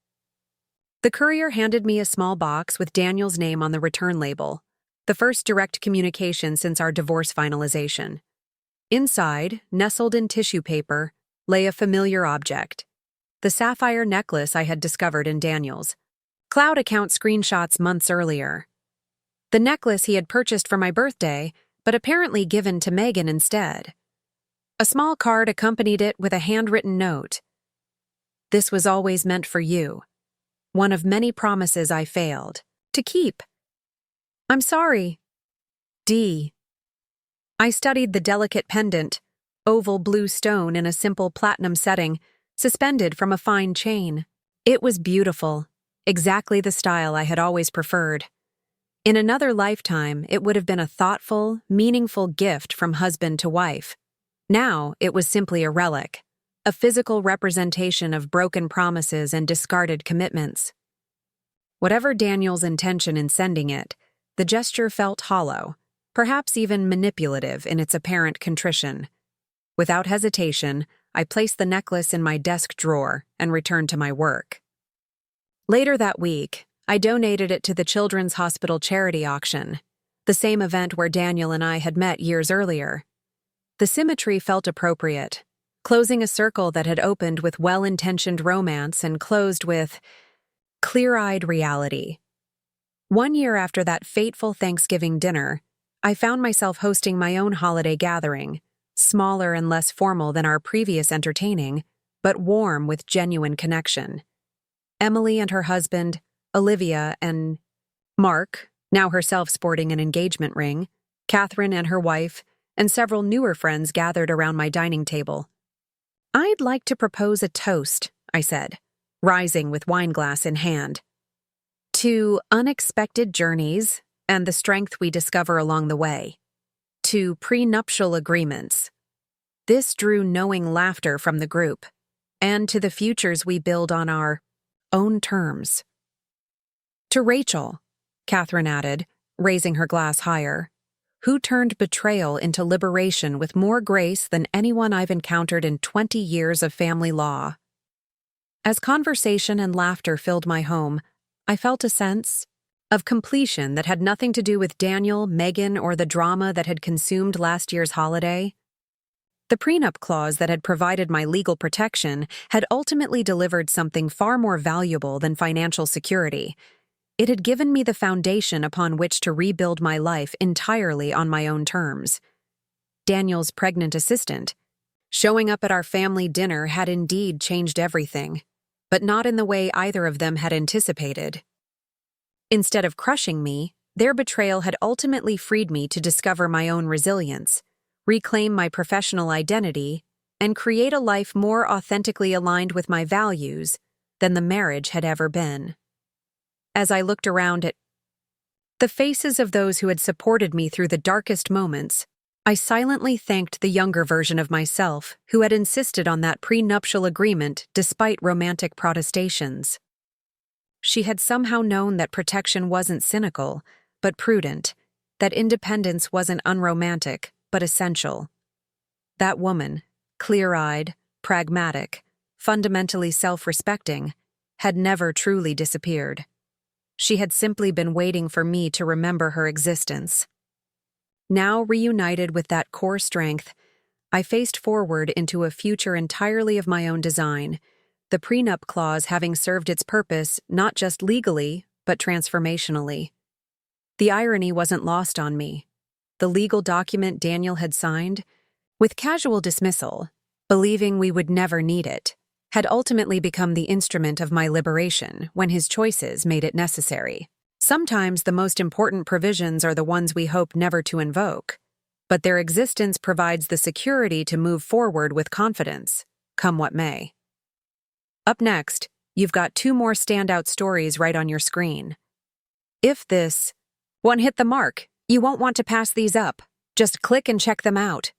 S1: The courier handed me a small box with Daniel's name on the return label, the first direct communication since our divorce finalization. Inside, nestled in tissue paper, lay a familiar object, the sapphire necklace I had discovered in Daniel's cloud account screenshots months earlier. The necklace he had purchased for my birthday, but apparently given to Megan instead. A small card accompanied it with a handwritten note. "This was always meant for you. One of many promises I failed to keep. I'm sorry. D." I studied the delicate pendant, oval blue stone in a simple platinum setting, suspended from a fine chain. It was beautiful, exactly the style I had always preferred. In another lifetime, it would have been a thoughtful, meaningful gift from husband to wife. Now, it was simply a relic, a physical representation of broken promises and discarded commitments. Whatever Daniel's intention in sending it, the gesture felt hollow, perhaps even manipulative in its apparent contrition. Without hesitation, I placed the necklace in my desk drawer and returned to my work. Later that week, I donated it to the Children's Hospital charity auction, the same event where Daniel and I had met years earlier. The symmetry felt appropriate, closing a circle that had opened with well-intentioned romance and closed with clear-eyed reality. 1 year after that fateful Thanksgiving dinner, I found myself hosting my own holiday gathering, smaller and less formal than our previous entertaining, but warm with genuine connection. Emily and her husband, Olivia and Mark, now herself sporting an engagement ring, Catherine and her wife, and several newer friends gathered around my dining table. "I'd like to propose a toast," I said, rising with wineglass in hand. "To unexpected journeys and the strength we discover along the way. To prenuptial agreements." This drew knowing laughter from the group. "And to the futures we build on our own terms." "To Rachel," Catherine added, raising her glass higher, "who turned betrayal into liberation with more grace than anyone I've encountered in 20 years of family law." As conversation and laughter filled my home, I felt a sense of completion that had nothing to do with Daniel, Megan, or the drama that had consumed last year's holiday. The prenup clause that had provided my legal protection had ultimately delivered something far more valuable than financial security. It had given me the foundation upon which to rebuild my life entirely on my own terms. Daniel's pregnant assistant, showing up at our family dinner, had indeed changed everything, but not in the way either of them had anticipated. Instead of crushing me, their betrayal had ultimately freed me to discover my own resilience, reclaim my professional identity, and create a life more authentically aligned with my values than the marriage had ever been. As I looked around at the faces of those who had supported me through the darkest moments, I silently thanked the younger version of myself who had insisted on that prenuptial agreement despite romantic protestations. She had somehow known that protection wasn't cynical, but prudent, that independence wasn't unromantic, but essential. That woman, clear-eyed, pragmatic, fundamentally self-respecting, had never truly disappeared. She had simply been waiting for me to remember her existence. Now reunited with that core strength, I faced forward into a future entirely of my own design, the prenup clause having served its purpose not just legally, but transformationally. The irony wasn't lost on me. The legal document Daniel had signed, with casual dismissal, believing we would never need it, had ultimately become the instrument of my liberation when his choices made it necessary. Sometimes the most important provisions are the ones we hope never to invoke, but their existence provides the security to move forward with confidence, come what may. Up next, you've got 2 more standout stories right on your screen. If this one hit the mark, you won't want to pass these up. Just click and check them out.